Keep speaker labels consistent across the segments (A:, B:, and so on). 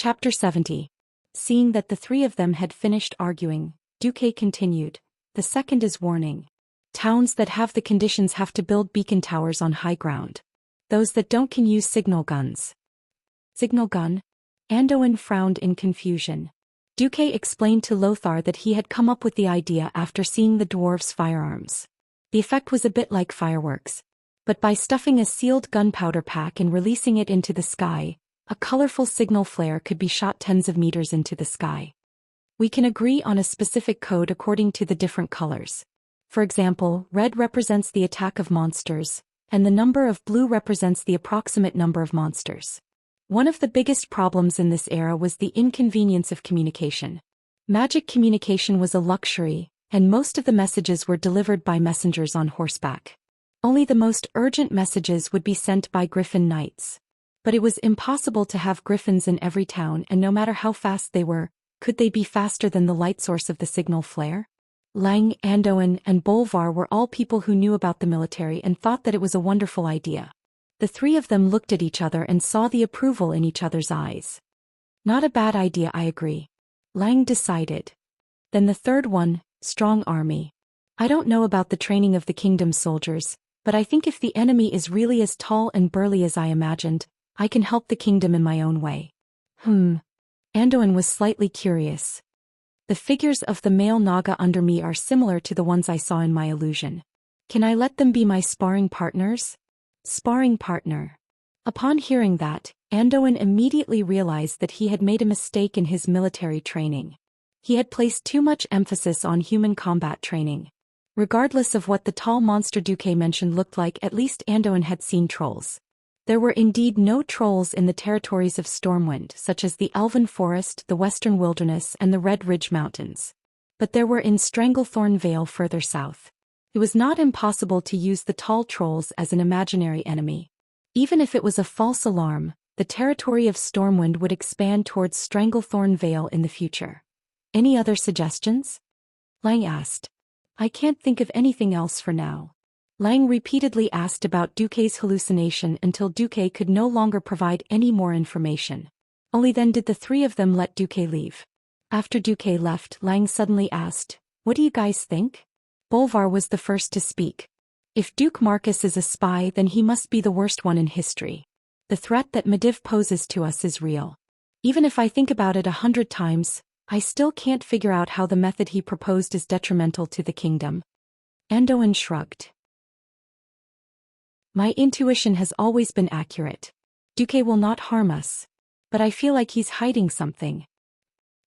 A: Chapter 70. Seeing that the three of them had finished arguing, Duque continued, "The second is warning. Towns that have the conditions have to build beacon towers on high ground. Those that don't can use signal guns." Signal gun? Anduin frowned in confusion. Duque explained to Lothar that he had come up with the idea after seeing the dwarves' firearms. The effect was a bit like fireworks. But by stuffing a sealed gunpowder pack and releasing it into the sky, a colorful signal flare could be shot tens of meters into the sky. We can agree on a specific code according to the different colors. For example, red represents the attack of monsters, and the number of blue represents the approximate number of monsters. One of the biggest problems in this era was the inconvenience of communication. Magic communication was a luxury, and most of the messages were delivered by messengers on horseback. Only the most urgent messages would be sent by griffin knights. But it was impossible to have griffins in every town, and no matter how fast they were, could they be faster than the light source of the signal flare? Lang, Anduin, and Bolvar were all people who knew about the military and thought that it was a wonderful idea. The three of them looked at each other and saw the approval in each other's eyes. "Not a bad idea, I agree," Lang decided. Then the third one, strong army. "I don't know about the training of the kingdom's soldiers, but I think if the enemy is really as tall and burly as I imagined, I can help the kingdom in my own way." Anduin was slightly curious. "The figures of the male Naga under me are similar to the ones I saw in my illusion. Can I let them be my sparring partners?" Sparring partner. Upon hearing that, Anduin immediately realized that he had made a mistake in his military training. He had placed too much emphasis on human combat training. Regardless of what the tall monster Duque mentioned looked like, at least Anduin had seen trolls. There were indeed no trolls in the territories of Stormwind, such as the Elven Forest, the Western Wilderness, and the Red Ridge Mountains. But there were in Stranglethorn Vale further south. It was not impossible to use the tall trolls as an imaginary enemy. Even if it was a false alarm, the territory of Stormwind would expand towards Stranglethorn Vale in the future. "Any other suggestions?" Lang asked. "I can't think of anything else for now." Lang repeatedly asked about Duque's hallucination until Duque could no longer provide any more information. Only then did the three of them let Duque leave. After Duque left, Lang suddenly asked, "What do you guys think?" Bolvar was the first to speak. "If Duke Marcus is a spy, then he must be the worst one in history. The threat that Medivh poses to us is real. Even if I think about it 100 times, I still can't figure out how the method he proposed is detrimental to the kingdom." Anduin shrugged. "My intuition has always been accurate. Duque will not harm us. But I feel like he's hiding something."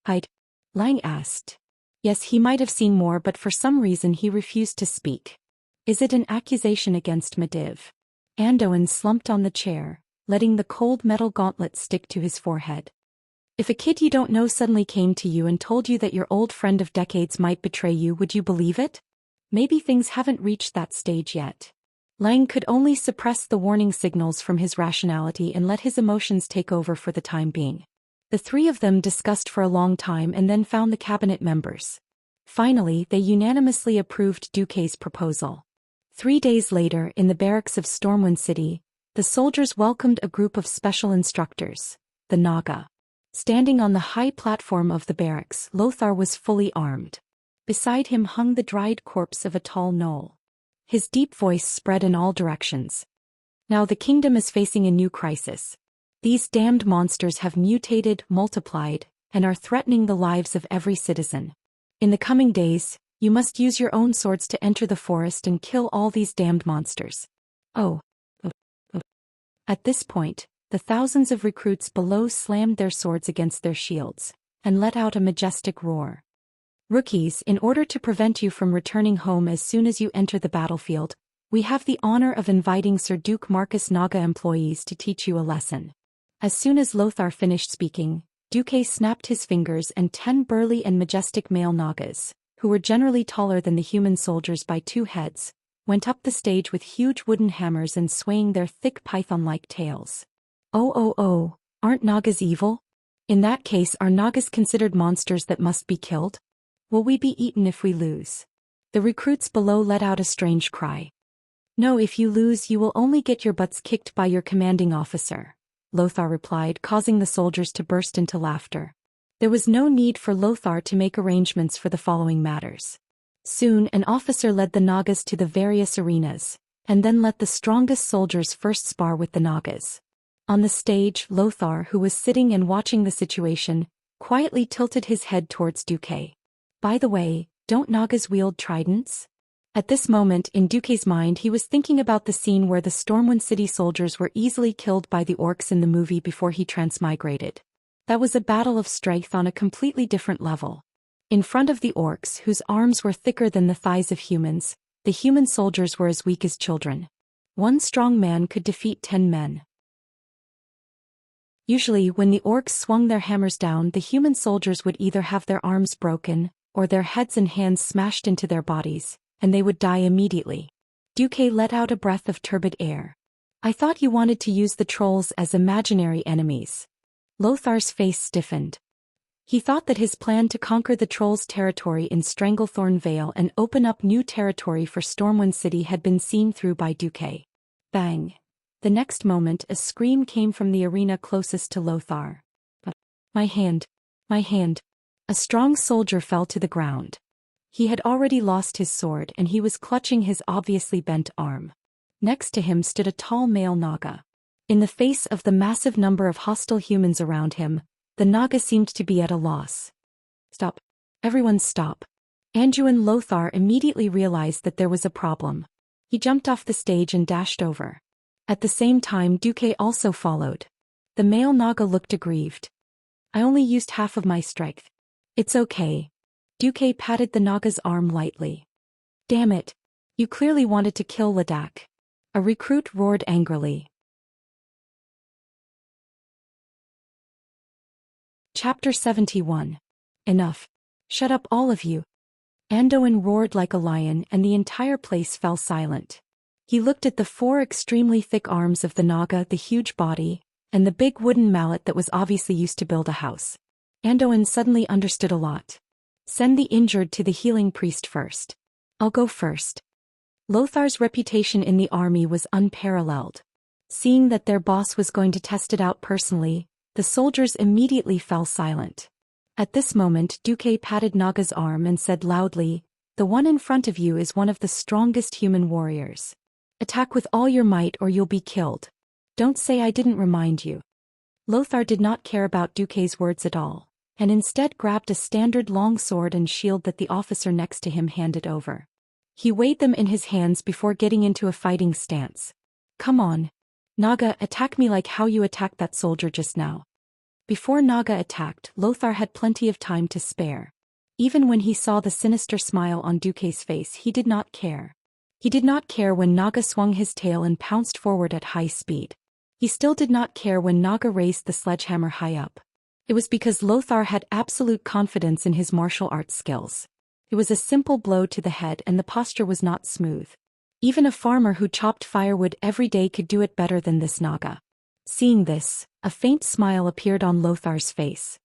A: "Hide?" Lang asked. Yes, he might have seen more, but for some reason he refused to speak. "Is it an accusation against Medivh?" Anduin slumped on the chair, letting the cold metal gauntlet stick to his forehead. "If a kid you don't know suddenly came to you and told you that your old friend of decades might betray you, would you believe it? Maybe things haven't reached that stage yet." Lang could only suppress the warning signals from his rationality and let his emotions take over for the time being. The three of them discussed for a long time and then found the cabinet members. Finally, they unanimously approved Duque's proposal. 3 days later, in the barracks of Stormwind City, the soldiers welcomed a group of special instructors, the Naga. Standing on the high platform of the barracks, Lothar was fully armed. Beside him hung the dried corpse of a tall gnoll. His deep voice spread in all directions. "Now the kingdom is facing a new crisis. These damned monsters have mutated, multiplied, and are threatening the lives of every citizen. In the coming days, you must use your own swords to enter the forest and kill all these damned monsters." Oh. At this point, the thousands of recruits below slammed their swords against their shields, and let out a majestic roar. "Rookies, in order to prevent you from returning home as soon as you enter the battlefield, we have the honor of inviting Sir Duke Marcus Naga employees to teach you a lesson." As soon as Lothar finished speaking, Duque snapped his fingers and 10 burly and majestic male Nagas, who were generally taller than the human soldiers by 2 heads, went up the stage with huge wooden hammers and swaying their thick python-like tails. Oh, aren't Nagas evil? In that case, are Nagas considered monsters that must be killed? Will we be eaten if we lose?" The recruits below let out a strange cry. "No, if you lose you will only get your butts kicked by your commanding officer. Lothar replied, causing the soldiers to burst into laughter. There was no need for Lothar to make arrangements for the following matters. Soon an officer led the Nagas to the various arenas, and then let the strongest soldiers first spar with the Nagas. On the stage, Lothar, who was sitting and watching the situation, quietly tilted his head towards Duque. By the way, don't Nagas wield tridents? At this moment in Duque's mind he was thinking about the scene where the Stormwind City soldiers were easily killed by the orcs in the movie before he transmigrated. That was a battle of strength on a completely different level. In front of the orcs, whose arms were thicker than the thighs of humans, the human soldiers were as weak as children. One strong man could defeat 10 men. Usually when the orcs swung their hammers down, the human soldiers would either have their arms broken, or their heads and hands smashed into their bodies, and they would die immediately. Duque let out a breath of turbid air. I thought you wanted to use the trolls as imaginary enemies. Lothar's face stiffened. He thought that his plan to conquer the trolls' territory in Stranglethorn Vale and open up new territory for Stormwind City had been seen through by Duque. Bang! The next moment a scream came from the arena closest to Lothar. My hand! My hand! A strong soldier fell to the ground. He had already lost his sword and he was clutching his obviously bent arm. Next to him stood a tall male Naga. In the face of the massive number of hostile humans around him, the Naga seemed to be at a loss. Stop. Everyone stop. Anduin Lothar immediately realized that there was a problem. He jumped off the stage and dashed over. At the same time Duque also followed. The male Naga looked aggrieved. I only used half of my strength. It's okay. Duque patted the Naga's arm lightly. Damn it. You clearly wanted to kill Ladakh. A recruit roared angrily. Chapter 71. Enough. Shut up all of you. Anduin roared like a lion and the entire place fell silent. He looked at the 4 extremely thick arms of the Naga, the huge body, and the big wooden mallet that was obviously used to build a house. Anduin suddenly understood a lot. Send the injured to the healing priest first. I'll go first. Lothar's reputation in the army was unparalleled. Seeing that their boss was going to test it out personally, the soldiers immediately fell silent. At this moment Duque patted Naga's arm and said loudly, the one in front of you is one of the strongest human warriors. Attack with all your might or you'll be killed. Don't say I didn't remind you. Lothar did not care about Duque's words at all, and instead grabbed a standard long sword and shield that the officer next to him handed over. He weighed them in his hands before getting into a fighting stance. Come on. Naga, attack me like how you attacked that soldier just now. Before Naga attacked, Lothar had plenty of time to spare. Even when he saw the sinister smile on Duque's face he did not care. He did not care when Naga swung his tail and pounced forward at high speed. He still did not care when Naga raised the sledgehammer high up. It was because Lothar had absolute confidence in his martial arts skills. It was a simple blow to the head and the posture was not smooth. Even a farmer who chopped firewood every day could do it better than this Naga. Seeing this, a faint smile appeared on Lothar's face.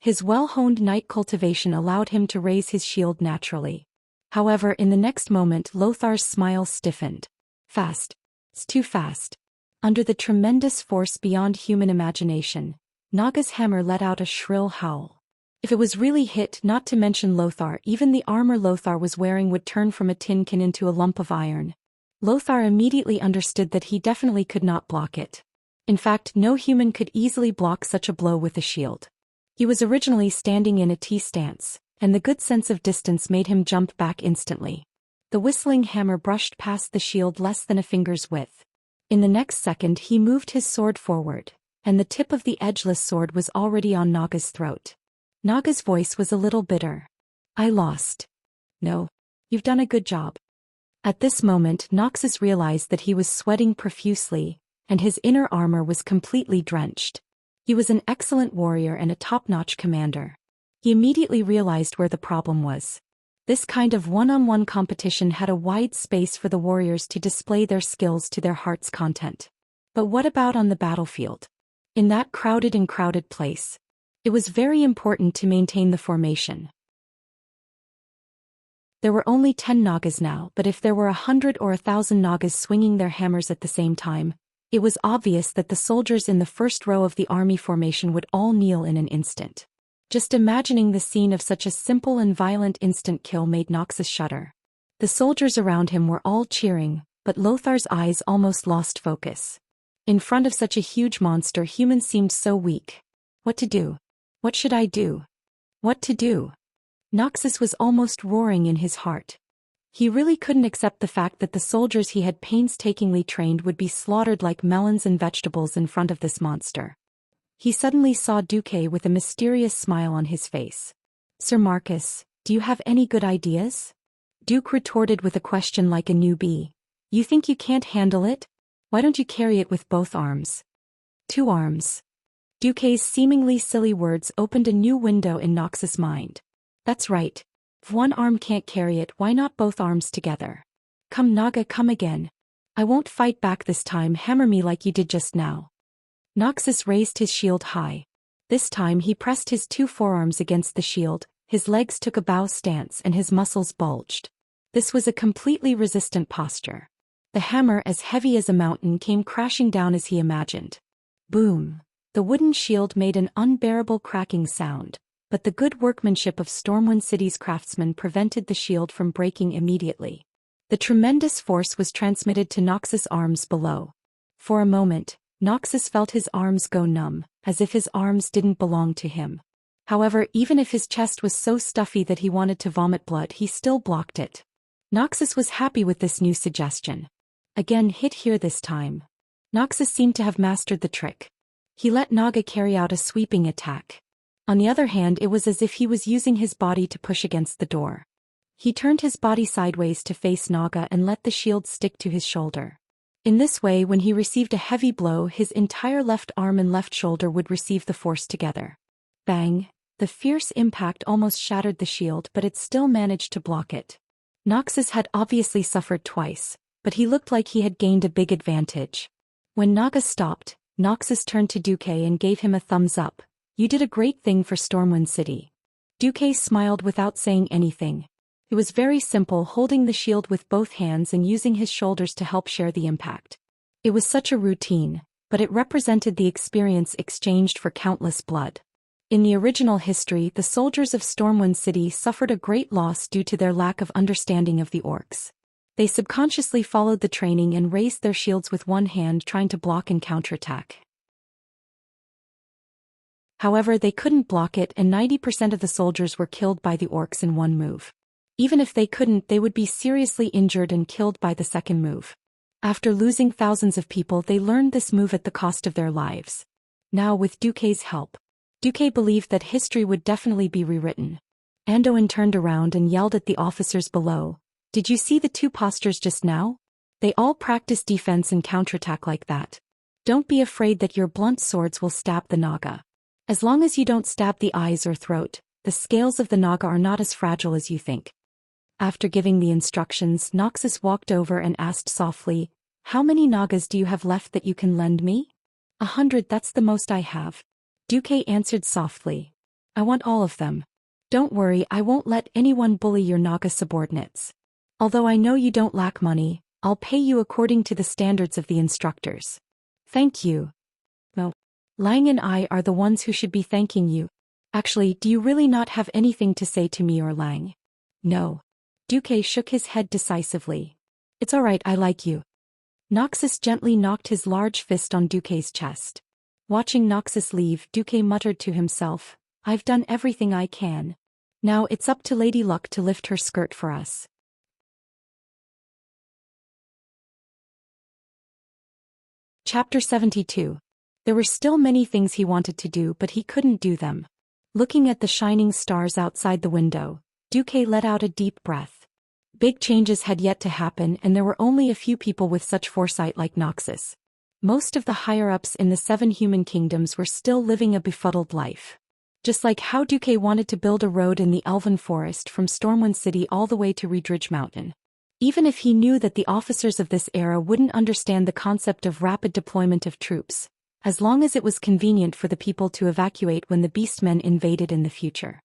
A: His well-honed night cultivation allowed him to raise his shield naturally. However, in the next moment Lothar's smile stiffened. Fast. It's too fast. Under the tremendous force beyond human imagination, Naga's hammer let out a shrill howl. If it was really hit, not to mention Lothar, even the armor Lothar was wearing would turn from a tin can into a lump of iron. Lothar immediately understood that he definitely could not block it. In fact, no human could easily block such a blow with a shield. He was originally standing in a T stance, and the good sense of distance made him jump back instantly. The whistling hammer brushed past the shield less than a finger's width. In the next second he moved his sword forward, and the tip of the edgeless sword was already on Naga's throat. Naga's voice was a little bitter. I lost. No. You've done a good job. At this moment Noxus realized that he was sweating profusely, and his inner armor was completely drenched. He was an excellent warrior and a top-notch commander. He immediately realized where the problem was. This kind of one-on-one competition had a wide space for the warriors to display their skills to their heart's content. But what about on the battlefield? In that crowded place, it was very important to maintain the formation. There were only 10 Nagas now, but if there were 100 or 1,000 Nagas swinging their hammers at the same time, It was obvious that the soldiers in the first row of the army formation would all kneel in an instant. Just imagining the scene of such a simple and violent instant kill made Noxus shudder. The soldiers around him were all cheering, but Lothar's eyes almost lost focus. In front of such a huge monster, humans seemed so weak. What to do? What should I do? What to do? Noxus was almost roaring in his heart. He really couldn't accept the fact that the soldiers he had painstakingly trained would be slaughtered like melons and vegetables in front of this monster. He suddenly saw Duque with a mysterious smile on his face. "Sir Marcus, do you have any good ideas?" Duke retorted with a question like a newbie. "You think you can't handle it? Why don't you carry it with both arms?" "Two arms." Duque's seemingly silly words opened a new window in Noxus' mind. "That's right. If one arm can't carry it, why not both arms together? Come Naga, come again. I won't fight back this time, hammer me like you did just now." Noxus raised his shield high. This time he pressed his two forearms against the shield, his legs took a bow stance and his muscles bulged. This was a completely resistant posture. The hammer, as heavy as a mountain, came crashing down as he imagined. Boom! The wooden shield made an unbearable cracking sound, but the good workmanship of Stormwind City's craftsmen prevented the shield from breaking immediately. The tremendous force was transmitted to Noxus' arms below. For a moment, Noxus felt his arms go numb, as if his arms didn't belong to him. However, even if his chest was so stuffy that he wanted to vomit blood, he still blocked it. Noxus was happy with this new suggestion. Again, hit here this time. Noxus seemed to have mastered the trick. He let Naga carry out a sweeping attack. On the other hand, it was as if he was using his body to push against the door. He turned his body sideways to face Naga and let the shield stick to his shoulder. In this way, when he received a heavy blow, his entire left arm and left shoulder would receive the force together. Bang! The fierce impact almost shattered the shield, but it still managed to block it. Noxus had obviously suffered twice, but he looked like he had gained a big advantage. When Naga stopped, Noxus turned to Duque and gave him a thumbs up. "You did a great thing for Stormwind City." Duque smiled without saying anything. It was very simple, holding the shield with both hands and using his shoulders to help share the impact. It was such a routine, but it represented the experience exchanged for countless blood. In the original history, the soldiers of Stormwind City suffered a great loss due to their lack of understanding of the orcs. They subconsciously followed the training and raised their shields with one hand, trying to block and counterattack. However, they couldn't block it, and 90% of the soldiers were killed by the orcs in one move. Even if they couldn't, they would be seriously injured and killed by the second move. After losing thousands of people, they learned this move at the cost of their lives. Now, with Duque's help, Duque believed that history would definitely be rewritten. Anduin turned around and yelled at the officers below. "Did you see the two postures just now? They all practice defense and counterattack like that. Don't be afraid that your blunt swords will stab the Naga. As long as you don't stab the eyes or throat, the scales of the Naga are not as fragile as you think." After giving the instructions, Noxus walked over and asked softly, "How many Nagas do you have left that you can lend me?" 100, that's the most I have. Duque answered softly. "I want all of them. Don't worry, I won't let anyone bully your Naga subordinates. Although I know you don't lack money, I'll pay you according to the standards of the instructors." "Thank you." "No. Lang and I are the ones who should be thanking you. Actually, do you really not have anything to say to me or Lang?" "No." Duque shook his head decisively. "It's all right, I like you." Noxus gently knocked his large fist on Duque's chest. Watching Noxus leave, Duque muttered to himself, "I've done everything I can. Now it's up to Lady Luck to lift her skirt for us." Chapter 72. There were still many things he wanted to do, but he couldn't do them. Looking at the shining stars outside the window, Duque let out a deep breath. Big changes had yet to happen, and there were only a few people with such foresight like Noxus. Most of the higher-ups in the 7 human kingdoms were still living a befuddled life. Just like how Duque wanted to build a road in the Elven Forest from Stormwind City all the way to Reedridge Mountain. Even if he knew that the officers of this era wouldn't understand the concept of rapid deployment of troops, as long as it was convenient for the people to evacuate when the Beastmen invaded in the future.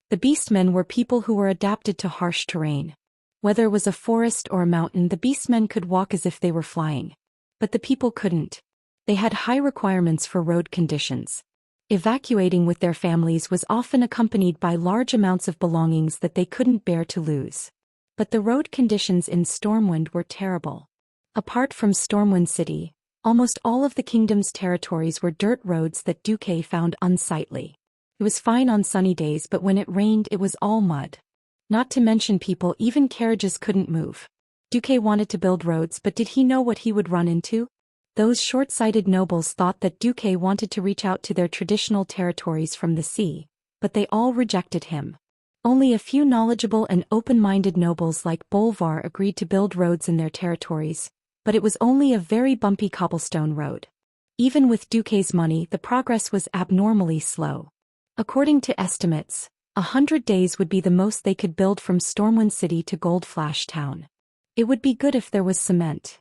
A: The Beastmen were people who were adapted to harsh terrain. Whether it was a forest or a mountain, the Beastmen could walk as if they were flying. But the people couldn't. They had high requirements for road conditions. Evacuating with their families was often accompanied by large amounts of belongings that they couldn't bear to lose. But the road conditions in Stormwind were terrible. Apart from Stormwind City, almost all of the kingdom's territories were dirt roads that Duque found unsightly. It was fine on sunny days, but when it rained it was all mud. Not to mention people, even carriages couldn't move. Duque wanted to build roads, but did he know what he would run into? Those short-sighted nobles thought that Duque wanted to reach out to their traditional territories from the sea, but they all rejected him. Only a few knowledgeable and open-minded nobles like Bolvar agreed to build roads in their territories, but it was only a very bumpy cobblestone road. Even with Duque's money, the progress was abnormally slow. According to estimates, 100 days would be the most they could build from Stormwind City to Goldflash Town. It would be good if there was cement.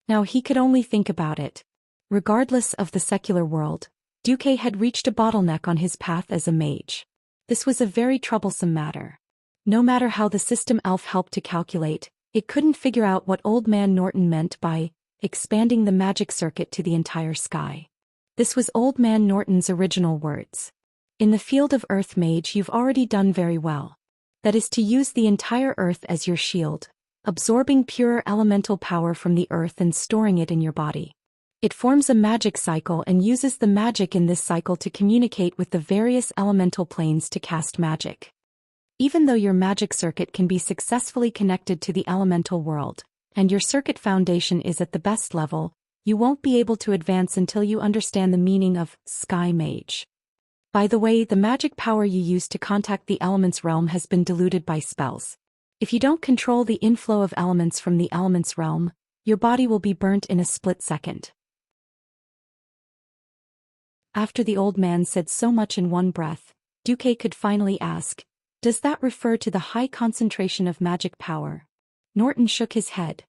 A: Now he could only think about it. Regardless of the secular world, Duque had reached a bottleneck on his path as a mage. This was a very troublesome matter. No matter how the system elf helped to calculate, it couldn't figure out what Old Man Norton meant by expanding the magic circuit to the entire sky. This was Old Man Norton's original words. In the field of Earth Mage, you've already done very well. That is to use the entire Earth as your shield, absorbing purer elemental power from the Earth and storing it in your body. It forms a magic cycle and uses the magic in this cycle to communicate with the various elemental planes to cast magic. Even though your magic circuit can be successfully connected to the elemental world, and your circuit foundation is at the best level, you won't be able to advance until you understand the meaning of Sky Mage. By the way, the magic power you use to contact the elements realm has been diluted by spells. If you don't control the inflow of elements from the elements realm, your body will be burnt in a split second. After the old man said so much in one breath, Duque could finally ask, "Does that refer to the high concentration of magic power?" Norton shook his head.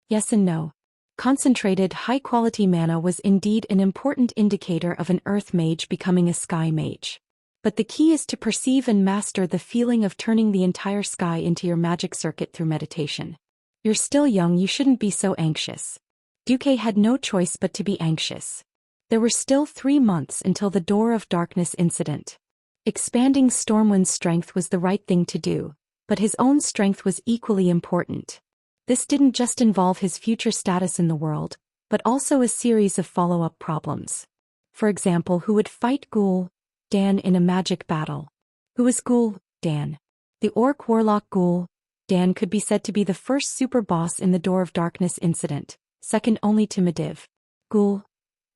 A: Yes and no. Concentrated, high-quality mana was indeed an important indicator of an earth mage becoming a sky mage. But the key is to perceive and master the feeling of turning the entire sky into your magic circuit through meditation. You're still young, you shouldn't be so anxious. Duque had no choice but to be anxious. There were still 3 months until the Door of Darkness incident. Expanding Stormwind's strength was the right thing to do, but his own strength was equally important. This didn't just involve his future status in the world, but also a series of follow-up problems. For example, who would fight Ghoul Dan in a magic battle? Who was Ghoul Dan? The orc warlock Ghoul Dan could be said to be the first super boss in the Door of Darkness incident, second only to Medivh. Ghoul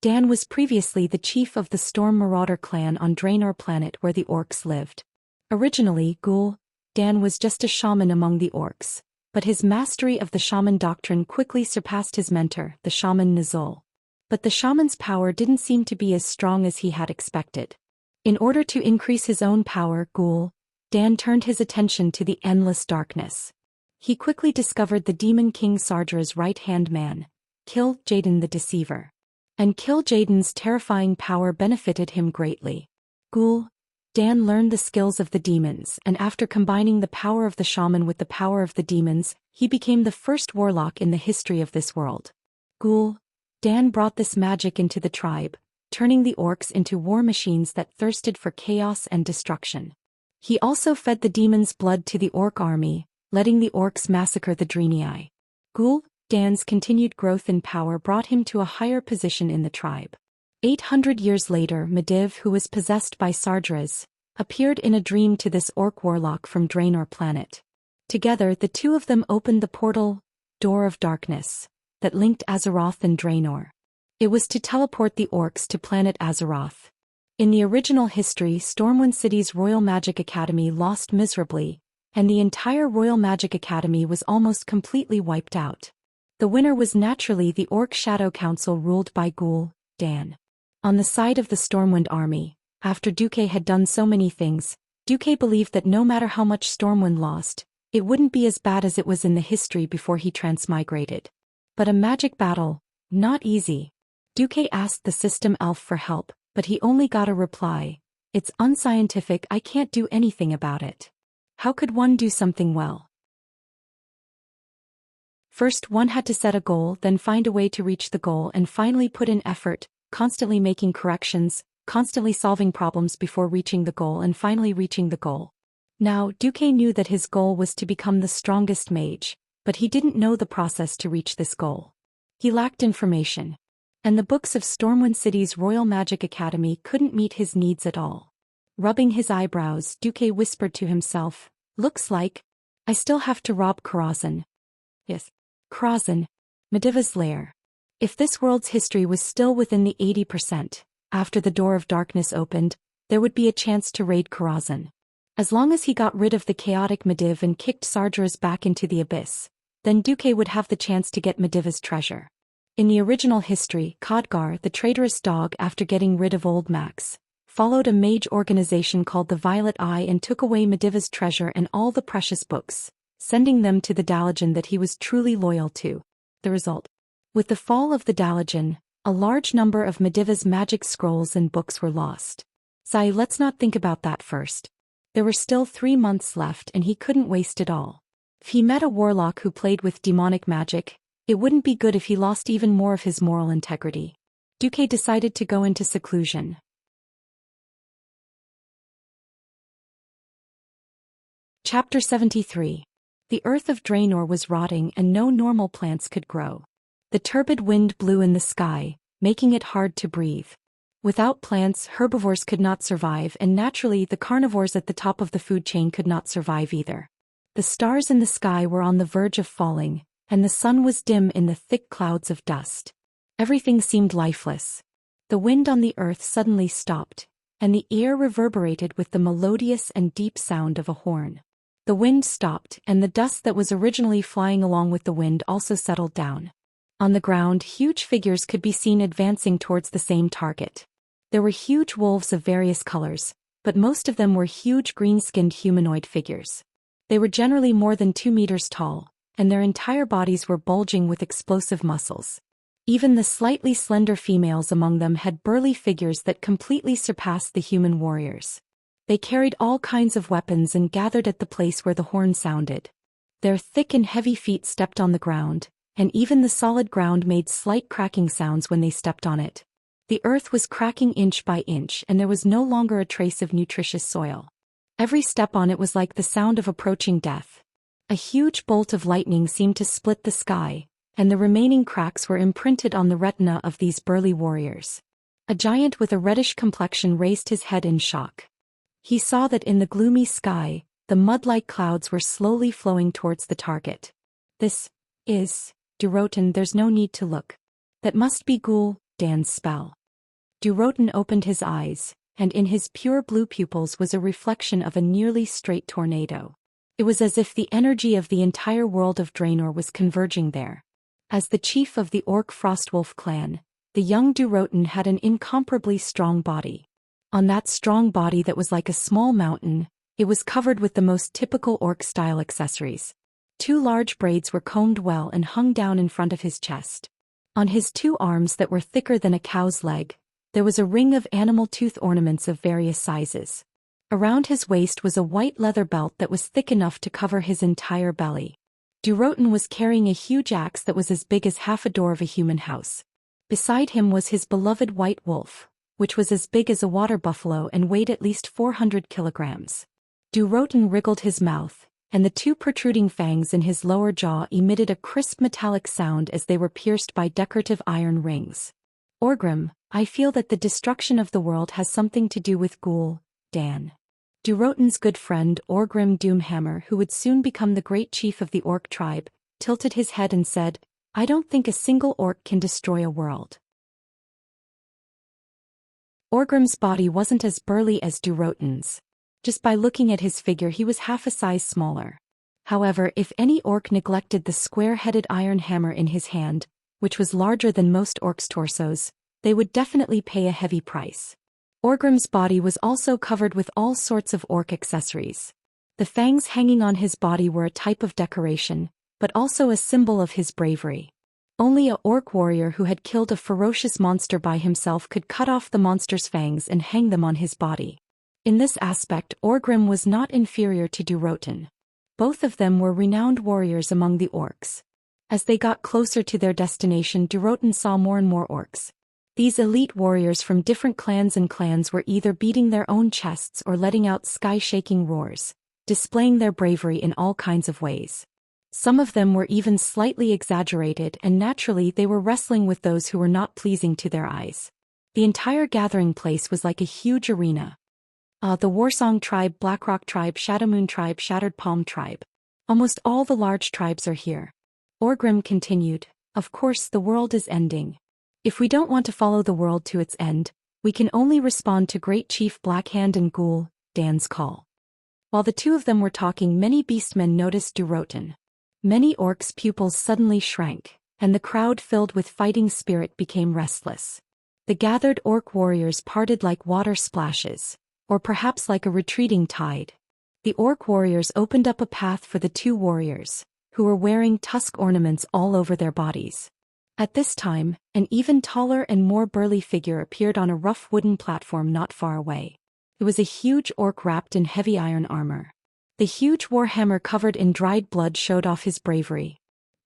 A: Dan was previously the chief of the Storm Marauder clan on Draenor planet where the orcs lived. Originally, Ghoul Dan was just a shaman among the orcs, but his mastery of the shaman doctrine quickly surpassed his mentor, the shaman Nizul. But the shaman's power didn't seem to be as strong as he had expected. In order to increase his own power, Ghoul Dan turned his attention to the endless darkness. He quickly discovered the Demon King Sardra's right-hand man, Kill Jaden the Deceiver. And Kill Jaden's terrifying power benefited him greatly. Ghoul Dan learned the skills of the demons, and after combining the power of the shaman with the power of the demons, he became the first warlock in the history of this world. Ghoul Dan brought this magic into the tribe, turning the orcs into war machines that thirsted for chaos and destruction. He also fed the demons' blood to the orc army, letting the orcs massacre the Draenei. Ghoul Dan's continued growth in power brought him to a higher position in the tribe. 800 years later, Medivh, who was possessed by Sardras, appeared in a dream to this orc warlock from Draenor planet. Together, the two of them opened the portal, Door of Darkness, that linked Azeroth and Draenor. It was to teleport the orcs to planet Azeroth. In the original history, Stormwind City's Royal Magic Academy lost miserably, and the entire Royal Magic Academy was almost completely wiped out. The winner was naturally the Orc Shadow Council ruled by Ghoul Dan. On the side of the Stormwind army, after Duque had done so many things, Duque believed that no matter how much Stormwind lost, it wouldn't be as bad as it was in the history before he transmigrated. But a magic battle, not easy. Duque asked the system elf for help, but he only got a reply, "It's unscientific, I can't do anything about it." How could one do something well? First one had to set a goal, then find a way to reach the goal, and finally put in effort, constantly making corrections, constantly solving problems before reaching the goal and finally reaching the goal. Now, Duque knew that his goal was to become the strongest mage, but he didn't know the process to reach this goal. He lacked information. And the books of Stormwind City's Royal Magic Academy couldn't meet his needs at all. Rubbing his eyebrows, Duque whispered to himself, "Looks like I still have to rob Karazhan." Yes, Karazhan, Mediva's lair. If this world's history was still within the 80%, after the door of darkness opened, there would be a chance to raid Karazhan. As long as he got rid of the chaotic Mediv and kicked Sargeras back into the abyss, then Duque would have the chance to get Mediva's treasure. In the original history, Khadgar, the traitorous dog, after getting rid of Old Max, followed a mage organization called the Violet Eye and took away Mediva's treasure and all the precious books, sending them to the Dalajan that he was truly loyal to. The result? With the fall of the Dalajan, a large number of Mediva's magic scrolls and books were lost. Let's not think about that first. There were still 3 months left and he couldn't waste it all. If he met a warlock who played with demonic magic, it wouldn't be good if he lost even more of his moral integrity. Duque decided to go into seclusion. Chapter 73. The earth of Draenor was rotting and no normal plants could grow. The turbid wind blew in the sky, making it hard to breathe. Without plants, herbivores could not survive, and naturally the carnivores at the top of the food chain could not survive either. The stars in the sky were on the verge of falling, and the sun was dim in the thick clouds of dust. Everything seemed lifeless. The wind on the earth suddenly stopped, and the air reverberated with the melodious and deep sound of a horn. The wind stopped, and the dust that was originally flying along with the wind also settled down. On the ground, huge figures could be seen advancing towards the same target. There were huge wolves of various colors, but most of them were huge green-skinned humanoid figures. They were generally more than 2 meters tall, and their entire bodies were bulging with explosive muscles. Even the slightly slender females among them had burly figures that completely surpassed the human warriors. They carried all kinds of weapons and gathered at the place where the horn sounded. Their thick and heavy feet stepped on the ground, and even the solid ground made slight cracking sounds when they stepped on it. The earth was cracking inch by inch and there was no longer a trace of nutritious soil. Every step on it was like the sound of approaching death. A huge bolt of lightning seemed to split the sky, and the remaining cracks were imprinted on the retina of these burly warriors. A giant with a reddish complexion raised his head in shock. He saw that in the gloomy sky, the mud-like clouds were slowly flowing towards the target. "This is Durotan, there's no need to look. That must be Ghoul Dan's spell." Durotan opened his eyes, and in his pure blue pupils was a reflection of a nearly straight tornado. It was as if the energy of the entire world of Draenor was converging there. As the chief of the Orc Frostwolf clan, the young Durotan had an incomparably strong body. On that strong body that was like a small mountain, it was covered with the most typical Orc-style accessories. 2 large braids were combed well and hung down in front of his chest. On his 2 arms that were thicker than a cow's leg, there was a ring of animal tooth ornaments of various sizes. Around his waist was a white leather belt that was thick enough to cover his entire belly. Durotan was carrying a huge axe that was as big as half a door of a human house. Beside him was his beloved white wolf, which was as big as a water buffalo and weighed at least 400 kilograms. Durotan wriggled his mouth, and the 2 protruding fangs in his lower jaw emitted a crisp metallic sound as they were pierced by decorative iron rings. "Orgrim, I feel that the destruction of the world has something to do with Ghoul Dan." Durotan's good friend Orgrim Doomhammer, who would soon become the great chief of the Orc tribe, tilted his head and said, "I don't think a single Orc can destroy a world." Orgrim's body wasn't as burly as Durotan's. Just by looking at his figure he was half a size smaller. However, if any Orc neglected the square-headed iron hammer in his hand, which was larger than most Orcs' torsos, they would definitely pay a heavy price. Orgrim's body was also covered with all sorts of Orc accessories. The fangs hanging on his body were a type of decoration, but also a symbol of his bravery. Only a Orc warrior who had killed a ferocious monster by himself could cut off the monster's fangs and hang them on his body. In this aspect, Orgrim was not inferior to Durotan. Both of them were renowned warriors among the Orcs. As they got closer to their destination, Durotan saw more and more orcs. These elite warriors from different clans were either beating their own chests or letting out sky-shaking roars, displaying their bravery in all kinds of ways. Some of them were even slightly exaggerated, and naturally they were wrestling with those who were not pleasing to their eyes. The entire gathering place was like a huge arena. The Warsong tribe, Blackrock tribe, Shadowmoon tribe, Shattered Palm tribe. Almost all the large tribes are here. Orgrim continued, of course the world is ending. If we don't want to follow the world to its end, we can only respond to Great Chief Blackhand and Ghoul, Dan's call. While the two of them were talking, many beastmen noticed Durotan. Many orcs' pupils suddenly shrank, and the crowd filled with fighting spirit became restless. The gathered orc warriors parted like water splashes, or perhaps like a retreating tide. The orc warriors opened up a path for the two warriors, who were wearing tusk ornaments all over their bodies. At this time, an even taller and more burly figure appeared on a rough wooden platform not far away. It was a huge orc wrapped in heavy iron armor. The huge warhammer covered in dried blood showed off his bravery.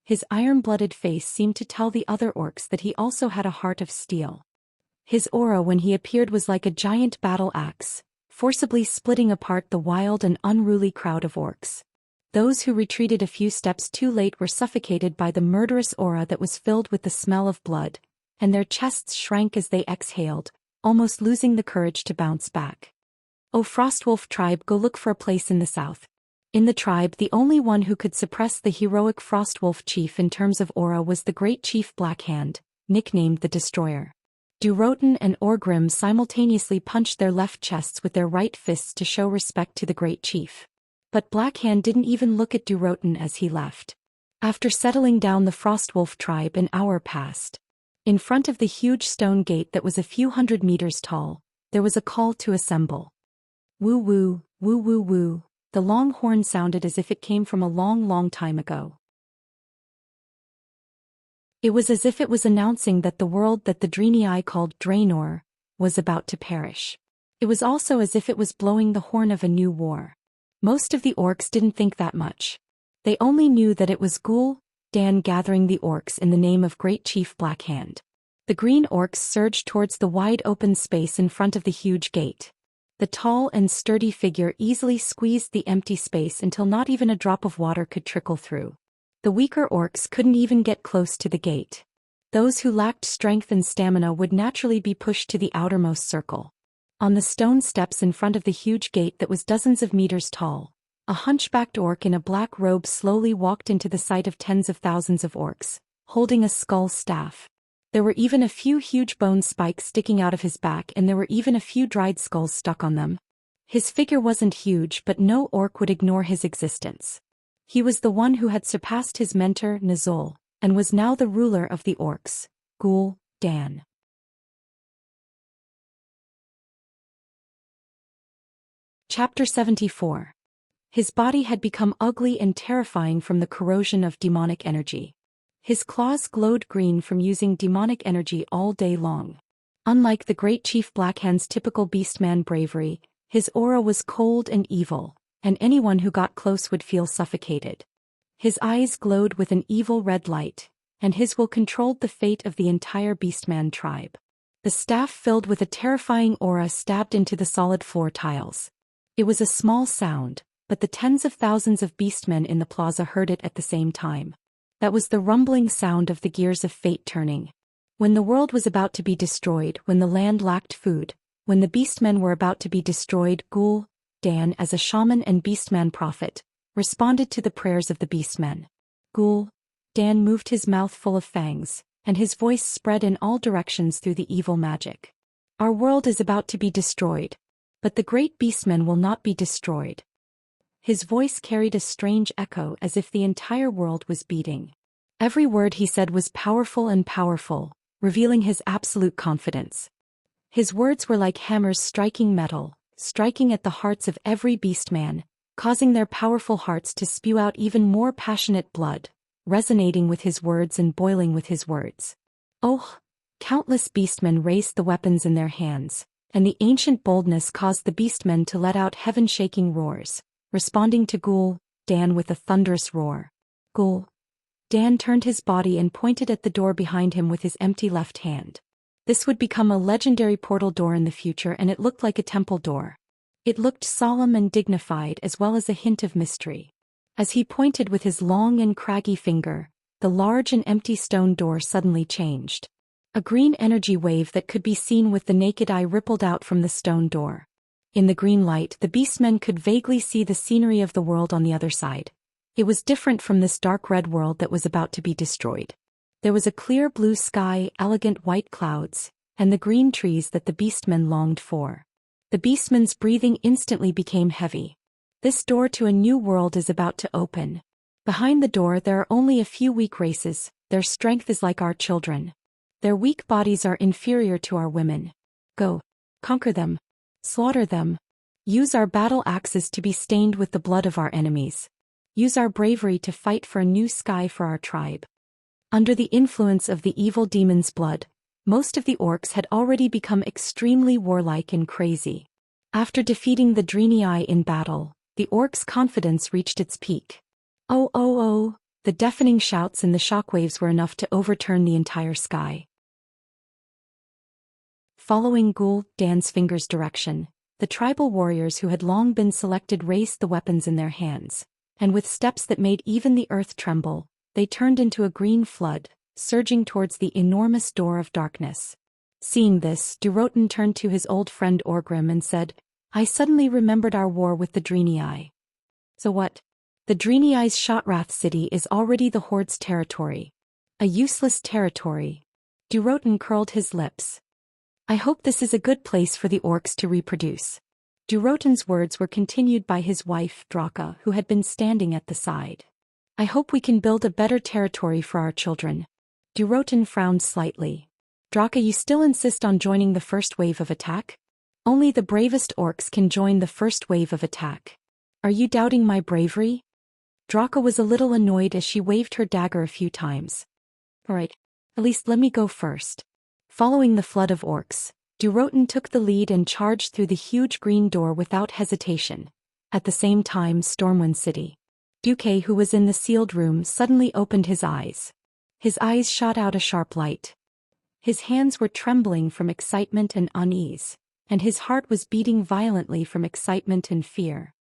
A: His iron-blooded face seemed to tell the other orcs that he also had a heart of steel. His aura when he appeared was like a giant battle axe, forcibly splitting apart the wild and unruly crowd of orcs. Those who retreated a few steps too late were suffocated by the murderous aura that was filled with the smell of blood, and their chests shrank as they exhaled, almost losing the courage to bounce back. O Frostwolf tribe, go look for a place in the south. In the tribe, the only one who could suppress the heroic Frostwolf chief in terms of aura was the Great Chief Blackhand, nicknamed the Destroyer. Durotan and Orgrim simultaneously punched their left chests with their right fists to show respect to the Great Chief. But Blackhand didn't even look at Durotan as he left. After settling down the Frostwolf tribe, an hour passed. In front of the huge stone gate that was a few hundred meters tall, there was a call to assemble. Woo woo, woo woo woo, the long horn sounded as if it came from a long, long time ago. It was as if it was announcing that the world that the Draenei called Draenor was about to perish. It was also as if it was blowing the horn of a new war. Most of the orcs didn't think that much. They only knew that it was Ghoul, Dan gathering the orcs in the name of Great Chief Blackhand. The green orcs surged towards the wide open space in front of the huge gate. The tall and sturdy figure easily squeezed the empty space until not even a drop of water could trickle through. The weaker orcs couldn't even get close to the gate. Those who lacked strength and stamina would naturally be pushed to the outermost circle. On the stone steps in front of the huge gate that was dozens of meters tall, a hunchbacked orc in a black robe slowly walked into the sight of tens of thousands of orcs, holding a skull staff. There were even a few huge bone spikes sticking out of his back, and there were even a few dried skulls stuck on them. His figure wasn't huge, but no orc would ignore his existence. He was the one who had surpassed his mentor, Nizol, and was now the ruler of the orcs, Ghoul, Dan. Chapter 74. His body had become ugly and terrifying from the corrosion of demonic energy. His claws glowed green from using demonic energy all day long. Unlike the Great Chief Blackhand's typical beastman bravery, his aura was cold and evil, and anyone who got close would feel suffocated. His eyes glowed with an evil red light, and his will controlled the fate of the entire beastman tribe. The staff filled with a terrifying aura stabbed into the solid floor tiles. It was a small sound, but the tens of thousands of beastmen in the plaza heard it at the same time. That was the rumbling sound of the gears of fate turning. When the world was about to be destroyed, when the land lacked food, when the beastmen were about to be destroyed, Ghoul, Dan as a shaman and beastman prophet, responded to the prayers of the beastmen. Ghoul, Dan moved his mouth full of fangs, and his voice spread in all directions through the evil magic. Our world is about to be destroyed, but the great beastmen will not be destroyed. His voice carried a strange echo as if the entire world was beating. Every word he said was powerful and powerful, revealing his absolute confidence. His words were like hammers striking metal, striking at the hearts of every beastman, causing their powerful hearts to spew out even more passionate blood, resonating with his words and boiling with his words. Oh! Countless beastmen raised the weapons in their hands, and the ancient boldness caused the beastmen to let out heaven-shaking roars, responding to Ghoul, Dan with a thunderous roar. Ghoul, Dan turned his body and pointed at the door behind him with his empty left hand. This would become a legendary portal door in the future, and it looked like a temple door. It looked solemn and dignified, as well as a hint of mystery. As he pointed with his long and craggy finger, the large and empty stone door suddenly changed. A green energy wave that could be seen with the naked eye rippled out from the stone door. In the green light, the beastmen could vaguely see the scenery of the world on the other side. It was different from this dark red world that was about to be destroyed. There was a clear blue sky, elegant white clouds, and the green trees that the beastmen longed for. The beastmen's breathing instantly became heavy. This door to a new world is about to open. Behind the door there are only a few weak races. Their strength is like our children. Their weak bodies are inferior to our women. Go. Conquer them. Slaughter them. Use our battle axes to be stained with the blood of our enemies. Use our bravery to fight for a new sky for our tribe. Under the influence of the evil demon's blood, most of the orcs had already become extremely warlike and crazy. After defeating the Draenei in battle, the orcs' confidence reached its peak. Oh oh oh, the deafening shouts and the shockwaves were enough to overturn the entire sky. Following Ghoul Dan's finger's direction, the tribal warriors who had long been selected raised the weapons in their hands, and with steps that made even the earth tremble, they turned into a green flood, surging towards the enormous door of darkness. Seeing this, Durotan turned to his old friend Orgrim and said, I suddenly remembered our war with the Draenei. So what? The Draenei's Shotrath city is already the Horde's territory. A useless territory. Durotan curled his lips. I hope this is a good place for the orcs to reproduce. Durotan's words were continued by his wife, Draka, who had been standing at the side. I hope we can build a better territory for our children. Durotan frowned slightly. Draka, you still insist on joining the first wave of attack? Only the bravest orcs can join the first wave of attack. Are you doubting my bravery? Draka was a little annoyed as she waved her dagger a few times. Alright, at least let me go first. Following the flood of orcs, Durotan took the lead and charged through the huge green door without hesitation. At the same time, Stormwind City. Duque, who was in the sealed room, suddenly opened his eyes. His eyes shot out a sharp light. His hands were trembling from excitement and unease, and his heart was beating violently from excitement and fear.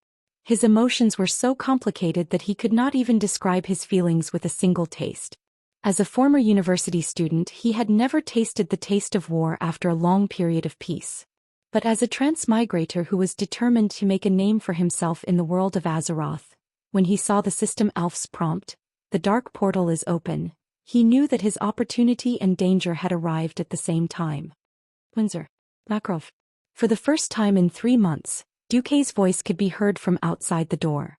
A: His emotions were so complicated that he could not even describe his feelings with a single taste. As a former university student, he had never tasted the taste of war after a long period of peace. But as a transmigrator who was determined to make a name for himself in the world of Azeroth, when he saw the system Elf's prompt, the dark portal is open, he knew that his opportunity and danger had arrived at the same time. Windsor. Makarov. For the first time in 3 months, Duque's voice could be heard from outside the door.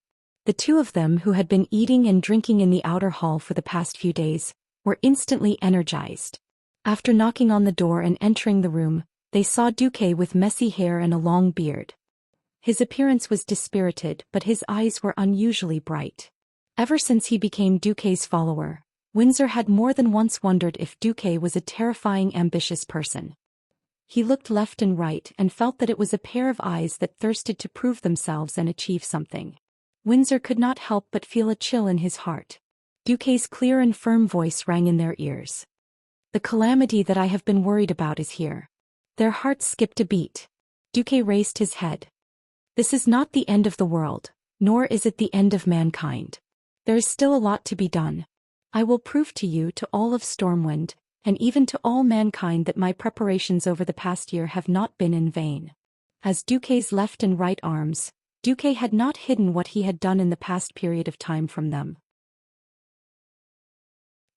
A: The two of them, who had been eating and drinking in the outer hall for the past few days, were instantly energized. After knocking on the door and entering the room, they saw Duque with messy hair and a long beard. His appearance was dispirited, but his eyes were unusually bright. Ever since he became Duque's follower, Windsor had more than once wondered if Duque was a terrifying, ambitious person. He looked left and right and felt that it was a pair of eyes that thirsted to prove themselves and achieve something. Windsor could not help but feel a chill in his heart. Duque's clear and firm voice rang in their ears. The calamity that I have been worried about is here. Their hearts skipped a beat. Duque raised his head. This is not the end of the world, nor is it the end of mankind. There is still a lot to be done. I will prove to you, to all of Stormwind, and even to all mankind, that my preparations over the past year have not been in vain. As Duque's left and right arms, Duque had not hidden what he had done in the past period of time from them.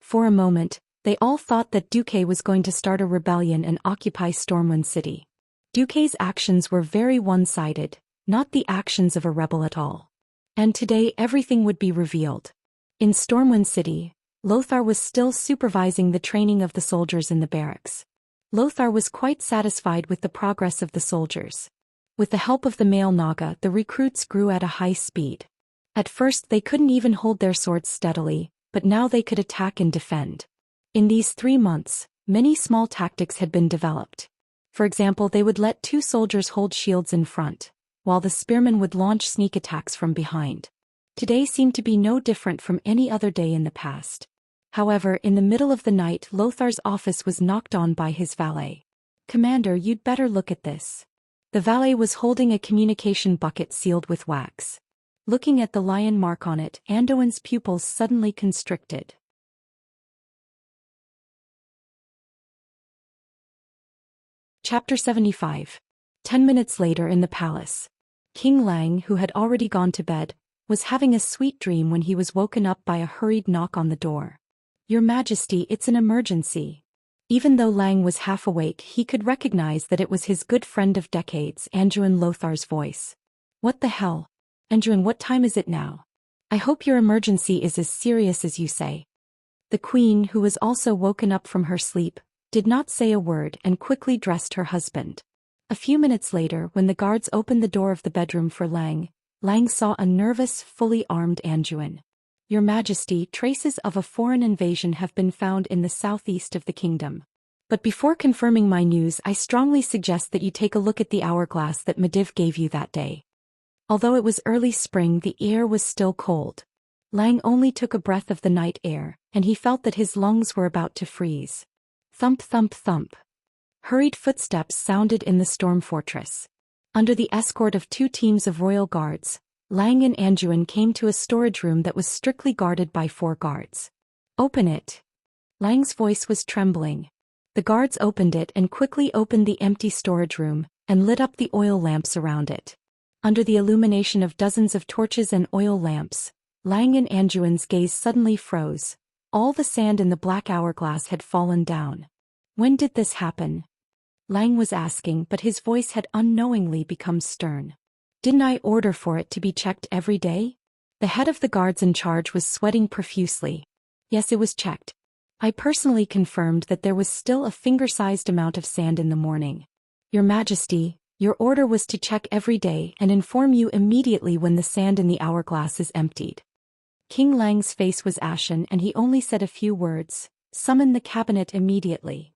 A: For a moment, they all thought that Duque was going to start a rebellion and occupy Stormwind City. Duque's actions were very one-sided, not the actions of a rebel at all. And today everything would be revealed. In Stormwind City, Lothar was still supervising the training of the soldiers in the barracks. Lothar was quite satisfied with the progress of the soldiers. With the help of the male Naga, the recruits grew at a high speed. At first they couldn't even hold their swords steadily, but now they could attack and defend. In these 3 months, many small tactics had been developed. For example, they would let 2 soldiers hold shields in front, while the spearmen would launch sneak attacks from behind. Today seemed to be no different from any other day in the past. However, in the middle of the night, Lothar's office was knocked on by his valet. "Commander, you'd better look at this." The valet was holding a communication bucket sealed with wax. Looking at the lion mark on it, Anduin's pupils suddenly constricted. Chapter 75. 10 minutes later in the palace. King Lang, who had already gone to bed, was having a sweet dream when he was woken up by a hurried knock on the door. "Your Majesty, it's an emergency." Even though Lang was half awake, he could recognize that it was his good friend of decades, Anduin Lothar's voice. "What the hell? Anduin, what time is it now? I hope your emergency is as serious as you say." The queen, who was also woken up from her sleep, did not say a word and quickly dressed her husband. A few minutes later, when the guards opened the door of the bedroom for Lang, Lang saw a nervous, fully armed Anduin. "Your Majesty, traces of a foreign invasion have been found in the southeast of the kingdom. But before confirming my news, I strongly suggest that you take a look at the hourglass that Mediv gave you that day." Although it was early spring, the air was still cold. Lang only took a breath of the night air, and he felt that his lungs were about to freeze. Thump, thump, thump. Hurried footsteps sounded in the storm fortress. Under the escort of 2 teams of royal guards, Lang and Anduin came to a storage room that was strictly guarded by 4 guards. "Open it." Lang's voice was trembling. The guards opened it and quickly opened the empty storage room, and lit up the oil lamps around it. Under the illumination of dozens of torches and oil lamps, Lang and Anduin's gaze suddenly froze. All the sand in the black hourglass had fallen down. "When did this happen?" Lang was asking, but his voice had unknowingly become stern. "Didn't I order for it to be checked every day?" The head of the guards in charge was sweating profusely. "Yes, it was checked. I personally confirmed that there was still a finger-sized amount of sand in the morning. Your Majesty, your order was to check every day and inform you immediately when the sand in the hourglass is emptied." King Lang's face was ashen and he only said a few words: "Summon the cabinet immediately."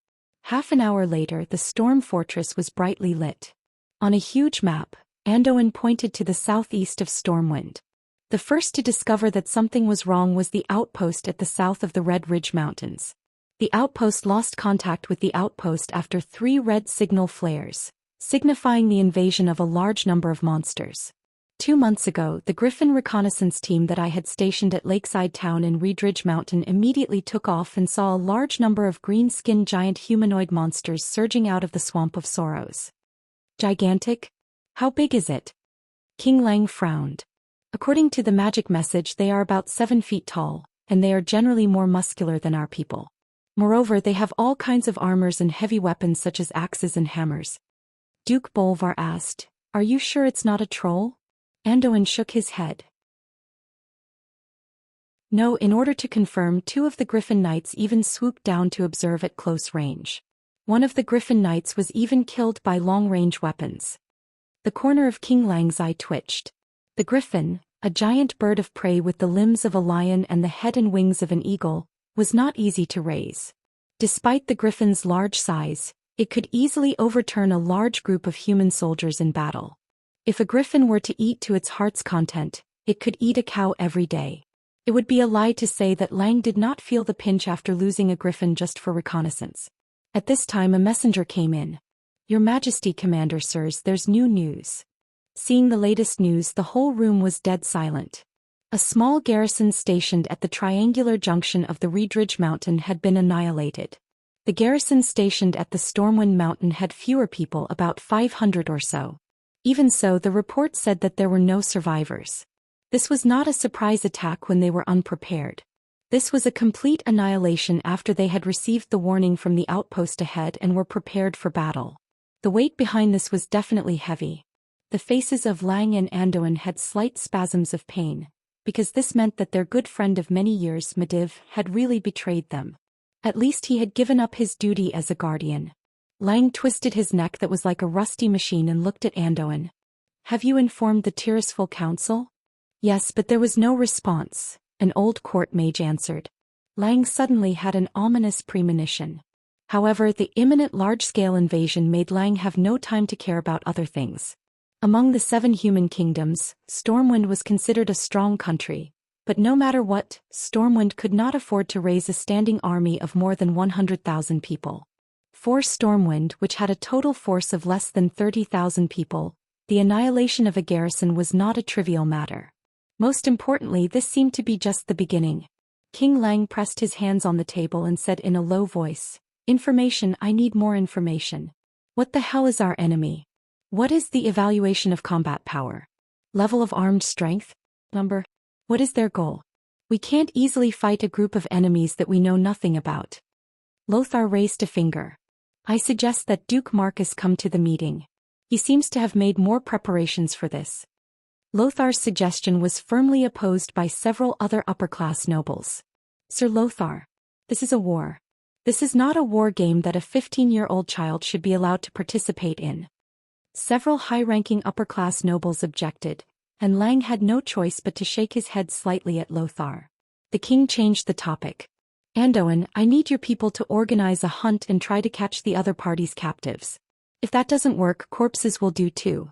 A: Half an hour later, the storm fortress was brightly lit. On a huge map, Anduin pointed to the southeast of Stormwind. The first to discover that something was wrong was the outpost at the south of the Red Ridge Mountains. The outpost lost contact with the outpost after 3 red signal flares, signifying the invasion of a large number of monsters. 2 months ago, the Griffin reconnaissance team that I had stationed at Lakeside Town in Reedridge Mountain immediately took off and saw a large number of green-skinned giant humanoid monsters surging out of the Swamp of Sorrows. "Gigantic? How big is it?" King Lang frowned. "According to the magic message, they are about 7 feet tall, and they are generally more muscular than our people. Moreover, they have all kinds of armors and heavy weapons such as axes and hammers." Duke Bolvar asked, "Are you sure it's not a troll?" Anduin shook his head. "No, in order to confirm, 2 of the Griffin Knights even swooped down to observe at close range. One of the Griffin Knights was even killed by long-range weapons." The corner of King Lang's eye twitched. The Griffin, a giant bird of prey with the limbs of a lion and the head and wings of an eagle, was not easy to raise. Despite the Griffin's large size, it could easily overturn a large group of human soldiers in battle. If a Griffin were to eat to its heart's content, it could eat a cow every day. It would be a lie to say that Lang did not feel the pinch after losing a Griffin just for reconnaissance. At this time a messenger came in. "Your Majesty, Commander Sirs, there's new news." Seeing the latest news, the whole room was dead silent. A small garrison stationed at the triangular junction of the Reedridge Mountain had been annihilated. The garrison stationed at the Stormwind Mountain had fewer people, about 500 or so. Even so, the report said that there were no survivors. This was not a surprise attack when they were unprepared. This was a complete annihilation after they had received the warning from the outpost ahead and were prepared for battle. The weight behind this was definitely heavy. The faces of Lang and Anduin had slight spasms of pain, because this meant that their good friend of many years, Mediv, had really betrayed them. At least he had given up his duty as a guardian. Lang twisted his neck that was like a rusty machine and looked at Anduin. "Have you informed the Tirisful Council?" "Yes, but there was no response," an old court mage answered. Lang suddenly had an ominous premonition. However, the imminent large-scale invasion made Lang have no time to care about other things. Among the 7 human kingdoms, Stormwind was considered a strong country, But no matter what, Stormwind could not afford to raise a standing army of more than 100,000 people. For Stormwind, which had a total force of less than 30,000 people, the annihilation of a garrison was not a trivial matter. Most importantly, this seemed to be just the beginning. King Lang pressed his hands on the table and said in a low voice, "Information, I need more information. What the hell is our enemy? What is the evaluation of combat power? Level of armed strength? Number? What is their goal? We can't easily fight a group of enemies that we know nothing about." Lothar raised a finger. "I suggest that Duke Marcus come to the meeting. He seems to have made more preparations for this." Lothar's suggestion was firmly opposed by several other upper-class nobles. "Sir Lothar, this is a war. This is not a war game that a 15-year-old child should be allowed to participate in." Several high-ranking upper-class nobles objected, and Lang had no choice but to shake his head slightly at Lothar. The king changed the topic. "Andoin, I need your people to organize a hunt and try to catch the other party's captives. If that doesn't work, corpses will do too."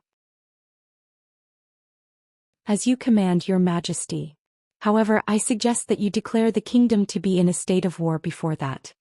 A: "As you command, your majesty. However, I suggest that you declare the kingdom to be in a state of war before that."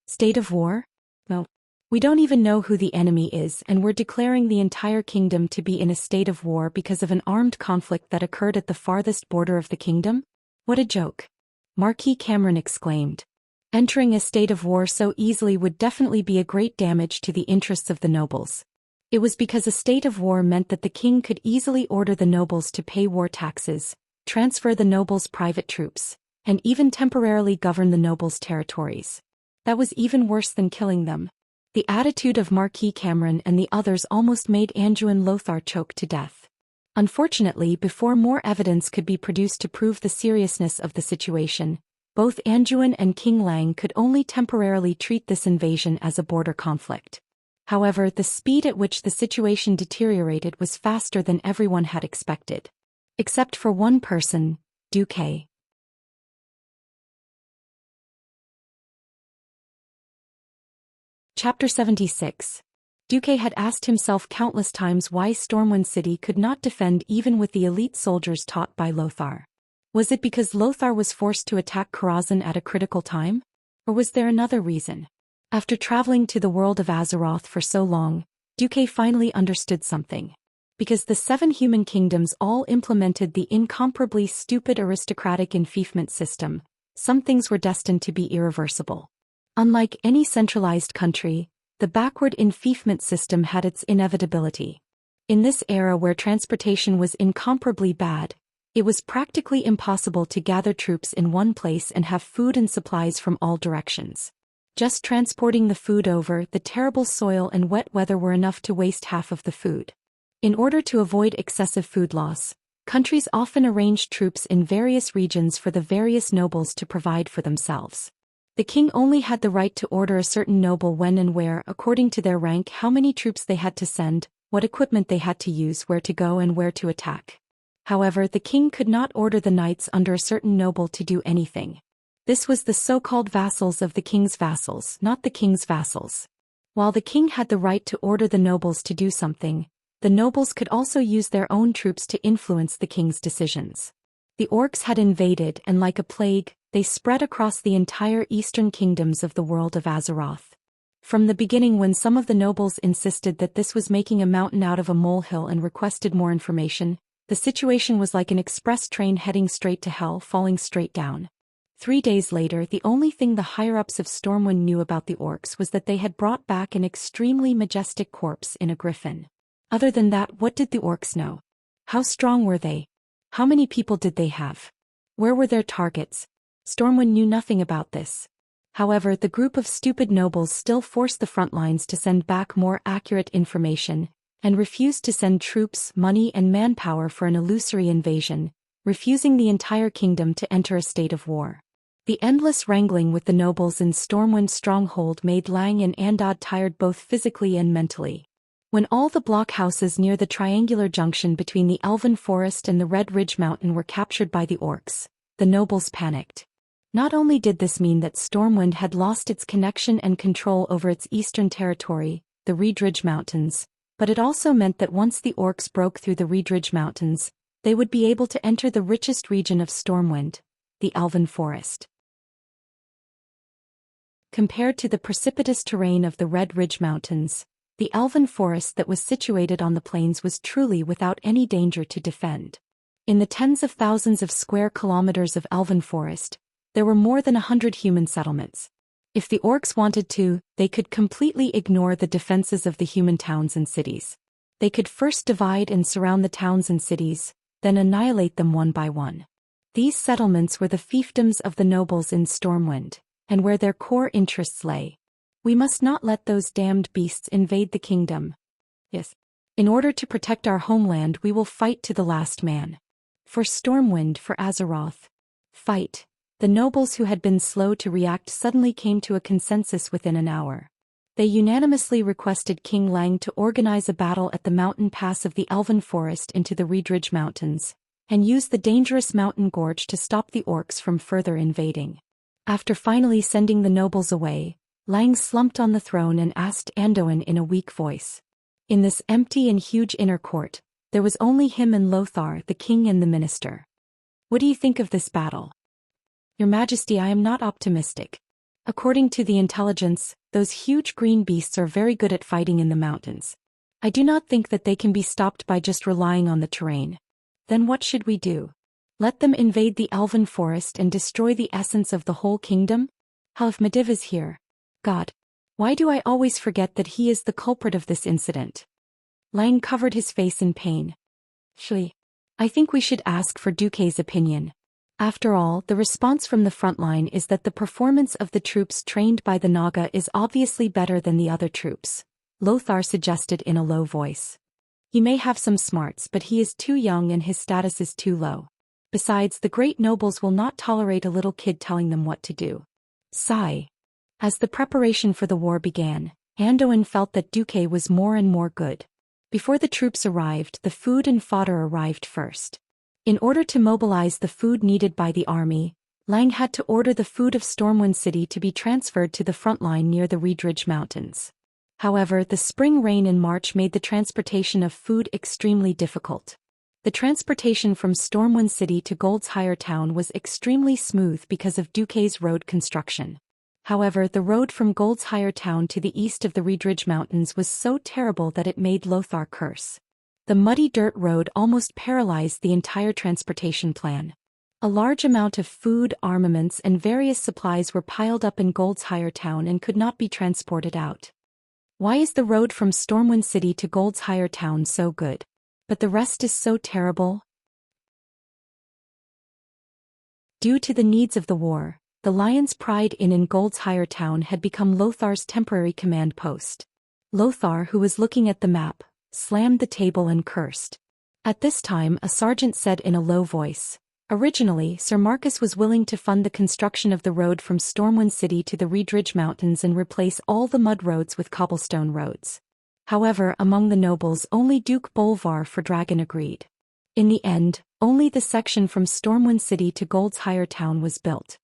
A: "State of war? No. We don't even know who the enemy is, and we're declaring the entire kingdom to be in a state of war because of an armed conflict that occurred at the farthest border of the kingdom? What a joke." Marquis Cameron exclaimed. "Entering a state of war so easily would definitely be a great damage to the interests of the nobles." It was because a state of war meant that the king could easily order the nobles to pay war taxes, transfer the nobles' private troops, and even temporarily govern the nobles' territories. That was even worse than killing them. The attitude of Marquis Cameron and the others almost made Anduin Lothar choke to death. Unfortunately, before more evidence could be produced to prove the seriousness of the situation, both Anduin and King Lang could only temporarily treat this invasion as a border conflict. However, the speed at which the situation deteriorated was faster than everyone had expected. Except for one person, Duque. Chapter 76. Duque had asked himself countless times why Stormwind City could not defend even with the elite soldiers taught by Lothar. Was it because Lothar was forced to attack Karazhan at a critical time? Or was there another reason? After traveling to the world of Azeroth for so long, Duque finally understood something. Because the 7 human kingdoms all implemented the incomparably stupid aristocratic enfeoffment system, some things were destined to be irreversible. Unlike any centralized country, the backward enfeoffment system had its inevitability. In this era where transportation was incomparably bad, it was practically impossible to gather troops in one place and have food and supplies from all directions. Just transporting the food over the terrible soil and wet weather were enough to waste half of the food. In order to avoid excessive food loss, countries often arranged troops in various regions for the various nobles to provide for themselves. The king only had the right to order a certain noble when and where, according to their rank, how many troops they had to send, what equipment they had to use, where to go and where to attack. However, the king could not order the knights under a certain noble to do anything. This was the so-called vassals of the king's vassals, not the king's vassals. While the king had the right to order the nobles to do something, the nobles could also use their own troops to influence the king's decisions. The orcs had invaded, and like a plague, they spread across the entire eastern kingdoms of the world of Azeroth. From the beginning, when some of the nobles insisted that this was making a mountain out of a molehill and requested more information, the situation was like an express train heading straight to hell, falling straight down. 3 days later, the only thing the higher-ups of Stormwind knew about the orcs was that they had brought back an extremely majestic corpse in a griffin. Other than that, what did the orcs know? How strong were they? How many people did they have? Where were their targets? Stormwind knew nothing about this. However, the group of stupid nobles still forced the front lines to send back more accurate information, and refused to send troops, money and manpower for an illusory invasion, refusing the entire kingdom to enter a state of war. The endless wrangling with the nobles in Stormwind's stronghold made Lang and Andod tired both physically and mentally. When all the blockhouses near the triangular junction between the Elven Forest and the Red Ridge Mountain were captured by the orcs, the nobles panicked. Not only did this mean that Stormwind had lost its connection and control over its eastern territory, the Red Ridge Mountains, but it also meant that once the orcs broke through the Red Ridge Mountains, they would be able to enter the richest region of Stormwind, the Elven Forest. Compared to the precipitous terrain of the Red Ridge Mountains, the Elven Forest that was situated on the plains was truly without any danger to defend. In the tens of thousands of square kilometers of Elven Forest, there were more than 100 human settlements. If the orcs wanted to, they could completely ignore the defenses of the human towns and cities. They could first divide and surround the towns and cities, then annihilate them one by one. These settlements were the fiefdoms of the nobles in Stormwind, and where their core interests lay. We must not let those damned beasts invade the kingdom. Yes. In order to protect our homeland, we will fight to the last man. For Stormwind, for Azeroth. Fight. The nobles who had been slow to react suddenly came to a consensus within an hour. They unanimously requested King Lang to organize a battle at the mountain pass of the Elven Forest into the Ridge Mountains, and use the dangerous mountain gorge to stop the orcs from further invading. After finally sending the nobles away, Lang slumped on the throne and asked Anduin in a weak voice. In this empty and huge inner court, there was only him and Lothar, the king and the minister. What do you think of this battle? Your Majesty, I am not optimistic. According to the intelligence, those huge green beasts are very good at fighting in the mountains. I do not think that they can be stopped by just relying on the terrain. Then what should we do? Let them invade the Elven Forest and destroy the essence of the whole kingdom? How if Medivh is here? God, why do I always forget that he is the culprit of this incident? Lang covered his face in pain. Shli, I think we should ask for Duque's opinion. After all, the response from the front line is that the performance of the troops trained by the Naga is obviously better than the other troops, Lothar suggested in a low voice. He may have some smarts, but he is too young and his status is too low. Besides, the great nobles will not tolerate a little kid telling them what to do. Sigh. As the preparation for the war began, Anduin felt that Duque was more and more good. Before the troops arrived, the food and fodder arrived first. In order to mobilize the food needed by the army, Lang had to order the food of Stormwind City to be transferred to the front line near the Ridge Mountains. However, the spring rain in March made the transportation of food extremely difficult. The transportation from Stormwind City to Goldshire Town was extremely smooth because of Duque's road construction. However, the road from Goldshire Town to the east of the Ridge Mountains was so terrible that it made Lothar curse. The muddy dirt road almost paralyzed the entire transportation plan. A large amount of food, armaments and various supplies were piled up in Goldshire Town and could not be transported out. Why is the road from Stormwind City to Goldshire Town so good, but the rest is so terrible? Due to the needs of the war, the Lion's Pride Inn in Goldshire Town had become Lothar's temporary command post. Lothar, who was looking at the map, slammed the table and cursed. At this time, a sergeant said in a low voice, "Originally, Sir Marcus was willing to fund the construction of the road from Stormwind City to the Ridge Mountains and replace all the mud roads with cobblestone roads. However, among the nobles, only Duke Bolvar for Dragon agreed. In the end, only the section from Stormwind City to Goldshire Town was built."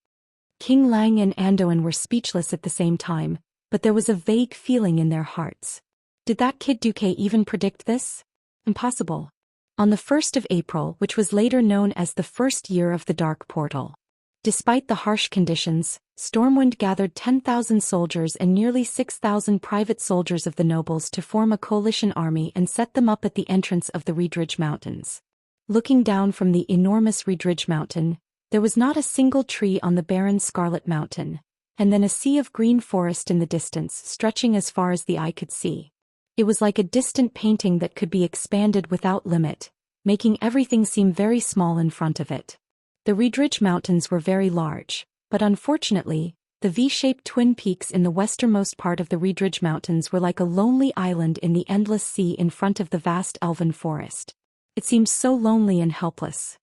A: King Lang and Anduin were speechless at the same time, but there was a vague feeling in their hearts. Did that kid Duque even predict this? Impossible. On the 1st of April, which was later known as the first year of the Dark Portal. Despite the harsh conditions, Stormwind gathered 10,000 soldiers and nearly 6,000 private soldiers of the nobles to form a coalition army and set them up at the entrance of the Ridge Mountains. Looking down from the enormous Ridge Mountain, there was not a single tree on the barren Scarlet Mountain, and then a sea of green forest in the distance stretching as far as the eye could see. It was like a distant painting that could be expanded without limit, making everything seem very small in front of it. The Ridge Mountains were very large, but unfortunately, the V-shaped twin peaks in the westernmost part of the Ridge Mountains were like a lonely island in the endless sea in front of the vast elven forest. It seemed so lonely and helpless.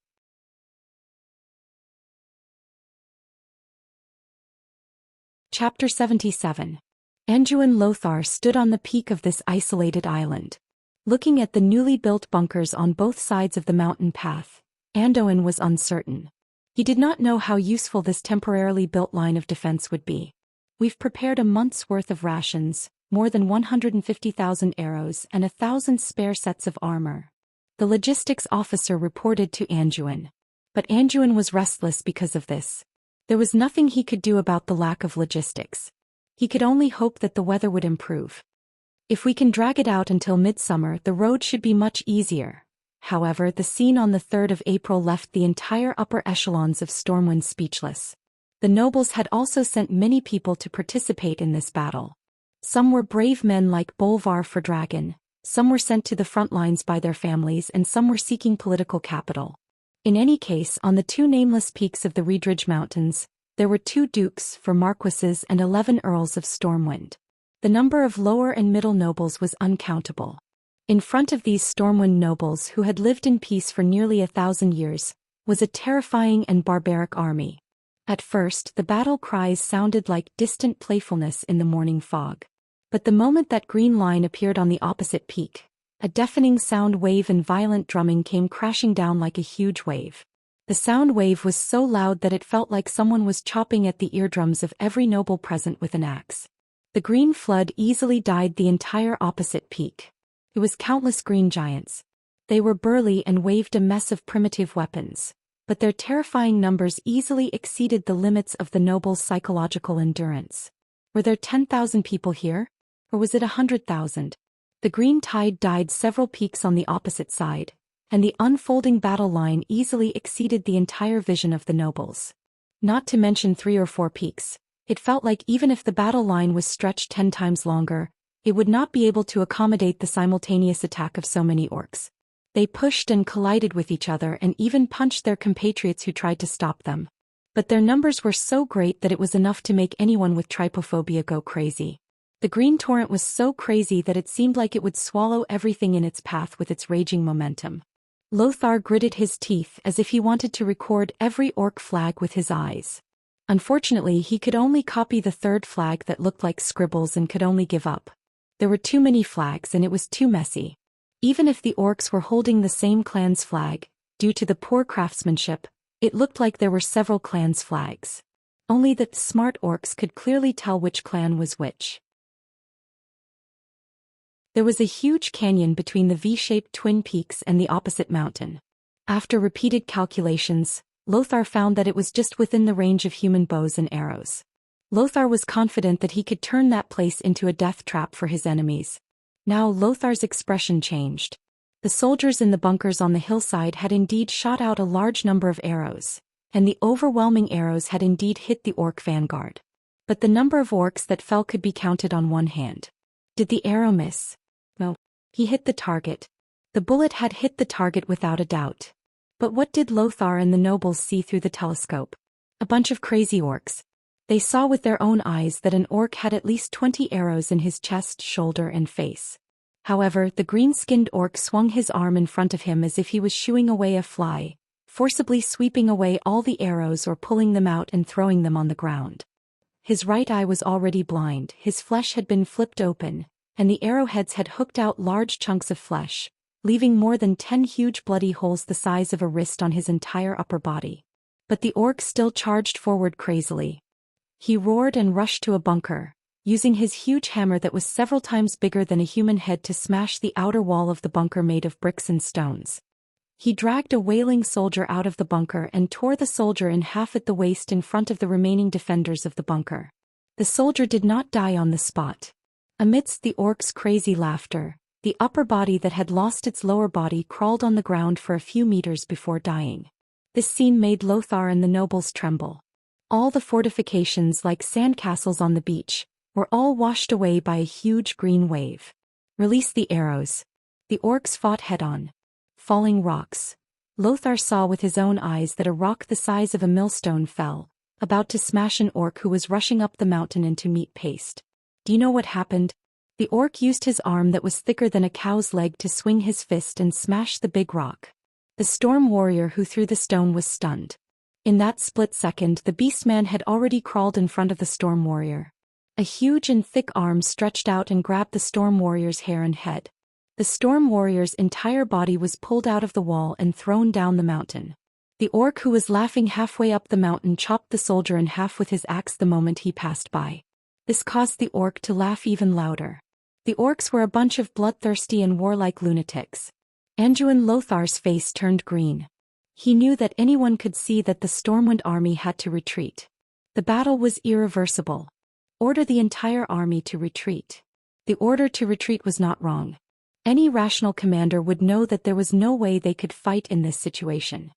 A: Chapter 77. Anduin Lothar stood on the peak of this isolated island. Looking at the newly built bunkers on both sides of the mountain path, Anduin was uncertain. He did not know how useful this temporarily built line of defense would be. "We've prepared a month's worth of rations, more than 150,000 arrows and 1,000 spare sets of armor. the logistics officer reported to Anjuan. But Anjuan was restless because of this. There was nothing he could do about the lack of logistics. He could only hope that the weather would improve. If we can drag it out until midsummer, the road should be much easier. However, the scene on the 3rd of April left the entire upper echelons of Stormwind speechless. The nobles had also sent many people to participate in this battle. Some were brave men like Bolvar for Dragon, some were sent to the front lines by their families, and some were seeking political capital. In any case, on the 2 nameless peaks of the Reedridge Mountains, there were 2 dukes for marquises and 11 earls of Stormwind. The number of lower and middle nobles was uncountable. In front of these Stormwind nobles who had lived in peace for nearly 1,000 years, was a terrifying and barbaric army. At first, the battle cries sounded like distant playfulness in the morning fog. But the moment that green line appeared on the opposite peak, a deafening sound wave and violent drumming came crashing down like a huge wave. The sound wave was so loud that it felt like someone was chopping at the eardrums of every noble present with an axe. The green flood easily dyed the entire opposite peak. It was countless green giants. They were burly and waved a mess of primitive weapons, but their terrifying numbers easily exceeded the limits of the nobles' psychological endurance. Were there 10,000 people here? Or was it 100,000? The green tide dyed several peaks on the opposite side, and the unfolding battle line easily exceeded the entire vision of the nobles. Not to mention 3 or 4 peaks, it felt like even if the battle line was stretched 10 times longer, it would not be able to accommodate the simultaneous attack of so many orcs. They pushed and collided with each other and even punched their compatriots who tried to stop them. But their numbers were so great that it was enough to make anyone with trypophobia go crazy. The green torrent was so crazy that it seemed like it would swallow everything in its path with its raging momentum. Lothar gritted his teeth as if he wanted to record every orc flag with his eyes. Unfortunately, he could only copy the 3rd flag that looked like scribbles and could only give up. There were too many flags and it was too messy. Even if the orcs were holding the same clan's flag, due to the poor craftsmanship, it looked like there were several clans' flags. Only that smart orcs could clearly tell which clan was which. There was a huge canyon between the V-shaped twin peaks and the opposite mountain. After repeated calculations, Lothar found that it was just within the range of human bows and arrows. Lothar was confident that he could turn that place into a death trap for his enemies. Now Lothar's expression changed. The soldiers in the bunkers on the hillside had indeed shot out a large number of arrows, and the overwhelming arrows had indeed hit the orc vanguard. But the number of orcs that fell could be counted on one hand. Did the arrow miss? No. He hit the target. The bullet had hit the target without a doubt. But what did Lothar and the nobles see through the telescope? A bunch of crazy orcs. They saw with their own eyes that an orc had at least 20 arrows in his chest, shoulder, and face. However, the green-skinned orc swung his arm in front of him as if he was shooing away a fly, forcibly sweeping away all the arrows or pulling them out and throwing them on the ground. His right eye was already blind, his flesh had been flipped open, and the arrowheads had hooked out large chunks of flesh, leaving more than 10 huge bloody holes the size of a wrist on his entire upper body. But the orc still charged forward crazily. He roared and rushed to a bunker, using his huge hammer that was several times bigger than a human head to smash the outer wall of the bunker made of bricks and stones. He dragged a wailing soldier out of the bunker and tore the soldier in half at the waist in front of the remaining defenders of the bunker. The soldier did not die on the spot. Amidst the orc's crazy laughter, the upper body that had lost its lower body crawled on the ground for a few meters before dying. This scene made Lothar and the nobles tremble. All the fortifications, like sandcastles on the beach, were all washed away by a huge green wave. Release the arrows. The orcs fought head-on. Falling rocks. Lothar saw with his own eyes that a rock the size of a millstone fell, about to smash an orc who was rushing up the mountain into meat paste. Do you know what happened? The orc used his arm that was thicker than a cow's leg to swing his fist and smash the big rock. The storm warrior who threw the stone was stunned. In that split second, the beastman had already crawled in front of the storm warrior. A huge and thick arm stretched out and grabbed the storm warrior's hair and head. The storm warrior's entire body was pulled out of the wall and thrown down the mountain. The orc who was laughing halfway up the mountain chopped the soldier in half with his axe the moment he passed by. This caused the orc to laugh even louder. The orcs were a bunch of bloodthirsty and warlike lunatics. Anduin Lothar's face turned green. He knew that anyone could see that the Stormwind army had to retreat. The battle was irreversible. Order the entire army to retreat. The order to retreat was not wrong. Any rational commander would know that there was no way they could fight in this situation.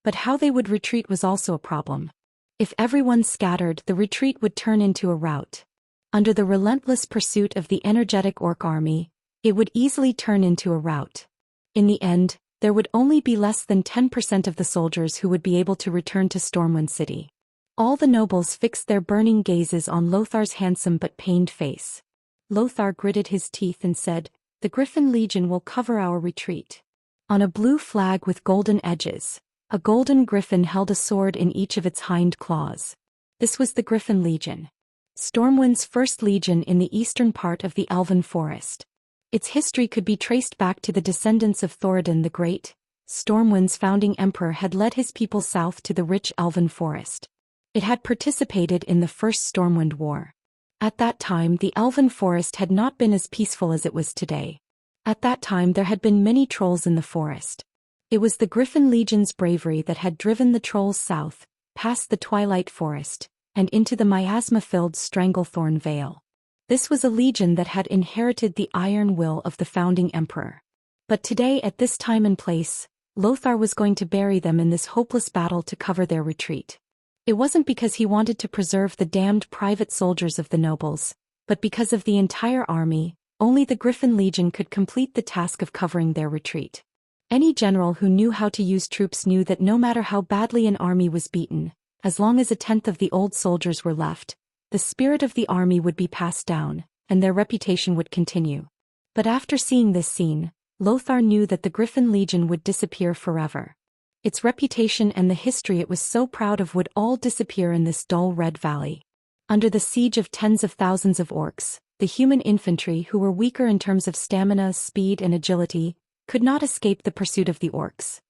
A: But how they would retreat was also a problem. If everyone scattered, the retreat would turn into a rout. Under the relentless pursuit of the energetic orc army, it would easily turn into a rout. In the end, there would only be less than 10% of the soldiers who would be able to return to Stormwind City. All the nobles fixed their burning gazes on Lothar's handsome but pained face. Lothar gritted his teeth and said, "The Griffin Legion will cover our retreat." On a blue flag with golden edges, a golden griffin held a sword in each of its hind claws. This was the Griffin Legion. Stormwind's first legion in the eastern part of the Elven Forest. Its history could be traced back to the descendants of Thoradin the Great. Stormwind's founding emperor had led his people south to the rich Elven Forest. It had participated in the First Stormwind War. At that time the Elven Forest had not been as peaceful as it was today. At that time there had been many trolls in the forest. It was the Griffin Legion's bravery that had driven the trolls south, past the Twilight Forest, and into the miasma-filled Stranglethorn Vale. This was a legion that had inherited the iron will of the founding emperor. But today at this time and place, Lothar was going to bury them in this hopeless battle to cover their retreat. It wasn't because he wanted to preserve the damned private soldiers of the nobles, but because of the entire army. Only the Griffin Legion could complete the task of covering their retreat. Any general who knew how to use troops knew that no matter how badly an army was beaten, as long as a tenth of the old soldiers were left, the spirit of the army would be passed down, and their reputation would continue. But after seeing this scene, Lothar knew that the Griffin Legion would disappear forever. Its reputation and the history it was so proud of would all disappear in this dull red valley. Under the siege of tens of thousands of orcs, the human infantry who were weaker in terms of stamina, speed and agility, could not escape the pursuit of the orcs.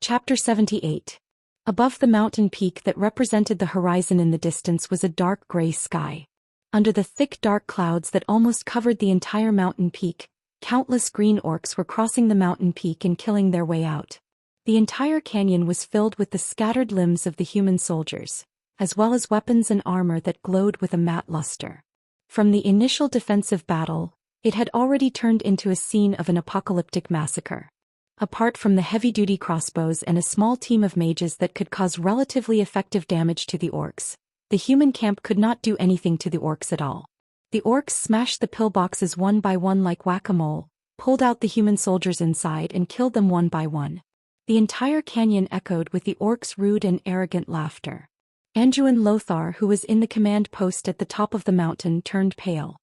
A: Chapter 78. Above the mountain peak that represented the horizon in the distance was a dark gray sky. Under the thick dark clouds that almost covered the entire mountain peak, countless green orcs were crossing the mountain peak and killing their way out. The entire canyon was filled with the scattered limbs of the human soldiers, as well as weapons and armor that glowed with a matte luster. From the initial defensive battle, it had already turned into a scene of an apocalyptic massacre. Apart from the heavy-duty crossbows and a small team of mages that could cause relatively effective damage to the orcs, the human camp could not do anything to the orcs at all. The orcs smashed the pillboxes one by one like whack-a-mole, pulled out the human soldiers inside and killed them one by one. The entire canyon echoed with the orcs' rude and arrogant laughter. Anduin Lothar, who was in the command post at the top of the mountain, turned pale.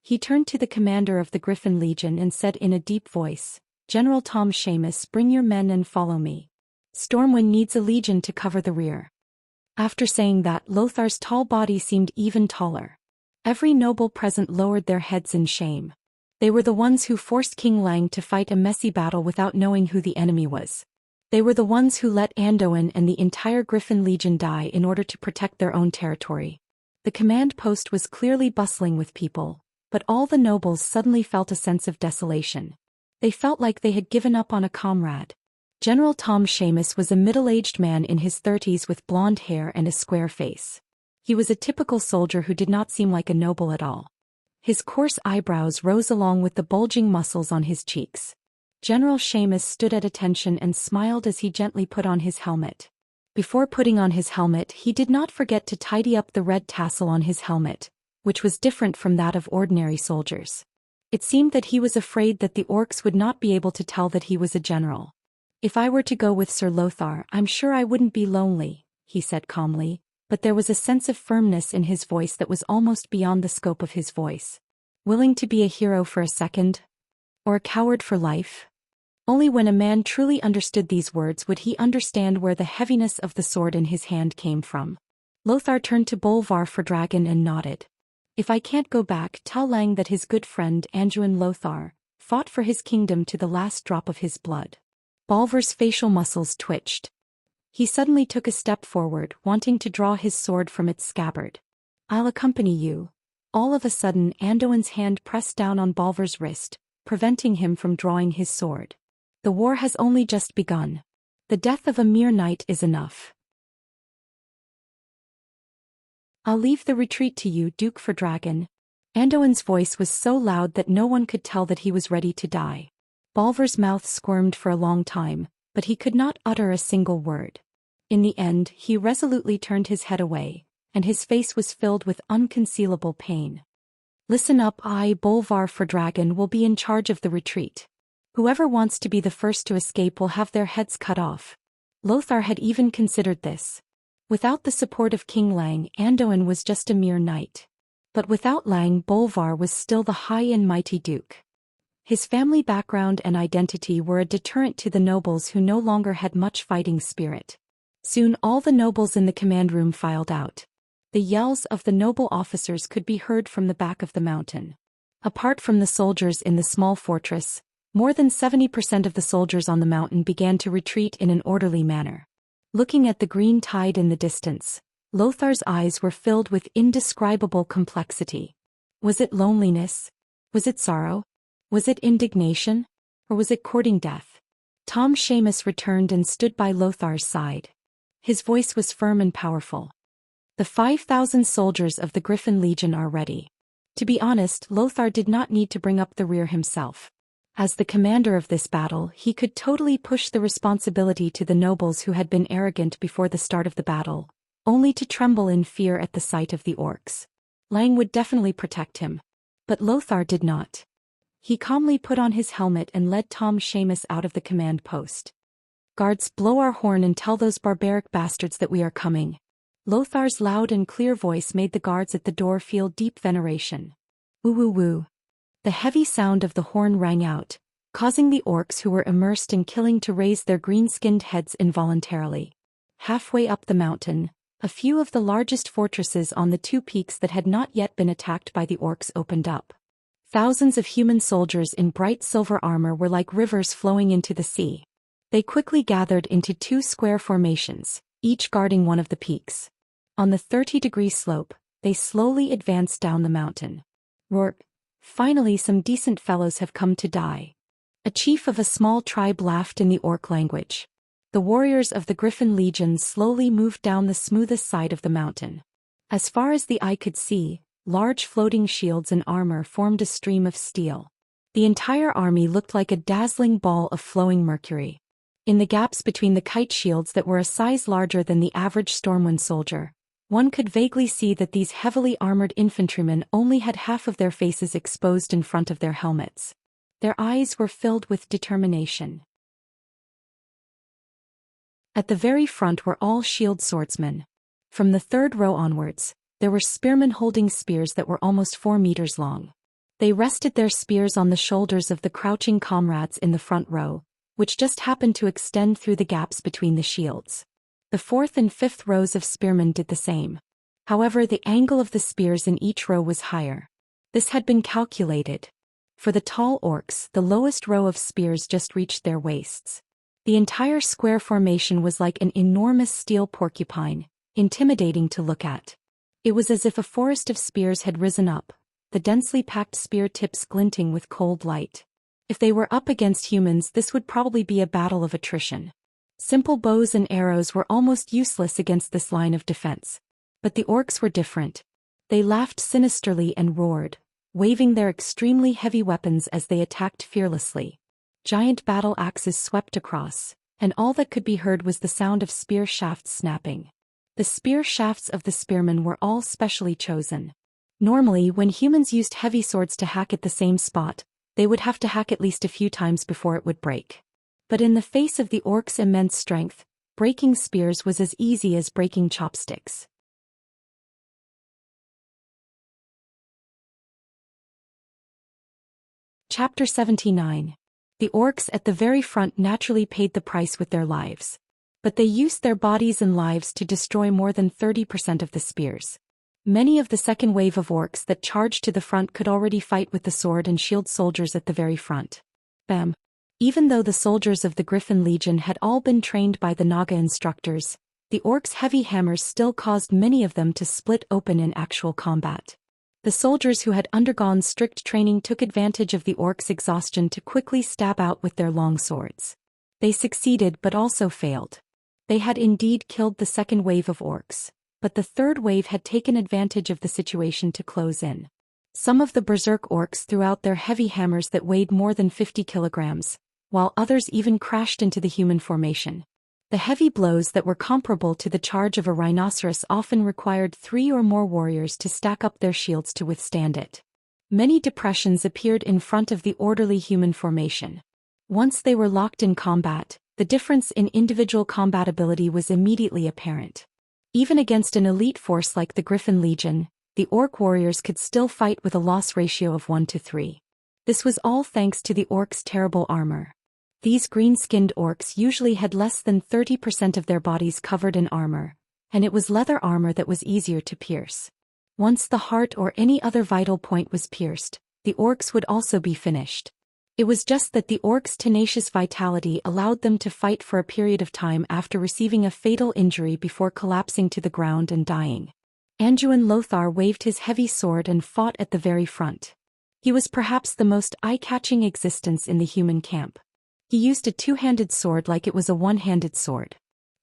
A: He turned to the commander of the Griffin Legion and said in a deep voice, "General Tom Seamus, bring your men and follow me. Stormwind needs a legion to cover the rear." After saying that, Lothar's tall body seemed even taller. Every noble present lowered their heads in shame. They were the ones who forced King Lang to fight a messy battle without knowing who the enemy was. They were the ones who let Anduin and the entire Griffin Legion die in order to protect their own territory. The command post was clearly bustling with people, but all the nobles suddenly felt a sense of desolation. They felt like they had given up on a comrade. General Tom Seamus was a middle-aged man in his 30s with blonde hair and a square face. He was a typical soldier who did not seem like a noble at all. His coarse eyebrows rose along with the bulging muscles on his cheeks. General Seamus stood at attention and smiled as he gently put on his helmet. Before putting on his helmet, he did not forget to tidy up the red tassel on his helmet, which was different from that of ordinary soldiers. It seemed that he was afraid that the orcs would not be able to tell that he was a general. "If I were to go with Sir Lothar, I'm sure I wouldn't be lonely," he said calmly, but there was a sense of firmness in his voice that was almost beyond the scope of his voice. "Willing to be a hero for a second? Or a coward for life?" Only when a man truly understood these words would he understand where the heaviness of the sword in his hand came from. Lothar turned to Bolvar for Dragon and nodded. "If I can't go back, tell Lang that his good friend Anduin Lothar fought for his kingdom to the last drop of his blood." Bolvar's facial muscles twitched. He suddenly took a step forward, wanting to draw his sword from its scabbard. I'll accompany you. All of a sudden Anduin's hand pressed down on Bolvar's wrist, preventing him from drawing his sword. The war has only just begun. The death of a mere knight is enough. I'll leave the retreat to you, Duke for Dragon. Anduin's voice was so loud that no one could tell that he was ready to die. Bolvar's mouth squirmed for a long time, but he could not utter a single word. In the end, he resolutely turned his head away, and his face was filled with unconcealable pain. Listen up, I, Bolvar for Dragon, will be in charge of the retreat. Whoever wants to be the first to escape will have their heads cut off. Lothar had even considered this. Without the support of King Lang, Anduin was just a mere knight. But without Lang, Bolvar was still the high and mighty duke. His family background and identity were a deterrent to the nobles who no longer had much fighting spirit. Soon all the nobles in the command room filed out. The yells of the noble officers could be heard from the back of the mountain. Apart from the soldiers in the small fortress, more than 70% of the soldiers on the mountain began to retreat in an orderly manner. Looking at the green tide in the distance, Lothar's eyes were filled with indescribable complexity. Was it loneliness? Was it sorrow? Was it indignation? Or was it courting death? Tom Seamus returned and stood by Lothar's side. His voice was firm and powerful. The 5,000 soldiers of the Griffin Legion are ready. To be honest, Lothar did not need to bring up the rear himself. As the commander of this battle, he could totally push the responsibility to the nobles who had been arrogant before the start of the battle, only to tremble in fear at the sight of the orcs. Lang would definitely protect him. But Lothar did not. He calmly put on his helmet and led Tom Seamus out of the command post. Guards, blow our horn and tell those barbaric bastards that we are coming. Lothar's loud and clear voice made the guards at the door feel deep veneration. Woo woo woo. The heavy sound of the horn rang out, causing the orcs who were immersed in killing to raise their green-skinned heads involuntarily. Halfway up the mountain, a few of the largest fortresses on the two peaks that had not yet been attacked by the orcs opened up. Thousands of human soldiers in bright silver armor were like rivers flowing into the sea. They quickly gathered into two square formations, each guarding one of the peaks. On the 30-degree slope, they slowly advanced down the mountain. Roar! Finally some decent fellows have come to die. A chief of a small tribe laughed in the orc language. The warriors of the Griffin Legion slowly moved down the smoothest side of the mountain. As far as the eye could see, large floating shields and armor formed a stream of steel. The entire army looked like a dazzling ball of flowing mercury. In the gaps between the kite shields that were a size larger than the average Stormwind soldier, one could vaguely see that these heavily armored infantrymen only had half of their faces exposed in front of their helmets. Their eyes were filled with determination. At the very front were all shield swordsmen. From the third row onwards, there were spearmen holding spears that were almost 4 meters long. They rested their spears on the shoulders of the crouching comrades in the front row, which just happened to extend through the gaps between the shields. The fourth and fifth rows of spearmen did the same. However, the angle of the spears in each row was higher. This had been calculated. For the tall orcs, the lowest row of spears just reached their waists. The entire square formation was like an enormous steel porcupine, intimidating to look at. It was as if a forest of spears had risen up, the densely packed spear tips glinting with cold light. If they were up against humans, this would probably be a battle of attrition. Simple bows and arrows were almost useless against this line of defense. But the orcs were different. They laughed sinisterly and roared, waving their extremely heavy weapons as they attacked fearlessly. Giant battle axes swept across, and all that could be heard was the sound of spear shafts snapping. The spear shafts of the spearmen were all specially chosen. Normally, when humans used heavy swords to hack at the same spot, they would have to hack at least a few times before it would break. But in the face of the orcs' immense strength, breaking spears was as easy as breaking chopsticks. Chapter 79. The orcs at the very front naturally paid the price with their lives. But they used their bodies and lives to destroy more than 30% of the spears. Many of the second wave of orcs that charged to the front could already fight with the sword and shield soldiers at the very front. Bam! Even though the soldiers of the Griffin Legion had all been trained by the Naga instructors, The orcs' heavy hammers still caused many of them to split open in actual combat. The soldiers who had undergone strict training took advantage of the orcs' exhaustion to quickly stab out with their long swords. They succeeded but also failed. They had indeed killed the second wave of orcs, but the third wave had taken advantage of the situation to close in. Some of the berserk orcs threw out their heavy hammers that weighed more than 50 kilograms, while others even crashed into the human formation. The heavy blows that were comparable to the charge of a rhinoceros often required 3 or more warriors to stack up their shields to withstand it. Many depressions appeared in front of the orderly human formation. Once they were locked in combat, the difference in individual combat ability was immediately apparent. Even against an elite force like the Griffin Legion, the orc warriors could still fight with a loss ratio of 1 to 3. This was all thanks to the orcs' terrible armor. These green-skinned orcs usually had less than 30% of their bodies covered in armor, and it was leather armor that was easier to pierce. Once the heart or any other vital point was pierced, the orcs would also be finished. It was just that the orcs' tenacious vitality allowed them to fight for a period of time after receiving a fatal injury before collapsing to the ground and dying. Anduin Lothar waved his heavy sword and fought at the very front. He was perhaps the most eye-catching existence in the human camp. He used a two-handed sword like it was a one-handed sword.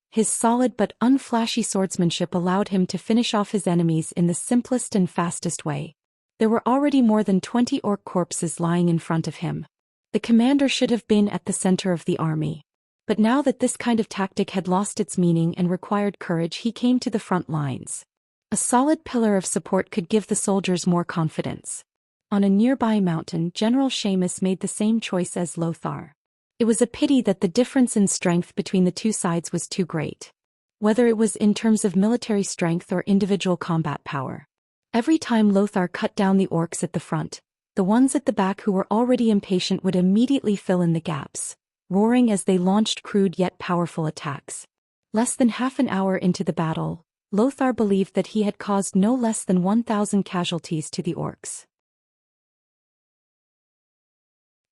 A: His solid but unflashy swordsmanship allowed him to finish off his enemies in the simplest and fastest way. There were already more than 20 orc corpses lying in front of him. The commander should have been at the center of the army. But now that this kind of tactic had lost its meaning and required courage, he came to the front lines. A solid pillar of support could give the soldiers more confidence. On a nearby mountain, General Xiaxia made the same choice as Lothar. It was a pity that the difference in strength between the two sides was too great. Whether it was in terms of military strength or individual combat power. Every time Lothar cut down the orcs at the front, the ones at the back who were already impatient would immediately fill in the gaps, roaring as they launched crude yet powerful attacks. Less than half an hour into the battle, Lothar believed that he had caused no less than 1,000 casualties to the orcs.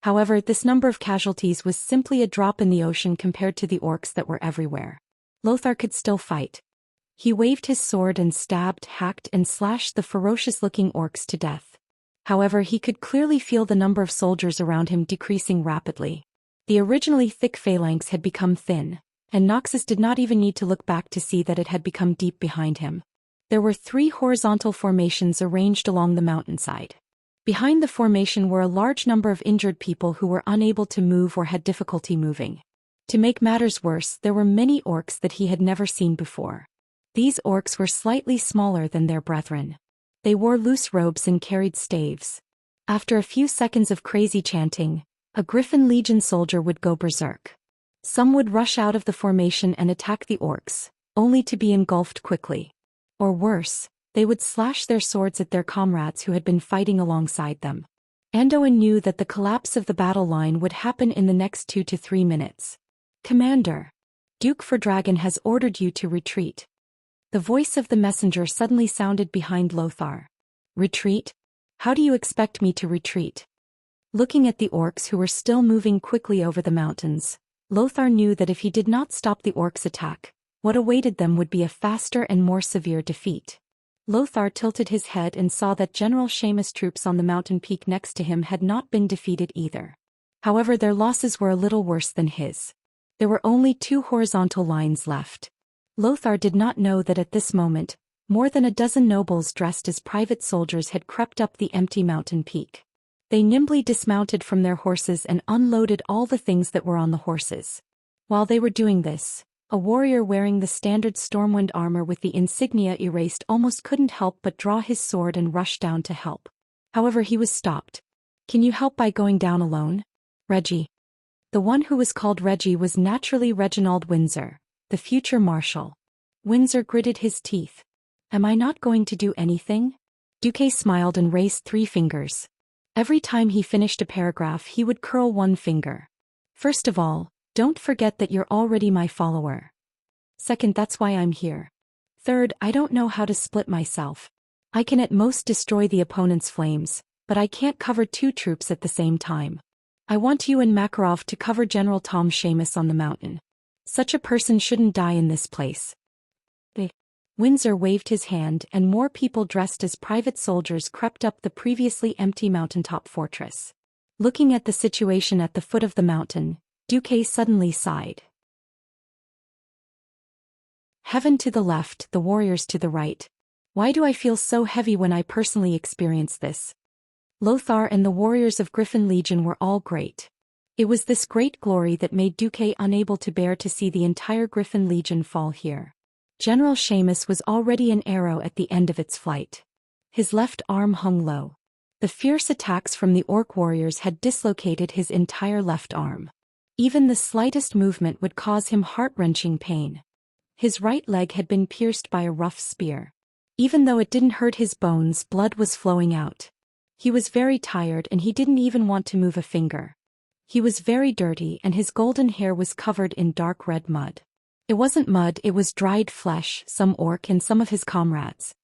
A: However, this number of casualties was simply a drop in the ocean compared to the orcs that were everywhere. Lothar could still fight. He waved his sword and stabbed, hacked, and slashed the ferocious-looking orcs to death. However, he could clearly feel the number of soldiers around him decreasing rapidly. The originally thick phalanx had become thin, and Noxus did not even need to look back to see that it had become deep behind him. There were 3 horizontal formations arranged along the mountainside. Behind the formation were a large number of injured people who were unable to move or had difficulty moving. To make matters worse, there were many orcs that he had never seen before. These orcs were slightly smaller than their brethren. They wore loose robes and carried staves. After a few seconds of crazy chanting, a Griffin Legion soldier would go berserk. Some would rush out of the formation and attack the orcs, only to be engulfed quickly. Or worse, they would slash their swords at their comrades who had been fighting alongside them. Anduin knew that the collapse of the battle line would happen in the next 2 to 3 minutes. "Commander, Duke Fordragon has ordered you to retreat." The voice of the messenger suddenly sounded behind Lothar. "Retreat? How do you expect me to retreat?" Looking at the orcs who were still moving quickly over the mountains, Lothar knew that if he did not stop the orcs' attack, what awaited them would be a faster and more severe defeat. Lothar tilted his head and saw that General Xiaxia's troops on the mountain peak next to him had not been defeated either. However, their losses were a little worse than his. There were only 2 horizontal lines left. Lothar did not know that at this moment, more than a dozen nobles dressed as private soldiers had crept up the empty mountain peak. They nimbly dismounted from their horses and unloaded all the things that were on the horses. While they were doing this, a warrior wearing the standard Stormwind armor with the insignia erased almost couldn't help but draw his sword and rush down to help. However, he was stopped. "Can you help by going down alone?" "Reggie." The one who was called Reggie was naturally Reginald Windsor, the future marshal. Windsor gritted his teeth. "Am I not going to do anything?" Duque smiled and raised 3 fingers. Every time he finished a paragraph he would curl 1 finger. "First of all, don't forget that you're already my follower. Second, that's why I'm here. Third, I don't know how to split myself. I can at most destroy the opponent's flames, but I can't cover 2 troops at the same time. I want you and Makarov to cover General Tom Xiaxia on the mountain. Such a person shouldn't die in this place." Windsor waved his hand and more people dressed as private soldiers crept up the previously empty mountaintop fortress. Looking at the situation at the foot of the mountain, Duque suddenly sighed. Heaven to the left, the warriors to the right. Why do I feel so heavy when I personally experience this? Lothar and the warriors of Griffin Legion were all great. It was this great glory that made Duque unable to bear to see the entire Griffin Legion fall here. General Seamus was already an arrow at the end of its flight. His left arm hung low. The fierce attacks from the orc warriors had dislocated his entire left arm. Even the slightest movement would cause him heart-wrenching pain. His right leg had been pierced by a rough spear. Even though it didn't hurt his bones, blood was flowing out. He was very tired and he didn't even want to move a finger. He was very dirty and his golden hair was covered in dark red mud. It wasn't mud, it was dried flesh, some orc and some of his comrades.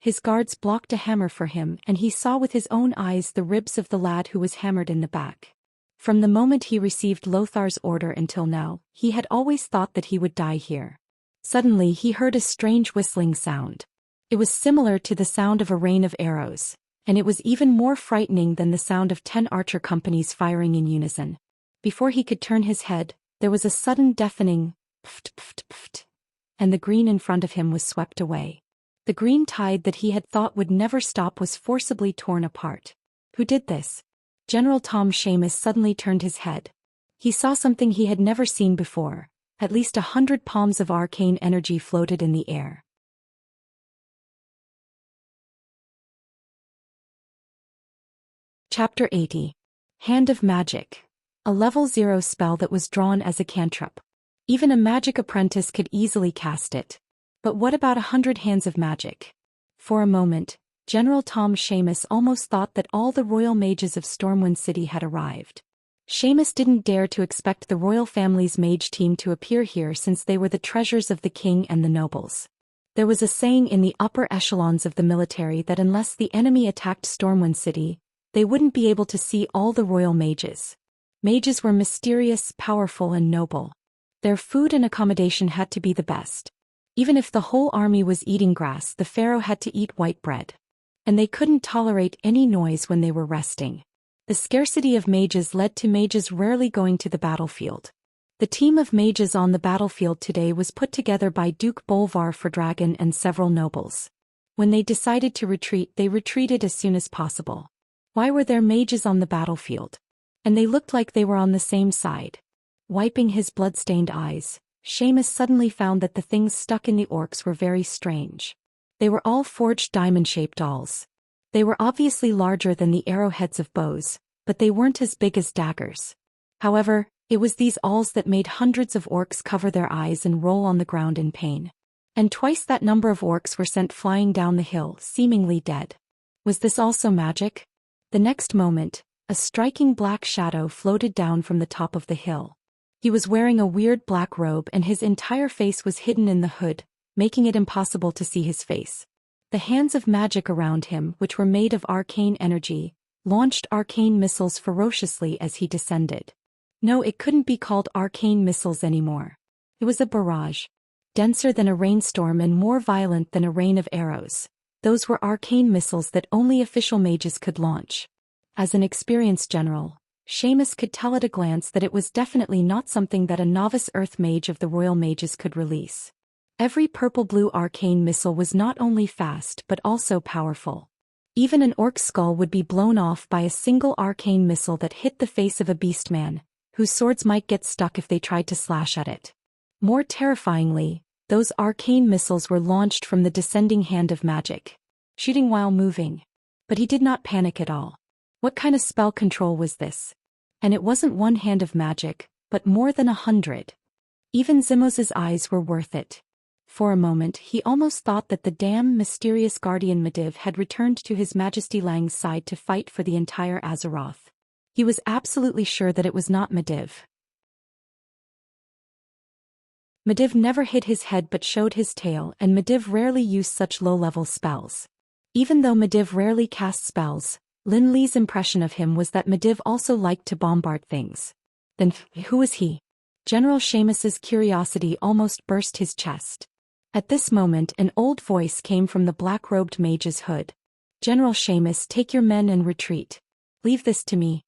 A: His guards blocked a hammer for him and he saw with his own eyes the ribs of the lad who was hammered in the back. From the moment he received Lothar's order until now, he had always thought that he would die here. Suddenly he heard a strange whistling sound. It was similar to the sound of a rain of arrows, and it was even more frightening than the sound of 10 archer companies firing in unison. Before he could turn his head, there was a sudden deafening pft pft pft, and the green in front of him was swept away. The green tide that he had thought would never stop was forcibly torn apart. Who did this? General Tom Seamus suddenly turned his head. He saw something he had never seen before. At least 100 palms of arcane energy floated in the air. Chapter 80. Hand of Magic. A level 0 spell that was drawn as a cantrip. Even a magic apprentice could easily cast it. But what about 100 hands of magic? For a moment, General Tom Seamus almost thought that all the royal mages of Stormwind City had arrived. Seamus didn't dare to expect the royal family's mage team to appear here since they were the treasures of the king and the nobles. There was a saying in the upper echelons of the military that unless the enemy attacked Stormwind City, they wouldn't be able to see all the royal mages. Mages were mysterious, powerful and noble. Their food and accommodation had to be the best. Even if the whole army was eating grass, the pharaoh had to eat white bread. And they couldn't tolerate any noise when they were resting. The scarcity of mages led to mages rarely going to the battlefield. The team of mages on the battlefield today was put together by Duke Bolvar for Dragon and several nobles. When they decided to retreat, they retreated as soon as possible. Why were there mages on the battlefield? And they looked like they were on the same side. Wiping his blood-stained eyes, Seamus suddenly found that the things stuck in the orcs were very strange. They were all forged diamond-shaped awls. They were obviously larger than the arrowheads of bows, but they weren't as big as daggers. However, it was these awls that made hundreds of orcs cover their eyes and roll on the ground in pain. And twice that number of orcs were sent flying down the hill, seemingly dead. Was this also magic? The next moment, a striking black shadow floated down from the top of the hill. He was wearing a weird black robe and his entire face was hidden in the hood, making it impossible to see his face. The hands of magic around him, which were made of arcane energy, launched arcane missiles ferociously as he descended. No, it couldn't be called arcane missiles anymore. It was a barrage. Denser than a rainstorm and more violent than a rain of arrows. Those were arcane missiles that only official mages could launch. As an experienced general, Seamus could tell at a glance that it was definitely not something that a novice earth mage of the royal mages could release. Every purple-blue arcane missile was not only fast but also powerful. Even an orc skull would be blown off by a single arcane missile that hit the face of a beastman, whose swords might get stuck if they tried to slash at it. More terrifyingly, those arcane missiles were launched from the descending hand of magic, shooting while moving. But he did not panic at all. What kind of spell control was this? And it wasn't one hand of magic, but more than 100. Even Zimos's eyes were worth it. For a moment he almost thought that the damn mysterious guardian Medivh had returned to His Majesty Lang's side to fight for the entire Azeroth. He was absolutely sure that it was not Medivh. Medivh never hid his head but showed his tail, and Medivh rarely used such low-level spells. Even though Medivh rarely cast spells, Lin Li's impression of him was that Medivh also liked to bombard things. Then, who was he? General Seamus's curiosity almost burst his chest. At this moment an old voice came from the black-robed mage's hood. "General Xiamus, take your men and retreat. Leave this to me."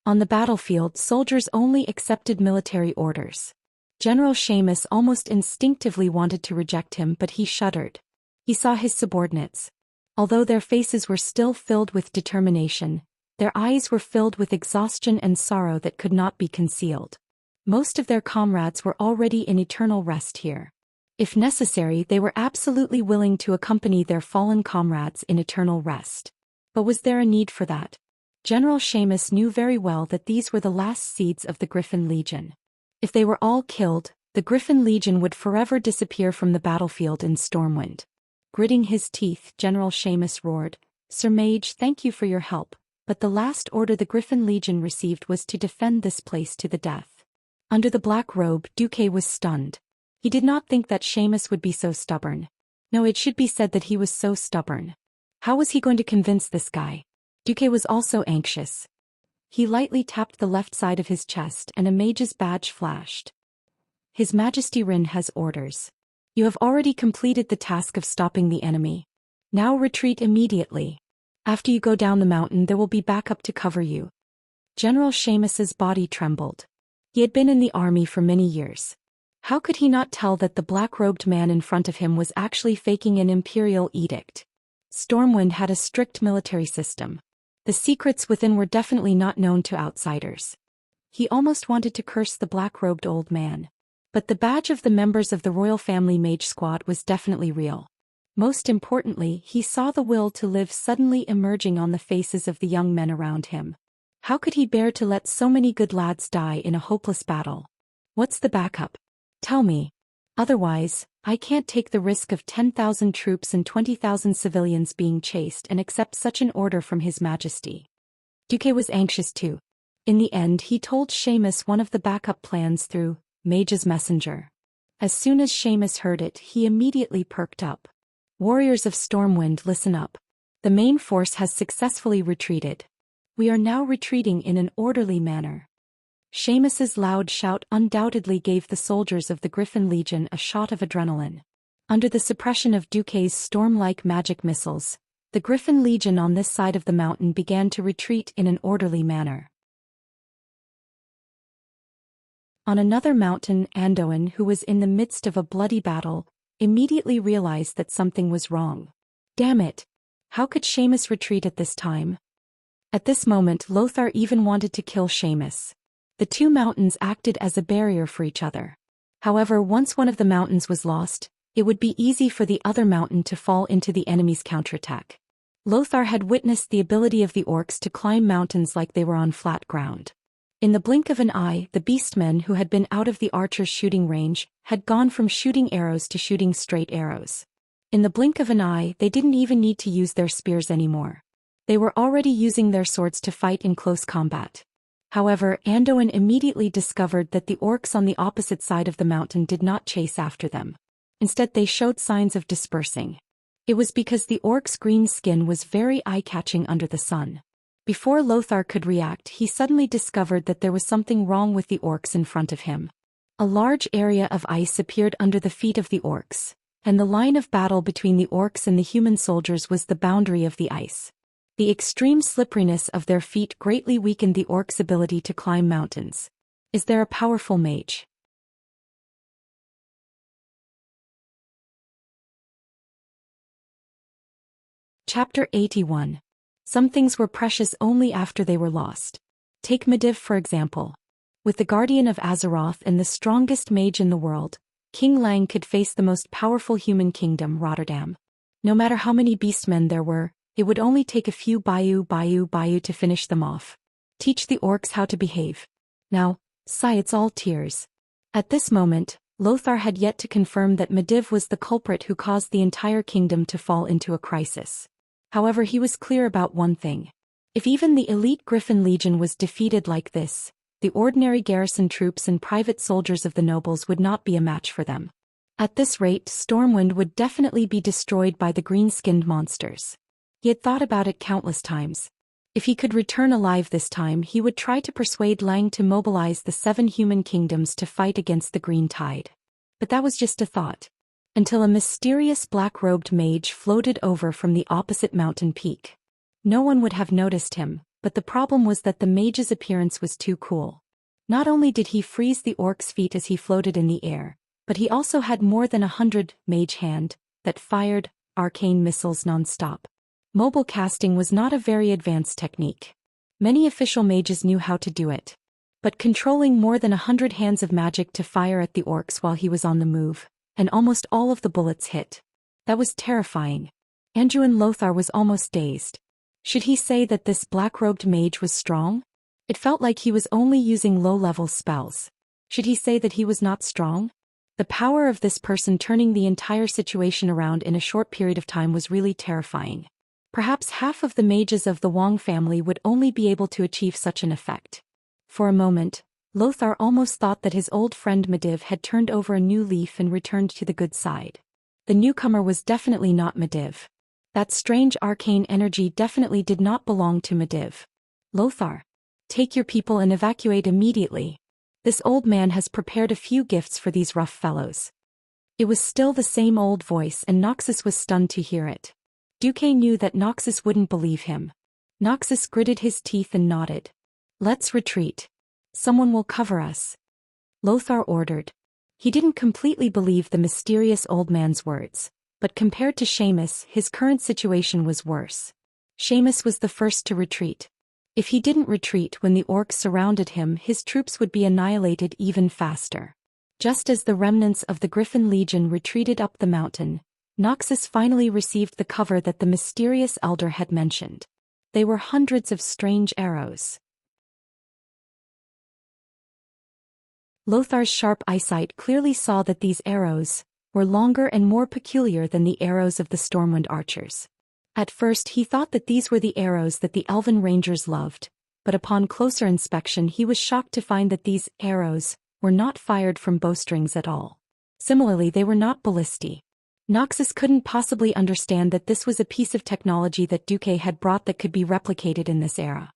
A: On the battlefield, soldiers only accepted military orders. General Xiamus almost instinctively wanted to reject him, but he shuddered. He saw his subordinates. Although their faces were still filled with determination, their eyes were filled with exhaustion and sorrow that could not be concealed. Most of their comrades were already in eternal rest here. If necessary, they were absolutely willing to accompany their fallen comrades in eternal rest. But was there a need for that? General Xiamus knew very well that these were the last seeds of the Griffin Legion. If they were all killed, the Griffin Legion would forever disappear from the battlefield in Stormwind. Gritting his teeth, General Xiamus roared, "Sir Mage, thank you for your help, but the last order the Griffin Legion received was to defend this place to the death." Under the black robe, Duque was stunned. He did not think that Xiamus would be so stubborn. No, it should be said that he was so stubborn. How was he going to convince this guy? Duque was also anxious. He lightly tapped the left side of his chest and a mage's badge flashed. "His Majesty Rin has orders. You have already completed the task of stopping the enemy. Now retreat immediately. After you go down the mountain there will be backup to cover you." General Xiamus's body trembled. He had been in the army for many years. How could he not tell that the black-robed man in front of him was actually faking an imperial edict? Stormwind had a strict military system. The secrets within were definitely not known to outsiders. He almost wanted to curse the black-robed old man. But the badge of the members of the royal family mage squad was definitely real. Most importantly, he saw the will to live suddenly emerging on the faces of the young men around him. How could he bear to let so many good lads die in a hopeless battle? "What's the backup? Tell me. Otherwise, I can't take the risk of 10,000 troops and 20,000 civilians being chased and accept such an order from His Majesty." Duque was anxious too. In the end, he told Xiamus one of the backup plans through Mage's messenger. As soon as Xiamus heard it, he immediately perked up. "Warriors of Stormwind, listen up. The main force has successfully retreated. We are now retreating in an orderly manner." Xiamus's loud shout undoubtedly gave the soldiers of the Griffin Legion a shot of adrenaline. Under the suppression of Duque's storm-like magic missiles, the Griffin Legion on this side of the mountain began to retreat in an orderly manner. On another mountain, Andoin, who was in the midst of a bloody battle, immediately realized that something was wrong. Damn it! How could Xiamus retreat at this time? At this moment, Lothar even wanted to kill Xiamus. The two mountains acted as a barrier for each other. However, once one of the mountains was lost, it would be easy for the other mountain to fall into the enemy's counterattack. Lothar had witnessed the ability of the orcs to climb mountains like they were on flat ground. In the blink of an eye, the beastmen who had been out of the archer's shooting range had gone from shooting arrows to shooting straight arrows. In the blink of an eye, they didn't even need to use their spears anymore. They were already using their swords to fight in close combat. However, Andoin immediately discovered that the orcs on the opposite side of the mountain did not chase after them. Instead, they showed signs of dispersing. It was because the orcs' green skin was very eye-catching under the sun. Before Lothar could react, he suddenly discovered that there was something wrong with the orcs in front of him. A large area of ice appeared under the feet of the orcs, and the line of battle between the orcs and the human soldiers was the boundary of the ice. The extreme slipperiness of their feet greatly weakened the orcs' ability to climb mountains. Is there a powerful mage? Chapter 81. Some things were precious only after they were lost. Take Medivh for example. With the Guardian of Azeroth and the strongest mage in the world, King Lang could face the most powerful human kingdom, Rotterdam. No matter how many beastmen there were, it would only take a few Bayou to finish them off. Teach the orcs how to behave. Now, sigh, it's all tears. At this moment, Lothar had yet to confirm that Medivh was the culprit who caused the entire kingdom to fall into a crisis. However, he was clear about one thing. If even the elite Griffin Legion was defeated like this, the ordinary garrison troops and private soldiers of the nobles would not be a match for them. At this rate, Stormwind would definitely be destroyed by the green-skinned monsters. He had thought about it countless times. If he could return alive this time, he would try to persuade Lang to mobilize the 7 human kingdoms to fight against the Green Tide. But that was just a thought. until a mysterious black-robed mage floated over from the opposite mountain peak. No one would have noticed him, but the problem was that the mage's appearance was too cool. Not only did he freeze the orc's feet as he floated in the air, but he also had more than 100 mage hand that fired arcane missiles non-stop. Mobile casting was not a very advanced technique. Many official mages knew how to do it. But controlling more than 100 hands of magic to fire at the orcs while he was on the move, and almost all of the bullets hit. That was terrifying. Anduin Lothar was almost dazed. Should he say that this black-robed mage was strong? It felt like he was only using low-level spells. Should he say that he was not strong? The power of this person turning the entire situation around in a short period of time was really terrifying. Perhaps half of the mages of the Wang family would only be able to achieve such an effect. For a moment, Lothar almost thought that his old friend Medivh had turned over a new leaf and returned to the good side. The newcomer was definitely not Medivh. That strange arcane energy definitely did not belong to Medivh. Lothar, take your people and evacuate immediately. This old man has prepared a few gifts for these rough fellows. It was still the same old voice and Noxus was stunned to hear it. Duque knew that Noxus wouldn't believe him. Noxus gritted his teeth and nodded. Let's retreat. Someone will cover us. Lothar ordered. He didn't completely believe the mysterious old man's words, but compared to Seamus, his current situation was worse. Seamus was the first to retreat. If he didn't retreat when the orcs surrounded him, his troops would be annihilated even faster. Just as the remnants of the Griffin Legion retreated up the mountain, Noxus finally received the cover that the mysterious elder had mentioned. They were hundreds of strange arrows. Lothar's sharp eyesight clearly saw that these arrows were longer and more peculiar than the arrows of the Stormwind archers. At first he thought that these were the arrows that the Elven Rangers loved, but upon closer inspection he was shocked to find that these arrows were not fired from bowstrings at all. Similarly, they were not ballistae. Noxus couldn't possibly understand that this was a piece of technology that Duque had brought that could be replicated in this era.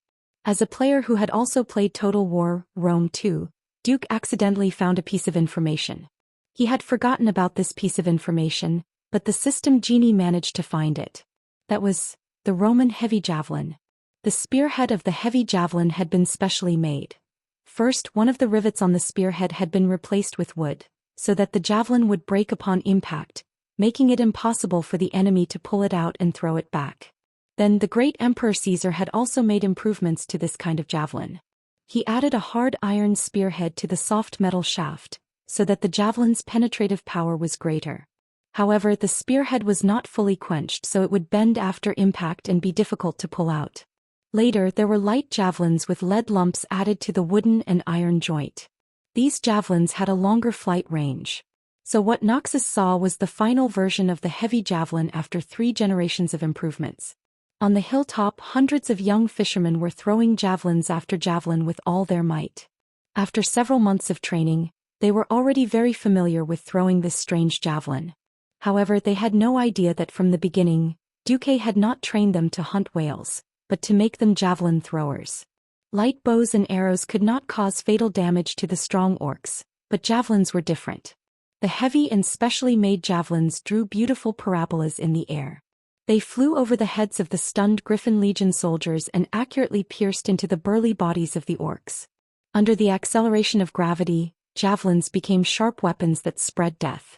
A: As a player who had also played Total War Rome 2, Duke accidentally found a piece of information. He had forgotten about this piece of information, but the system genie managed to find it. That was the Roman heavy javelin. The spearhead of the heavy javelin had been specially made. First, one of the rivets on the spearhead had been replaced with wood, so that the javelin would break upon impact, making it impossible for the enemy to pull it out and throw it back. Then the great Emperor Caesar had also made improvements to this kind of javelin. He added a hard iron spearhead to the soft metal shaft, so that the javelin's penetrative power was greater. However, the spearhead was not fully quenched, so it would bend after impact and be difficult to pull out. Later, there were light javelins with lead lumps added to the wooden and iron joint. These javelins had a longer flight range. So what Noxus saw was the final version of the heavy javelin after 3 generations of improvements. On the hilltop, hundreds of young fishermen were throwing javelins after javelin with all their might. After several months of training, they were already very familiar with throwing this strange javelin. However, they had no idea that from the beginning, Duque had not trained them to hunt whales, but to make them javelin throwers. Light bows and arrows could not cause fatal damage to the strong orcs, but javelins were different. The heavy and specially made javelins drew beautiful parabolas in the air. They flew over the heads of the stunned Griffin Legion soldiers and accurately pierced into the burly bodies of the orcs. Under the acceleration of gravity, javelins became sharp weapons that spread death.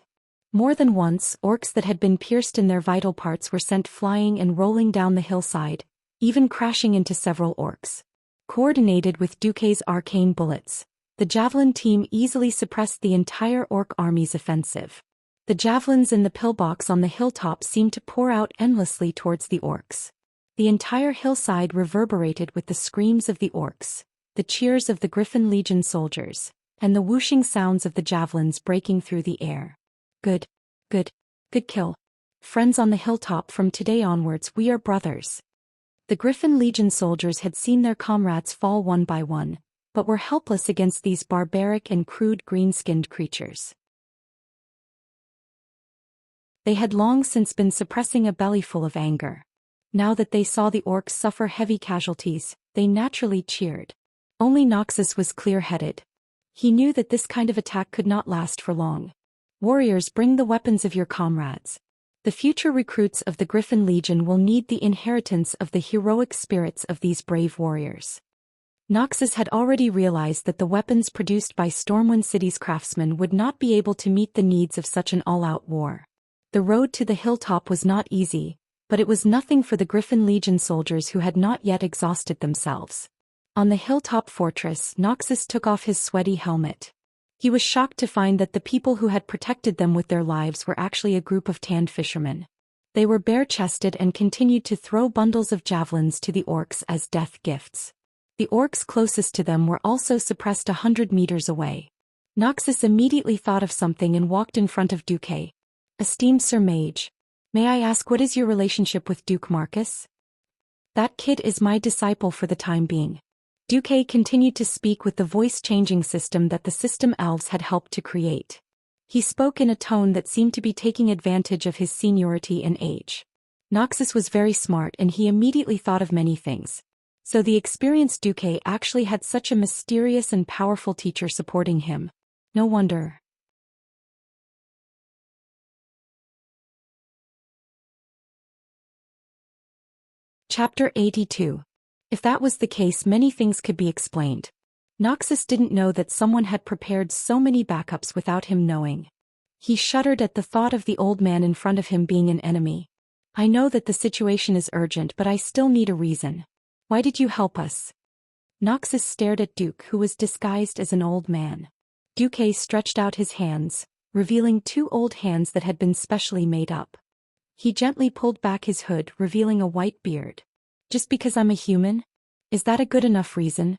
A: More than once, orcs that had been pierced in their vital parts were sent flying and rolling down the hillside, even crashing into several orcs. Coordinated with Duque's arcane bullets, the javelin team easily suppressed the entire orc army's offensive. The javelins in the pillbox on the hilltop seemed to pour out endlessly towards the orcs. The entire hillside reverberated with the screams of the orcs, the cheers of the Griffin Legion soldiers, and the whooshing sounds of the javelins breaking through the air. Good kill. Friends on the hilltop, from today onwards we are brothers. The Griffin Legion soldiers had seen their comrades fall one by one, but were helpless against these barbaric and crude green-skinned creatures. They had long since been suppressing a bellyful of anger. Now that they saw the orcs suffer heavy casualties, they naturally cheered. Only Noxus was clear-headed. He knew that this kind of attack could not last for long. Warriors, bring the weapons of your comrades. The future recruits of the Griffin Legion will need the inheritance of the heroic spirits of these brave warriors. Noxus had already realized that the weapons produced by Stormwind City's craftsmen would not be able to meet the needs of such an all-out war. The road to the hilltop was not easy, but it was nothing for the Griffin Legion soldiers who had not yet exhausted themselves. On the hilltop fortress, Noxus took off his sweaty helmet. He was shocked to find that the people who had protected them with their lives were actually a group of tanned fishermen. They were bare-chested and continued to throw bundles of javelins to the orcs as death gifts. The orcs closest to them were also suppressed 100 meters away. Noxus immediately thought of something and walked in front of Duque. "Esteemed Sir Mage, may I ask what is your relationship with Duke Marcus?" "That kid is my disciple for the time being." Duque continued to speak with the voice-changing system that the system elves had helped to create. He spoke in a tone that seemed to be taking advantage of his seniority and age. Noxus was very smart and he immediately thought of many things. So the experienced Duque actually had such a mysterious and powerful teacher supporting him. No wonder. Chapter 82. If that was the case, many things could be explained. Noxus didn't know that someone had prepared so many backups without him knowing. He shuddered at the thought of the old man in front of him being an enemy. "I know that the situation is urgent, but I still need a reason. Why did you help us?" Noxus stared at Duke, who was disguised as an old man. Duque stretched out his hands, revealing 2 old hands that had been specially made up. He gently pulled back his hood, revealing a white beard. "Just because I'm a human? Is that a good enough reason?"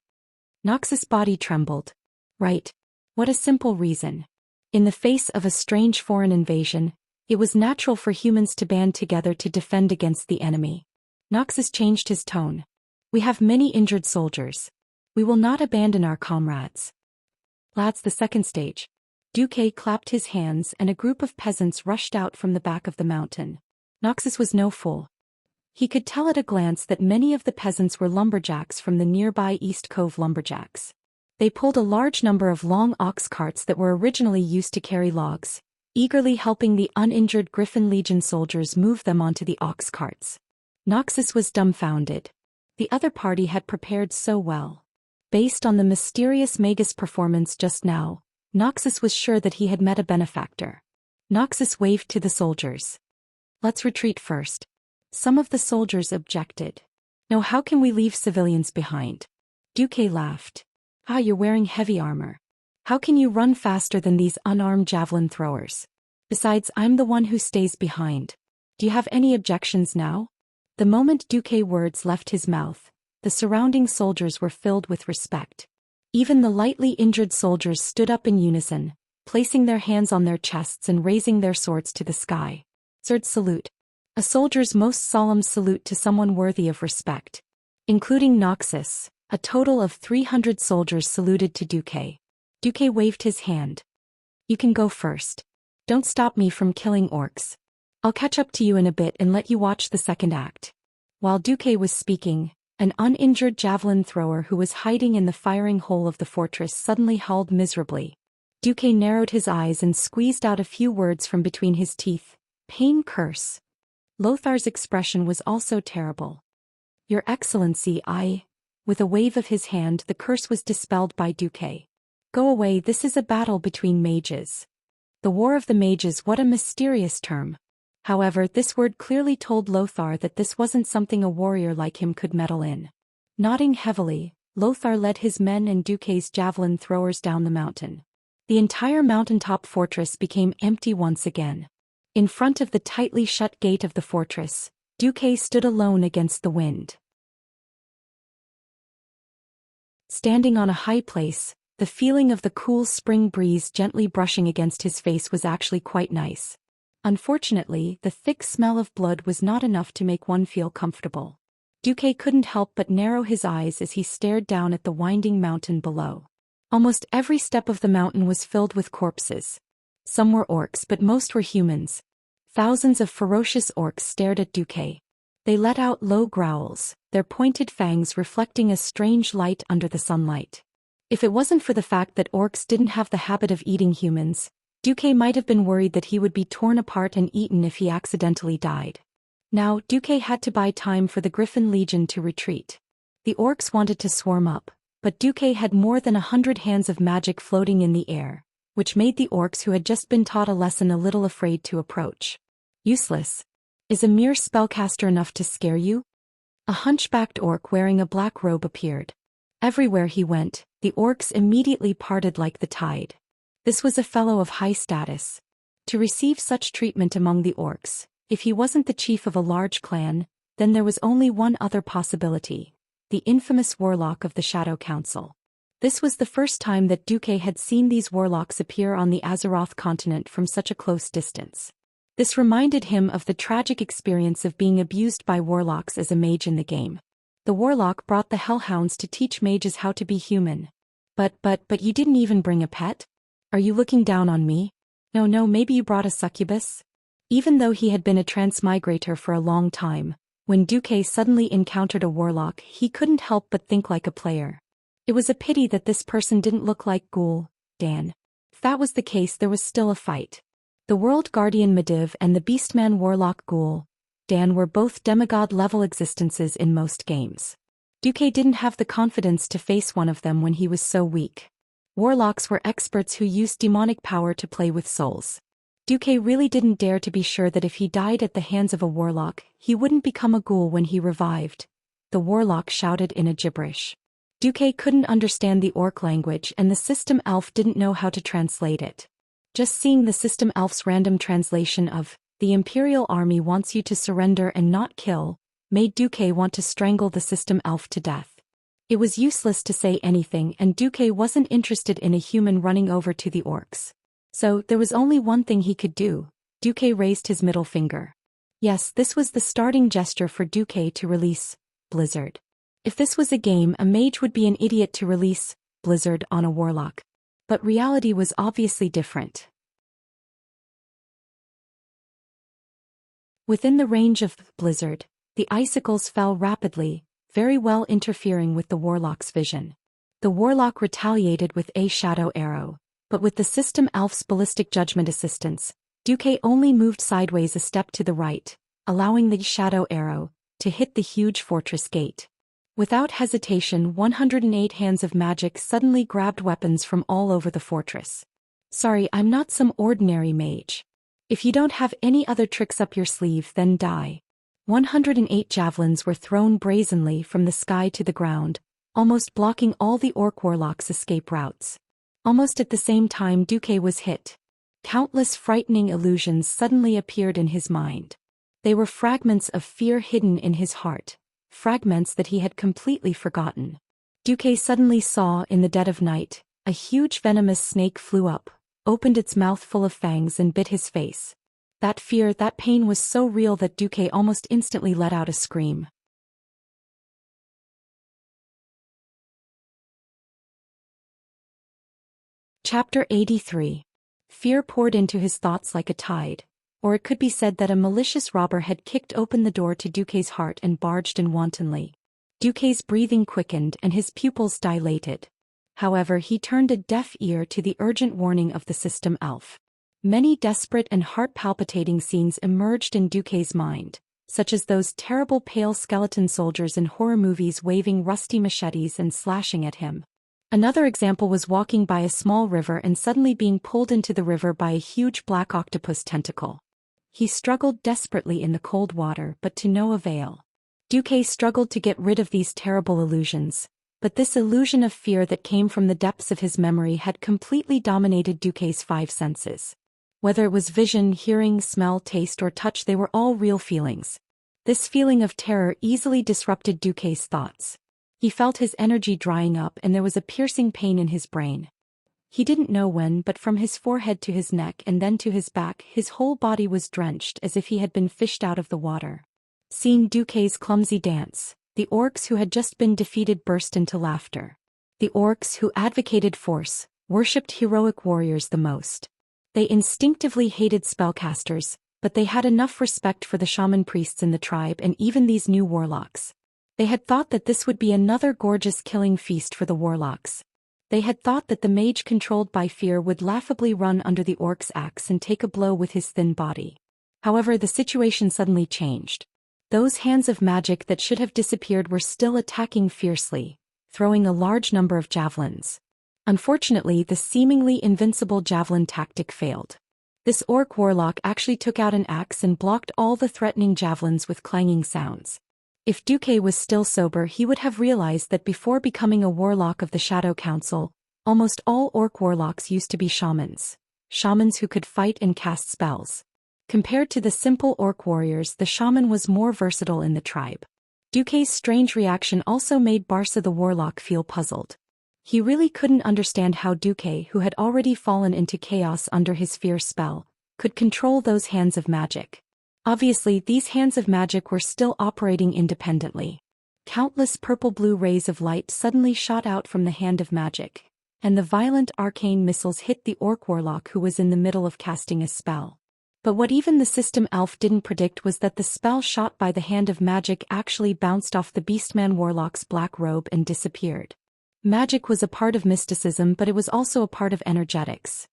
A: Noxus' body trembled. Right. What a simple reason. In the face of a strange foreign invasion, it was natural for humans to band together to defend against the enemy. Noxus changed his tone. "We have many injured soldiers. We will not abandon our comrades." Lads, the second stage. Duque clapped his hands and a group of peasants rushed out from the back of the mountain. Noxus was no fool. He could tell at a glance that many of the peasants were lumberjacks from the nearby East Cove lumberjacks. They pulled a large number of long ox carts that were originally used to carry logs, eagerly helping the uninjured Griffin Legion soldiers move them onto the ox carts. Noxus was dumbfounded. The other party had prepared so well. Based on the mysterious Magus performance just now, Noxus was sure that he had met a benefactor. Noxus waved to the soldiers. "Let's retreat first." Some of the soldiers objected. "No, how can we leave civilians behind?" Duque laughed. "Ah, you're wearing heavy armor. How can you run faster than these unarmed javelin throwers? Besides, I'm the one who stays behind. Do you have any objections now?" The moment Duque's words left his mouth, the surrounding soldiers were filled with respect. Even the lightly injured soldiers stood up in unison, placing their hands on their chests and raising their swords to the sky. Sword salute. A soldier's most solemn salute to someone worthy of respect. Including Noxus, a total of 300 soldiers saluted to Duque. Duque waved his hand. "You can go first. Don't stop me from killing orcs. I'll catch up to you in a bit and let you watch the second act." While Duque was speaking, an uninjured javelin thrower who was hiding in the firing hole of the fortress suddenly howled miserably. Duque narrowed his eyes and squeezed out a few words from between his teeth. "Pain, curse." Lothar's expression was also terrible. "Your Excellency, I..." With a wave of his hand, the curse was dispelled by Duque. "Go away, this is a battle between mages." The War of the Mages, what a mysterious term. However, this word clearly told Lothar that this wasn't something a warrior like him could meddle in. Nodding heavily, Lothar led his men and Duque's javelin throwers down the mountain. The entire mountaintop fortress became empty once again. In front of the tightly shut gate of the fortress, Duque stood alone against the wind. Standing on a high place, the feeling of the cool spring breeze gently brushing against his face was actually quite nice. Unfortunately, the thick smell of blood was not enough to make one feel comfortable. Duque couldn't help but narrow his eyes as he stared down at the winding mountain below. Almost every step of the mountain was filled with corpses. Some were orcs, but most were humans. Thousands of ferocious orcs stared at Duque. They let out low growls, their pointed fangs reflecting a strange light under the sunlight. If it wasn't for the fact that orcs didn't have the habit of eating humans, Duque might have been worried that he would be torn apart and eaten if he accidentally died. Now, Duque had to buy time for the Griffin Legion to retreat. The orcs wanted to swarm up, but Duque had more than 100 hands of magic floating in the air, which made the orcs who had just been taught a lesson a little afraid to approach. Useless. Is a mere spellcaster enough to scare you? A hunchbacked orc wearing a black robe appeared. Everywhere he went, the orcs immediately parted like the tide. This was a fellow of high status. To receive such treatment among the orcs, if he wasn't the chief of a large clan, then there was only one other possibility: the infamous warlock of the Shadow Council. This was the first time that Duque had seen these warlocks appear on the Azeroth continent from such a close distance. This reminded him of the tragic experience of being abused by warlocks as a mage in the game. The warlock brought the hellhounds to teach mages how to be human. But you didn't even bring a pet? Are you looking down on me? No, maybe you brought a succubus? Even though he had been a transmigrator for a long time, when Duque suddenly encountered a warlock, he couldn't help but think like a player. It was a pity that this person didn't look like Ghoul Dan. If that was the case, there was still a fight. The World Guardian Medivh and the Beastman Warlock Ghoul Dan were both demigod-level existences in most games. Duque didn't have the confidence to face one of them when he was so weak. Warlocks were experts who used demonic power to play with souls. Duque really didn't dare to be sure that if he died at the hands of a warlock, he wouldn't become a ghoul when he revived. The warlock shouted in a gibberish. Duque couldn't understand the orc language, and the system elf didn't know how to translate it. Just seeing the system elf's random translation of, "The Imperial Army wants you to surrender and not kill," made Duque want to strangle the system elf to death. It was useless to say anything, and Duque wasn't interested in a human running over to the orcs. So, there was only one thing he could do. Duque raised his middle finger. Yes, this was the starting gesture for Duque to release Blizzard. If this was a game, a mage would be an idiot to release Blizzard on a warlock. But reality was obviously different. Within the range of Blizzard, the icicles fell rapidly, very well interfering with the warlock's vision. The warlock retaliated with a shadow arrow, but with the system elf's ballistic judgment assistance, Duque only moved sideways a step to the right, allowing the shadow arrow to hit the huge fortress gate. Without hesitation, 108 hands of magic suddenly grabbed weapons from all over the fortress. Sorry, I'm not some ordinary mage. If you don't have any other tricks up your sleeve, then die. 108 javelins were thrown brazenly from the sky to the ground, almost blocking all the orc warlocks' escape routes. Almost at the same time Duque was hit. Countless frightening illusions suddenly appeared in his mind. They were fragments of fear hidden in his heart, fragments that he had completely forgotten. Duque suddenly saw, in the dead of night, a huge venomous snake flew up, opened its mouth full of fangs and bit his face. That fear, that pain was so real that Duque almost instantly let out a scream. Chapter 83. Fear poured into his thoughts like a tide, or it could be said that a malicious robber had kicked open the door to Duque's heart and barged in wantonly. Duque's breathing quickened and his pupils dilated. However, he turned a deaf ear to the urgent warning of the system elf. Many desperate and heart-palpitating scenes emerged in Duque's mind, such as those terrible pale skeleton soldiers in horror movies waving rusty machetes and slashing at him. Another example was walking by a small river and suddenly being pulled into the river by a huge black octopus tentacle. He struggled desperately in the cold water, but to no avail. Duque struggled to get rid of these terrible illusions, but this illusion of fear that came from the depths of his memory had completely dominated Duque's 5 senses. Whether it was vision, hearing, smell, taste, or touch, they were all real feelings. This feeling of terror easily disrupted Duque's thoughts. He felt his energy drying up and there was a piercing pain in his brain. He didn't know when, but from his forehead to his neck and then to his back, his whole body was drenched as if he had been fished out of the water. Seeing Duque's clumsy dance, the orcs who had just been defeated burst into laughter. The orcs who advocated force, worshipped heroic warriors the most. They instinctively hated spellcasters, but they had enough respect for the shaman priests in the tribe and even these new warlocks. They had thought that this would be another gorgeous killing feast for the warlocks. They had thought that the mage controlled by fear would laughably run under the orc's axe and take a blow with his thin body. However, the situation suddenly changed. Those hands of magic that should have disappeared were still attacking fiercely, throwing a large number of javelins. Unfortunately, the seemingly invincible javelin tactic failed. This orc warlock actually took out an axe and blocked all the threatening javelins with clanging sounds. If Duque was still sober, he would have realized that before becoming a warlock of the Shadow Council, almost all orc warlocks used to be shamans. Shamans who could fight and cast spells. Compared to the simple orc warriors, the shaman was more versatile in the tribe. Duque's strange reaction also made Barca the warlock feel puzzled. He really couldn't understand how Duque, who had already fallen into chaos under his fear spell, could control those hands of magic. Obviously, these hands of magic were still operating independently. Countless purple-blue rays of light suddenly shot out from the hand of magic, and the violent arcane missiles hit the orc warlock who was in the middle of casting a spell. But what even the system elf didn't predict was that the spell shot by the hand of magic actually bounced off the beastman warlock's black robe and disappeared. Magic was a part of mysticism, but it was also a part of energetics.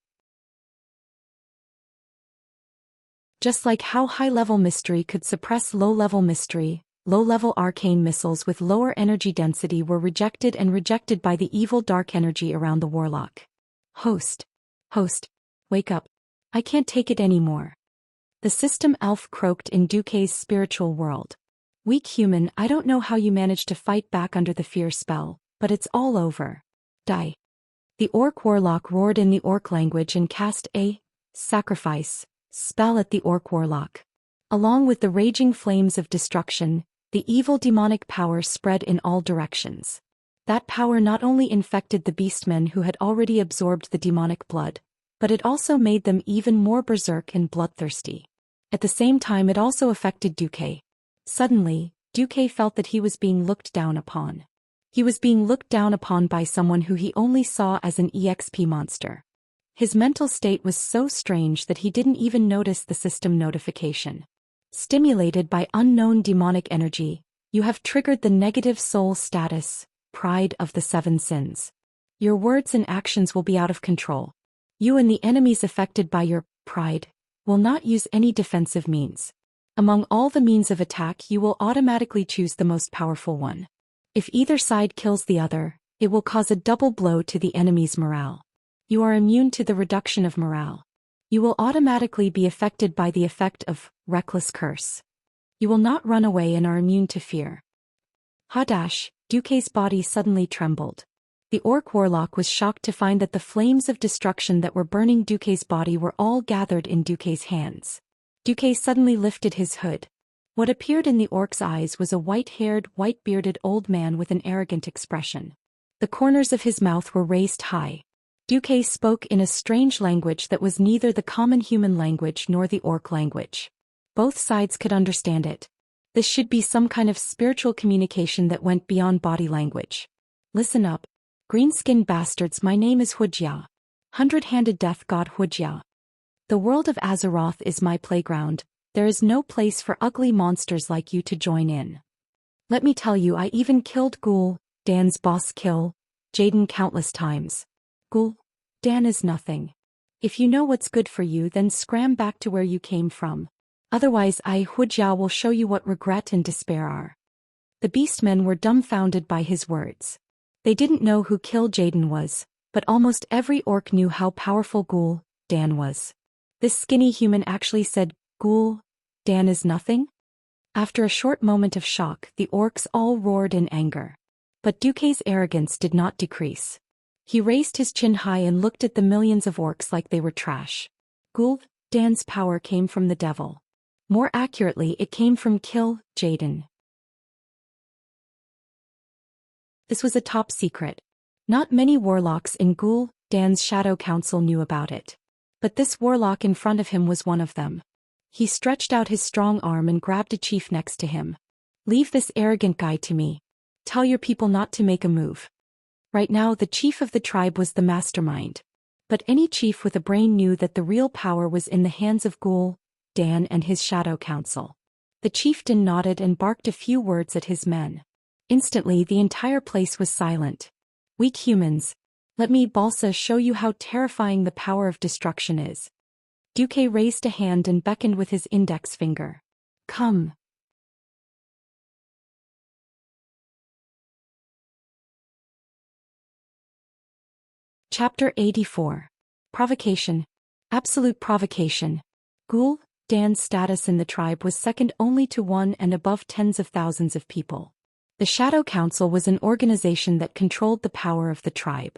A: Just like how high-level mystery could suppress low-level mystery, low-level arcane missiles with lower energy density were rejected by the evil dark energy around the warlock. Host, wake up. I can't take it anymore. The system elf croaked in Duque's spiritual world. Weak human, I don't know how you managed to fight back under the fear spell, but it's all over. Die. The orc warlock roared in the orc language and cast a sacrifice spell at the orc warlock. Along with the raging flames of destruction, the evil demonic power spread in all directions. That power not only infected the beastmen who had already absorbed the demonic blood, but it also made them even more berserk and bloodthirsty. At the same time, it also affected Duque. Suddenly, Duque felt that he was being looked down upon. He was being looked down upon by someone who he only saw as an EXP monster. His mental state was so strange that he didn't even notice the system notification. Stimulated by unknown demonic energy, you have triggered the negative soul status, pride of the 7 sins. Your words and actions will be out of control. You and the enemies affected by your pride will not use any defensive means. Among all the means of attack, you will automatically choose the most powerful one. If either side kills the other, it will cause a double blow to the enemy's morale. You are immune to the reduction of morale. You will automatically be affected by the effect of reckless curse. You will not run away and are immune to fear. Hadash, Duque's body suddenly trembled. The orc warlock was shocked to find that the flames of destruction that were burning Duque's body were all gathered in Duque's hands. Duque suddenly lifted his hood. What appeared in the orc's eyes was a white-haired, white-bearded old man with an arrogant expression. The corners of his mouth were raised high. Duque spoke in a strange language that was neither the common human language nor the orc language. Both sides could understand it. This should be some kind of spiritual communication that went beyond body language. Listen up. Green-skinned bastards, my name is Wuxia. Hundred-handed death god Wuxia. The world of Azeroth is my playground. There is no place for ugly monsters like you to join in. Let me tell you, I even killed Ghoul, Dan's boss kill, Jaden countless times. Ghoul, Dan is nothing. If you know what's good for you, then scram back to where you came from. Otherwise Wuxia will show you what regret and despair are. The beastmen were dumbfounded by his words. They didn't know who Kill Jaden was, but almost every orc knew how powerful Ghoul, Dan was. This skinny human actually said, Ghoul, Dan is nothing? After a short moment of shock, the orcs all roared in anger. But Duque's arrogance did not decrease. He raised his chin high and looked at the millions of orcs like they were trash. Ghoul, Dan's power came from the devil. More accurately, it came from Kill Jaden. This was a top secret. Not many warlocks in Ghoul, Dan's Shadow Council knew about it. But this warlock in front of him was one of them. He stretched out his strong arm and grabbed a chief next to him. Leave this arrogant guy to me. Tell your people not to make a move. Right now, the chief of the tribe was the mastermind. But any chief with a brain knew that the real power was in the hands of Ghoul, Dan and his Shadow Council. The chieftain nodded and barked a few words at his men. Instantly, the entire place was silent. Weak humans. Let me, Balsa, show you how terrifying the power of destruction is. Duque raised a hand and beckoned with his index finger. Come. Chapter 84. Provocation. Absolute provocation. Ghoul Dan's status in the tribe was second only to one and above tens of thousands of people. The Shadow Council was an organization that controlled the power of the tribe.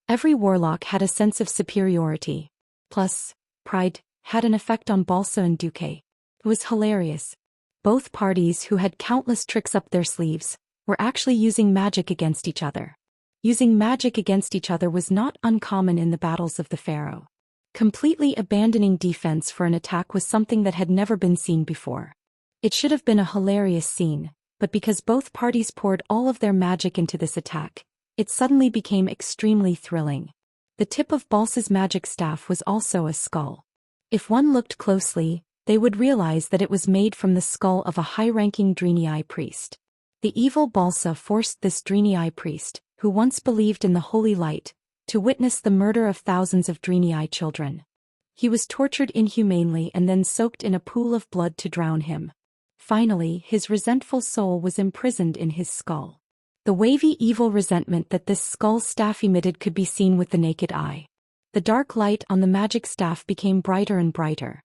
A: Every warlock had a sense of superiority. Plus, pride had an effect on Balsa and Duque. It was hilarious. Both parties, who had countless tricks up their sleeves, were actually using magic against each other. Using magic against each other was not uncommon in the battles of the Pharaoh. Completely abandoning defense for an attack was something that had never been seen before. It should have been a hilarious scene, but because both parties poured all of their magic into this attack, it suddenly became extremely thrilling. The tip of Balsa's magic staff was also a skull. If one looked closely, they would realize that it was made from the skull of a high-ranking Drenii priest. The evil Balsa forced this Drenii priest, who once believed in the holy light, to witness the murder of thousands of Drenii children. He was tortured inhumanely and then soaked in a pool of blood to drown him. Finally, his resentful soul was imprisoned in his skull. The wavy evil resentment that this skull's staff emitted could be seen with the naked eye. The dark light on the magic staff became brighter and brighter.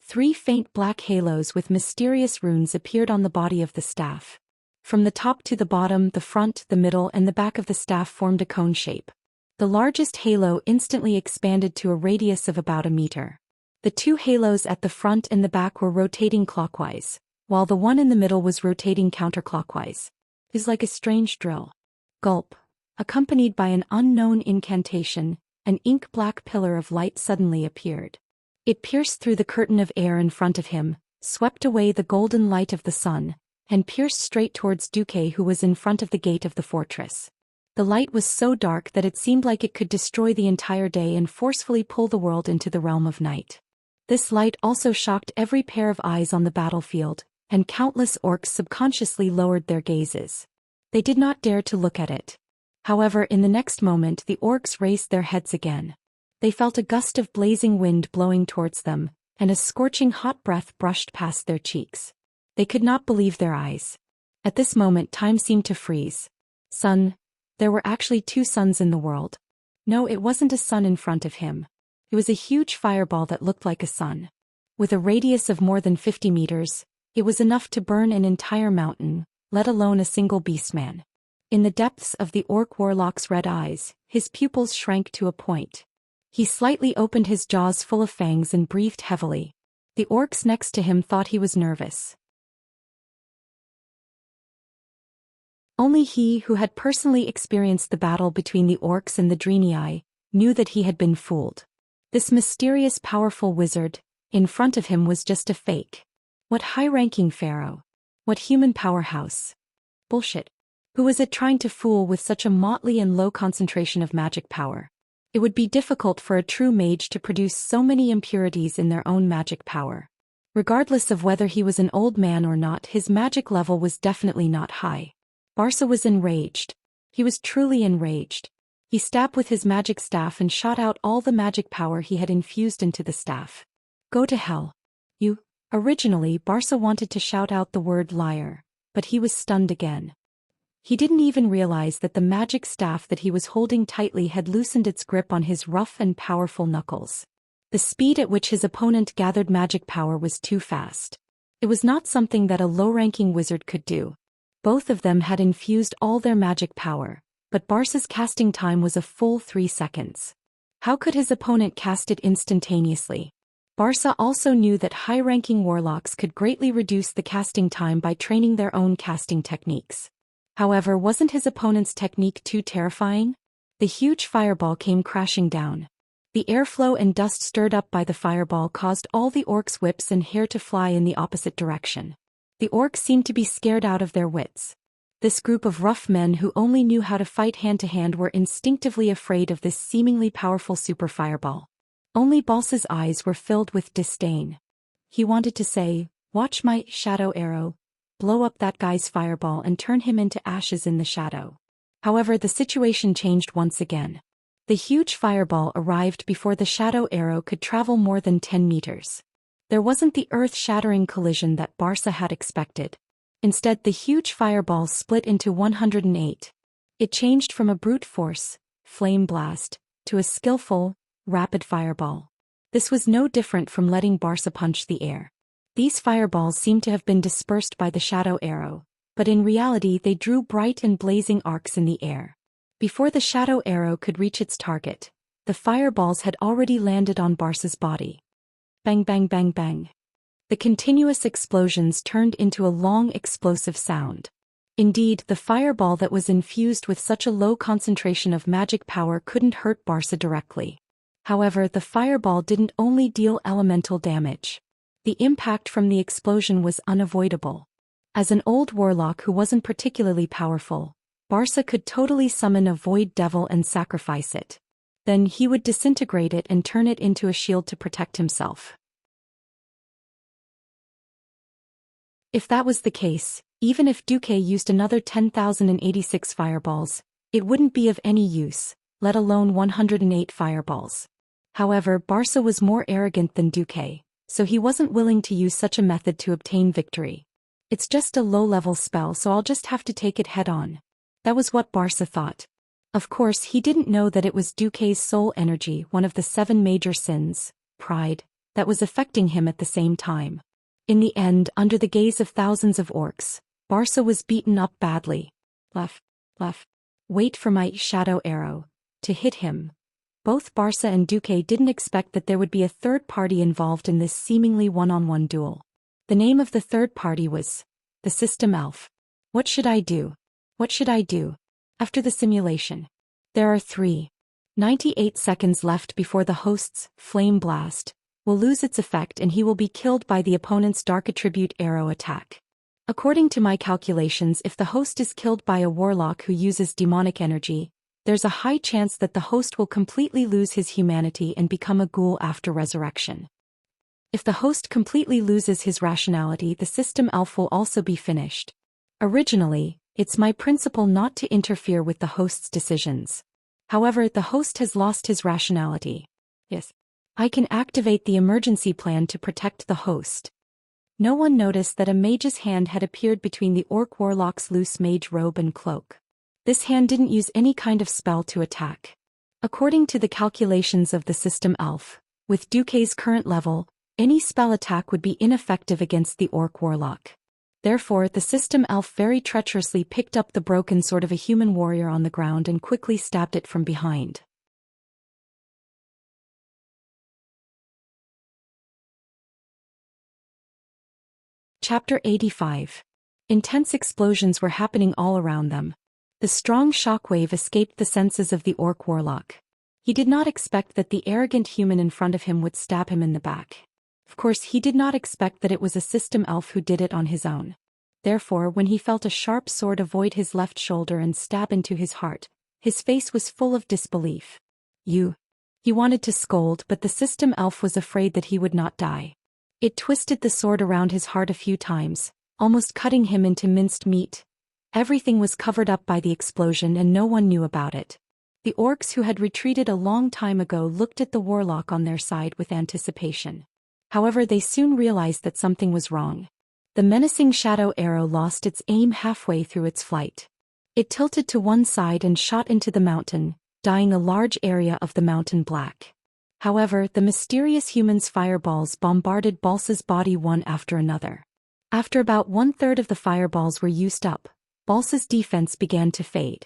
A: 3 faint black halos with mysterious runes appeared on the body of the staff. From the top to the bottom, the front, the middle, and the back of the staff formed a cone shape. The largest halo instantly expanded to a radius of about a meter. The 2 halos at the front and the back were rotating clockwise, while the one in the middle was rotating counterclockwise. It was like a strange drill. Gulp. Accompanied by an unknown incantation, an ink-black pillar of light suddenly appeared. It pierced through the curtain of air in front of him, swept away the golden light of the sun, and pierced straight towards Duque, who was in front of the gate of the fortress. The light was so dark that it seemed like it could destroy the entire day and forcefully pull the world into the realm of night. This light also shocked every pair of eyes on the battlefield, and countless orcs subconsciously lowered their gazes. They did not dare to look at it. However, in the next moment the orcs raised their heads again. They felt a gust of blazing wind blowing towards them, and a scorching hot breath brushed past their cheeks. They could not believe their eyes. At this moment time seemed to freeze. Sun. There were actually 2 suns in the world. No, it wasn't a sun in front of him. It was a huge fireball that looked like a sun. With a radius of more than 50 meters, it was enough to burn an entire mountain, let alone a single beastman. In the depths of the orc warlock's red eyes, his pupils shrank to a point. He slightly opened his jaws full of fangs and breathed heavily. The orcs next to him thought he was nervous. Only he, who had personally experienced the battle between the orcs and the Drenii, knew that he had been fooled. This mysterious powerful wizard, in front of him, was just a fake. What high-ranking pharaoh? What human powerhouse? Bullshit. Who was it trying to fool with such a motley and low concentration of magic power? It would be difficult for a true mage to produce so many impurities in their own magic power. Regardless of whether he was an old man or not, his magic level was definitely not high. Barsa was enraged. He was truly enraged. He stabbed with his magic staff and shot out all the magic power he had infused into the staff. Go to hell. You. Originally, Barsa wanted to shout out the word liar, but he was stunned again. He didn't even realize that the magic staff that he was holding tightly had loosened its grip on his rough and powerful knuckles. The speed at which his opponent gathered magic power was too fast. It was not something that a low-ranking wizard could do. Both of them had infused all their magic power, but Barsa's casting time was a full 3 seconds. How could his opponent cast it instantaneously? Barsa also knew that high-ranking warlocks could greatly reduce the casting time by training their own casting techniques. However, wasn't his opponent's technique too terrifying? The huge fireball came crashing down. The airflow and dust stirred up by the fireball caused all the orcs' whips and hair to fly in the opposite direction. The orcs seemed to be scared out of their wits. This group of rough men who only knew how to fight hand-to-hand were instinctively afraid of this seemingly powerful super fireball. Only Balsa's eyes were filled with disdain. He wanted to say, "Watch my shadow arrow, blow up that guy's fireball and turn him into ashes in the shadow." However, the situation changed once again. The huge fireball arrived before the shadow arrow could travel more than 10 meters. There wasn't the earth-shattering collision that Barca had expected. Instead, the huge fireball split into 108. It changed from a brute force, flame blast, to a skillful, rapid fireball. This was no different from letting Barca punch the air. These fireballs seemed to have been dispersed by the shadow arrow, but in reality they drew bright and blazing arcs in the air. Before the shadow arrow could reach its target, the fireballs had already landed on Barca's body. Bang bang bang bang. The continuous explosions turned into a long explosive sound. Indeed, the fireball that was infused with such a low concentration of magic power couldn't hurt Barca directly. However, the fireball didn't only deal elemental damage. The impact from the explosion was unavoidable. As an old warlock who wasn't particularly powerful, Barca could totally summon a void devil and sacrifice it. Then he would disintegrate it and turn it into a shield to protect himself. If that was the case, even if Duque used another 10,086 fireballs, it wouldn't be of any use, let alone 108 fireballs. However, Barca was more arrogant than Duque, so he wasn't willing to use such a method to obtain victory. It's just a low-level spell, so I'll just have to take it head-on. That was what Barca thought. Of course, he didn't know that it was Duque's soul energy, one of the 7 major sins, pride, that was affecting him at the same time. In the end, under the gaze of thousands of orcs, Barca was beaten up badly. Left. Wait for my shadow arrow to hit him. Both Barca and Duque didn't expect that there would be a third party involved in this seemingly one-on-one duel. The name of the third party was the System Elf. What should I do? What should I do? After the simulation. There are 3.98 seconds left before the host's flame blast will lose its effect and he will be killed by the opponent's dark attribute arrow attack. According to my calculations, if the host is killed by a warlock who uses demonic energy, there's a high chance that the host will completely lose his humanity and become a ghoul after resurrection. If the host completely loses his rationality, the System Elf will also be finished. Originally, it's my principle not to interfere with the host's decisions. However, the host has lost his rationality. Yes. I can activate the emergency plan to protect the host. No one noticed that a mage's hand had appeared between the orc warlock's loose mage robe and cloak. This hand didn't use any kind of spell to attack. According to the calculations of the System Elf, with Duque's current level, any spell attack would be ineffective against the orc warlock. Therefore, the System Elf very treacherously picked up the broken sword of a human warrior on the ground and quickly stabbed it from behind. Chapter 85. Intense explosions were happening all around them. The strong shockwave escaped the senses of the orc warlock. He did not expect that the arrogant human in front of him would stab him in the back. Of course, he did not expect that it was a System Elf who did it on his own. Therefore, when he felt a sharp sword avoid his left shoulder and stab into his heart, his face was full of disbelief. He wanted to scold, but the System Elf was afraid that he would not die. It twisted the sword around his heart a few times, almost cutting him into minced meat. Everything was covered up by the explosion and no one knew about it. The orcs who had retreated a long time ago looked at the warlock on their side with anticipation. However, they soon realized that something was wrong. The menacing shadow arrow lost its aim halfway through its flight. It tilted to one side and shot into the mountain, dyeing a large area of the mountain black. However, the mysterious human's fireballs bombarded Balsa's body one after another. After about 1/3 of the fireballs were used up, Balsa's defense began to fade.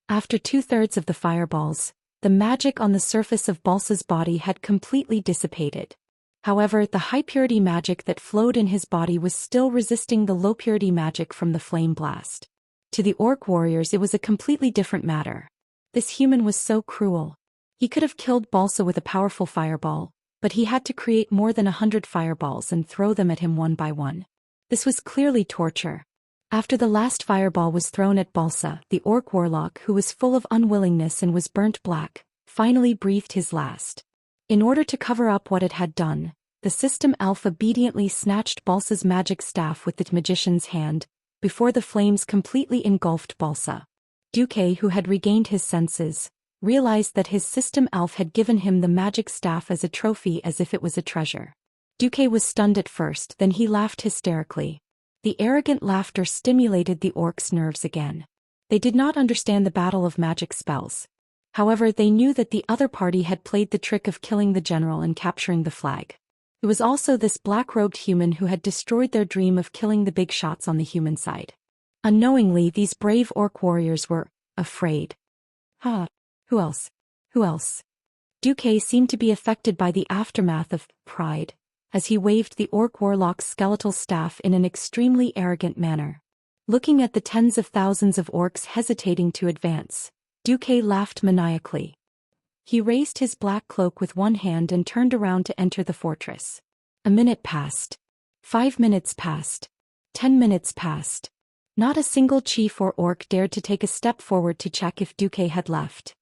A: After 2/3 of the fireballs, the magic on the surface of Balsa's body had completely dissipated. However, the high-purity magic that flowed in his body was still resisting the low-purity magic from the flame blast. To the orc warriors it was a completely different matter. This human was so cruel. He could have killed Balsa with a powerful fireball, but he had to create more than 100 fireballs and throw them at him one by one. This was clearly torture. After the last fireball was thrown at Balsa, the orc warlock, who was full of unwillingness and was burnt black, finally breathed his last. In order to cover up what it had done, the System Elf obediently snatched Balsa's magic staff with the magician's hand, before the flames completely engulfed Balsa. Duque, who had regained his senses, realized that his system elf had given him the magic staff as a trophy as if it was a treasure. Duque was stunned at first, then he laughed hysterically. The arrogant laughter stimulated the orcs' nerves again. They did not understand the battle of magic spells. However, they knew that the other party had played the trick of killing the general and capturing the flag. It was also this black-robed human who had destroyed their dream of killing the big shots on the human side. Unknowingly, these brave orc warriors were afraid. Who else? Who else? Duque seemed to be affected by the aftermath of pride, as he waved the orc warlock's skeletal staff in an extremely arrogant manner. Looking at the tens of thousands of orcs hesitating to advance, Duque laughed maniacally. He raised his black cloak with one hand and turned around to enter the fortress. A minute passed. 5 minutes passed. 10 minutes passed. Not a single chief or orc dared to take a step forward to check if Duque had left.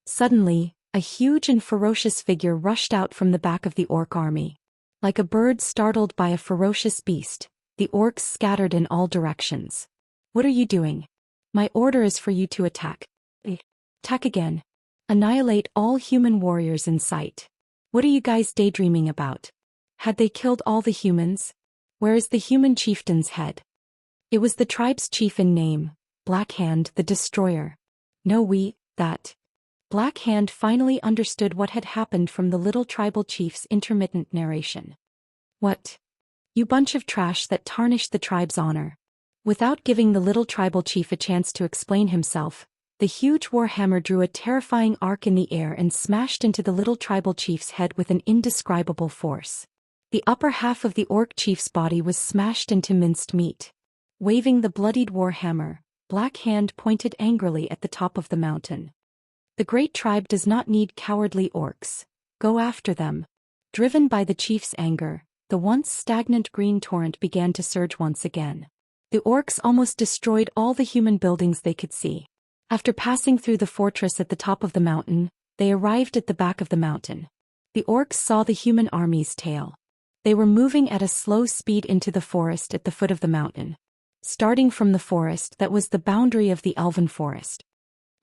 A: Suddenly, a huge and ferocious figure rushed out from the back of the orc army. Like a bird startled by a ferocious beast, the orcs scattered in all directions. What are you doing? My order is for you to attack. Attack again. Annihilate all human warriors in sight. What are you guys daydreaming about? Had they killed all the humans? Where is the human chieftain's head? It was the tribe's chief in name, Black Hand the Destroyer. No, that. Black Hand finally understood what had happened from the little tribal chief's intermittent narration. What? You bunch of trash that tarnished the tribe's honor. Without giving the little tribal chief a chance to explain himself, the huge warhammer drew a terrifying arc in the air and smashed into the little tribal chief's head with an indescribable force. The upper half of the orc chief's body was smashed into minced meat. Waving the bloodied warhammer, Black Hand pointed angrily at the top of the mountain. The great tribe does not need cowardly orcs. Go after them. Driven by the chief's anger, the once stagnant green torrent began to surge once again. The orcs almost destroyed all the human buildings they could see. After passing through the fortress at the top of the mountain, they arrived at the back of the mountain. The orcs saw the human army's tail. They were moving at a slow speed into the forest at the foot of the mountain. Starting from the forest that was the boundary of the elven forest.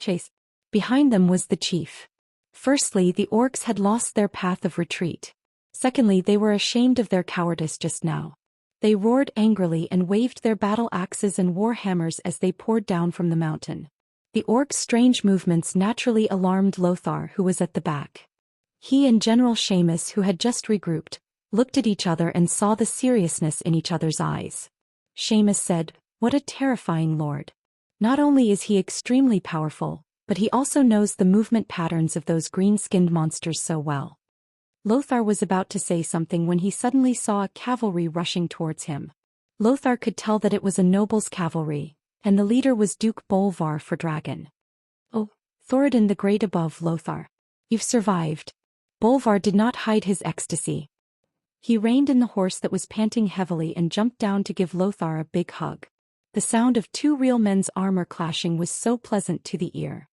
A: Chase. Behind them was the chief. Firstly, the orcs had lost their path of retreat. Secondly, they were ashamed of their cowardice just now. They roared angrily and waved their battle axes and war hammers as they poured down from the mountain. The orcs' strange movements naturally alarmed Lothar, who was at the back. He and General Seamus, who had just regrouped, looked at each other and saw the seriousness in each other's eyes. Seamus said, "What a terrifying lord. Not only is he extremely powerful, but he also knows the movement patterns of those green-skinned monsters so well." Lothar was about to say something when he suddenly saw a cavalry rushing towards him. Lothar could tell that it was a noble's cavalry, and the leader was Duke Bolvar for Dragon. "Oh, Thoradin the Great above, Lothar. You've survived." Bolvar did not hide his ecstasy. He reined in the horse that was panting heavily and jumped down to give Lothar a big hug. The sound of two real men's armor clashing was so pleasant to the ear.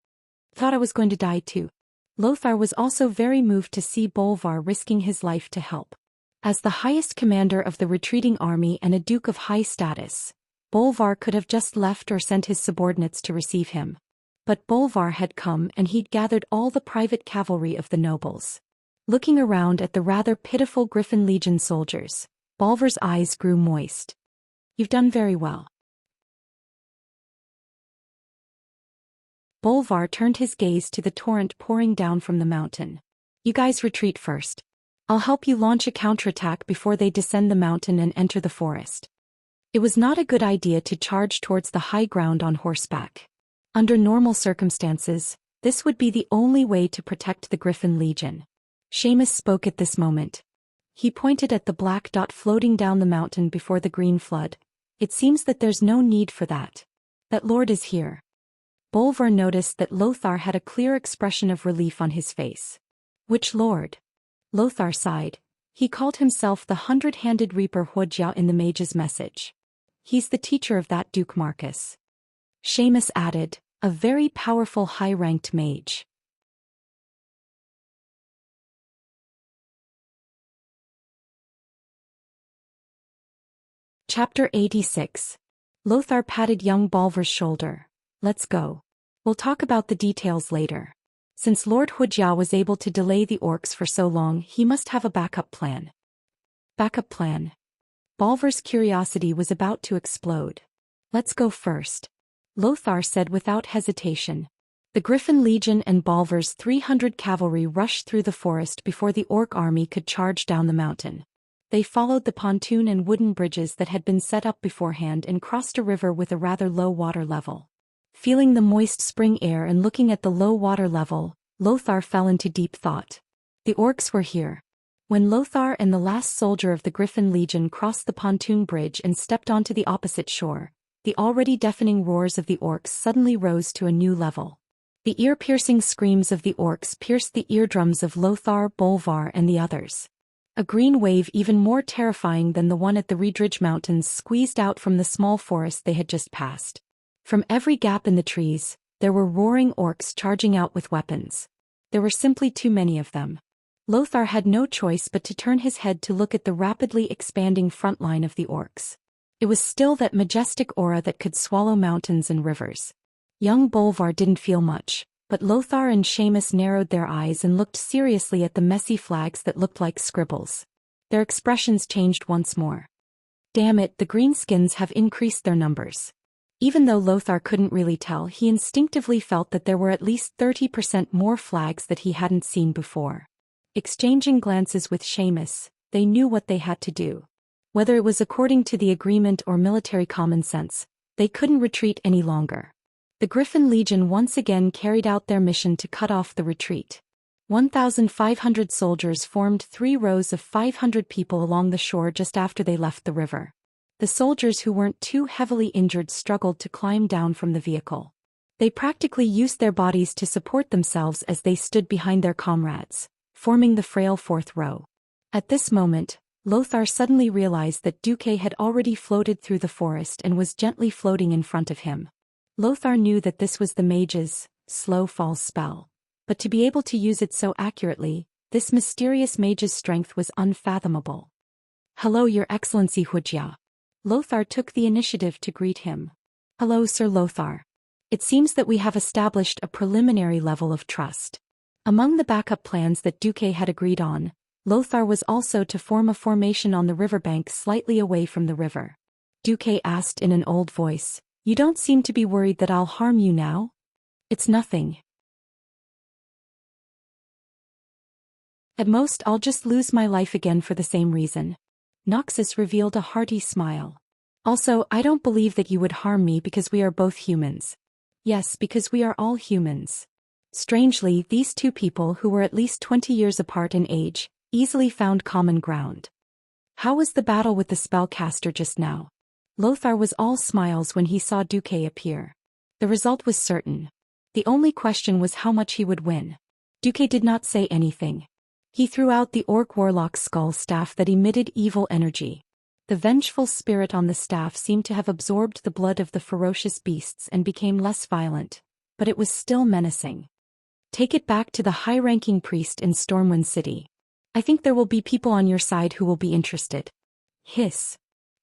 A: "Thought I was going to die too." Lothar was also very moved to see Bolvar risking his life to help. As the highest commander of the retreating army and a duke of high status, Bolvar could have just left or sent his subordinates to receive him. But Bolvar had come and he'd gathered all the private cavalry of the nobles. Looking around at the rather pitiful Griffin Legion soldiers, Bolvar's eyes grew moist. "You've done very well." Bolvar turned his gaze to the torrent pouring down from the mountain. "You guys retreat first. I'll help you launch a counterattack before they descend the mountain and enter the forest." It was not a good idea to charge towards the high ground on horseback. Under normal circumstances, this would be the only way to protect the Griffin Legion. Seamus spoke at this moment. He pointed at the black dot floating down the mountain before the green flood. "It seems that there's no need for that. That lord is here." Bolvar noticed that Lothar had a clear expression of relief on his face. "Which lord?" Lothar sighed. He called himself the 100-handed Reaper Wuxia in the mage's message. "He's the teacher of that Duke Marcus." Seamus added, "A very powerful high-ranked mage." Chapter 86. Lothar patted young Bolvar's shoulder. "Let's go." We'll talk about the details later. Since Lord Hujia was able to delay the orcs for so long, he must have a backup plan. Backup plan. Balver's curiosity was about to explode. Let's go first, Lothar said without hesitation. The Griffin Legion and Balver's 300 cavalry rushed through the forest before the orc army could charge down the mountain. They followed the pontoon and wooden bridges that had been set up beforehand and crossed a river with a rather low water level. Feeling the moist spring air and looking at the low water level, Lothar fell into deep thought. The orcs were here. When Lothar and the last soldier of the Griffin Legion crossed the pontoon bridge and stepped onto the opposite shore, the already deafening roars of the orcs suddenly rose to a new level. The ear-piercing screams of the orcs pierced the eardrums of Lothar, Bolvar and the others. A green wave even more terrifying than the one at the Riedridge Mountains squeezed out from the small forest they had just passed. From every gap in the trees, there were roaring orcs charging out with weapons. There were simply too many of them. Lothar had no choice but to turn his head to look at the rapidly expanding front line of the orcs. It was still that majestic aura that could swallow mountains and rivers. Young Bolvar didn't feel much, but Lothar and Seamus narrowed their eyes and looked seriously at the messy flags that looked like scribbles. Their expressions changed once more. Damn it, the greenskins have increased their numbers. Even though Lothar couldn't really tell, he instinctively felt that there were at least 30% more flags that he hadn't seen before. Exchanging glances with Seamus, they knew what they had to do. Whether it was according to the agreement or military common sense, they couldn't retreat any longer. The Griffin Legion once again carried out their mission to cut off the retreat. 1,500 soldiers formed 3 rows of 500 people along the shore just after they left the river. The soldiers who weren't too heavily injured struggled to climb down from the vehicle. They practically used their bodies to support themselves as they stood behind their comrades, forming the frail 4th row. At this moment, Lothar suddenly realized that Duque had already floated through the forest and was gently floating in front of him. Lothar knew that this was the mage's slow fall spell, but to be able to use it so accurately, this mysterious mage's strength was unfathomable. "Hello, Your Excellency Hujia." Lothar took the initiative to greet him. "Hello, Sir Lothar. It seems that we have established a preliminary level of trust." Among the backup plans that Duque had agreed on, Lothar was also to form a formation on the riverbank slightly away from the river. Duque asked in an old voice, "You don't seem to be worried that I'll harm you now?" "It's nothing. At most I'll just lose my life again for the same reason." Noxus revealed a hearty smile. "Also, I don't believe that you would harm me because we are both humans." "Yes, because we are all humans." Strangely, these two people who were at least 20 years apart in age, easily found common ground. "How was the battle with the spellcaster just now?" Lothar was all smiles when he saw Duque appear. The result was certain. The only question was how much he would win. Duque did not say anything. He threw out the orc warlock's skull staff that emitted evil energy. The vengeful spirit on the staff seemed to have absorbed the blood of the ferocious beasts and became less violent, but it was still menacing. "Take it back to the high-ranking priest in Stormwind City. I think there will be people on your side who will be interested." Hiss.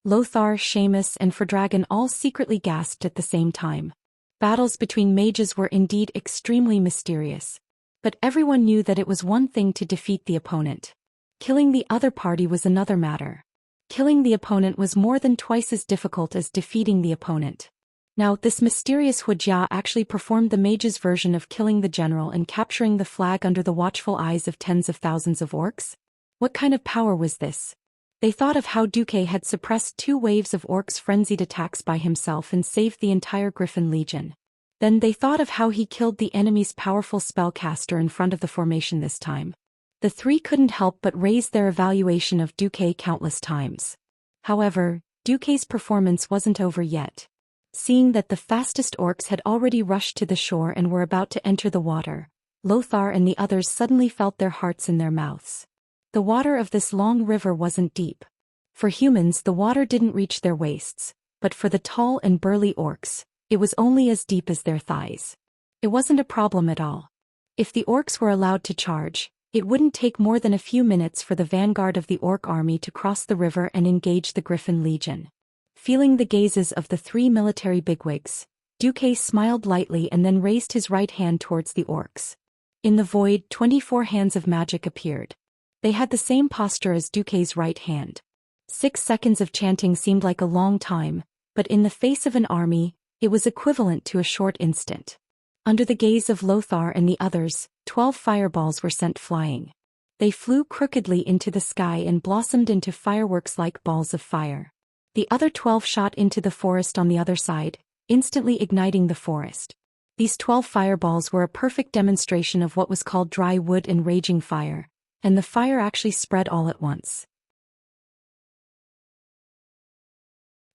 A: Lothar, Seamus and Fordragon all secretly gasped at the same time. Battles between mages were indeed extremely mysterious. But everyone knew that it was one thing to defeat the opponent. Killing the other party was another matter. Killing the opponent was more than twice as difficult as defeating the opponent. Now, this mysterious Hujia actually performed the mage's version of killing the general and capturing the flag under the watchful eyes of tens of thousands of orcs? What kind of power was this? They thought of how Duque had suppressed 2 waves of orcs' frenzied attacks by himself and saved the entire Griffin Legion. Then they thought of how he killed the enemy's powerful spellcaster in front of the formation this time. The 3 couldn't help but raise their evaluation of Duque countless times. However, Duque's performance wasn't over yet. Seeing that the fastest orcs had already rushed to the shore and were about to enter the water, Lothar and the others suddenly felt their hearts in their mouths. The water of this long river wasn't deep. For humans, the water didn't reach their waists, but for the tall and burly orcs, it was only as deep as their thighs. It wasn't a problem at all. If the orcs were allowed to charge, it wouldn't take more than a few minutes for the vanguard of the orc army to cross the river and engage the Griffin Legion. Feeling the gazes of the 3 military bigwigs, Duque smiled lightly and then raised his right hand towards the orcs. In the void, 24 hands of magic appeared. They had the same posture as Duque's right hand. 6 seconds of chanting seemed like a long time, but in the face of an army, it was equivalent to a short instant. Under the gaze of Lothar and the others, 12 fireballs were sent flying. They flew crookedly into the sky and blossomed into fireworks like balls of fire. The other 12 shot into the forest on the other side, instantly igniting the forest. These 12 fireballs were a perfect demonstration of what was called dry wood and raging fire, and the fire actually spread all at once.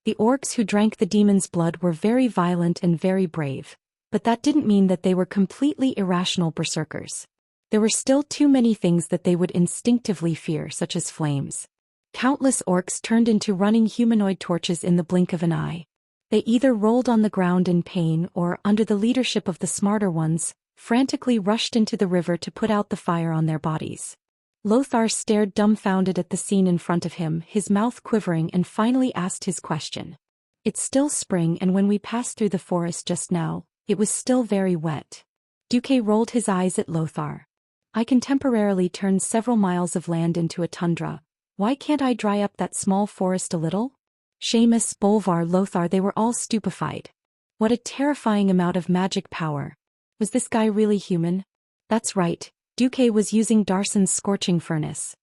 A: The orcs who drank the demon's blood were very violent and very brave, but that didn't mean that they were completely irrational berserkers. There were still too many things that they would instinctively fear, such as flames. Countless orcs turned into running humanoid torches in the blink of an eye. They either rolled on the ground in pain or, under the leadership of the smarter ones, frantically rushed into the river to put out the fire on their bodies. Lothar stared dumbfounded at the scene in front of him, his mouth quivering, and finally asked his question. It's still spring, and when we passed through the forest just now, it was still very wet. Duque rolled his eyes at Lothar. I can temporarily turn several miles of land into a tundra. Why can't I dry up that small forest a little? Seamus, Bolvar, Lothar, they were all stupefied. What a terrifying amount of magic power. Was this guy really human? That's right, Duque was using Darson's scorching furnace.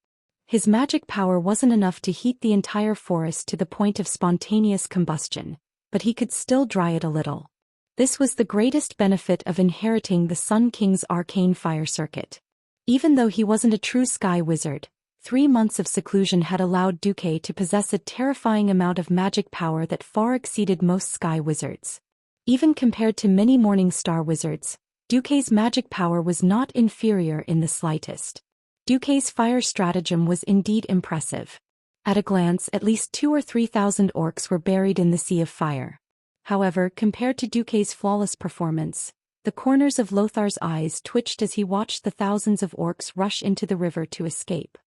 A: His magic power wasn't enough to heat the entire forest to the point of spontaneous combustion, but he could still dry it a little. This was the greatest benefit of inheriting the Sun King's arcane fire circuit. Even though he wasn't a true sky wizard, 3 months of seclusion had allowed Duque to possess a terrifying amount of magic power that far exceeded most sky wizards. Even compared to many Morning Star wizards, Duque's magic power was not inferior in the slightest. Duque's fire stratagem was indeed impressive. At a glance, at least 2,000 or 3,000 orcs were buried in the sea of fire. However, compared to Duque's flawless performance, the corners of Lothar's eyes twitched as he watched the thousands of orcs rush into the river to escape.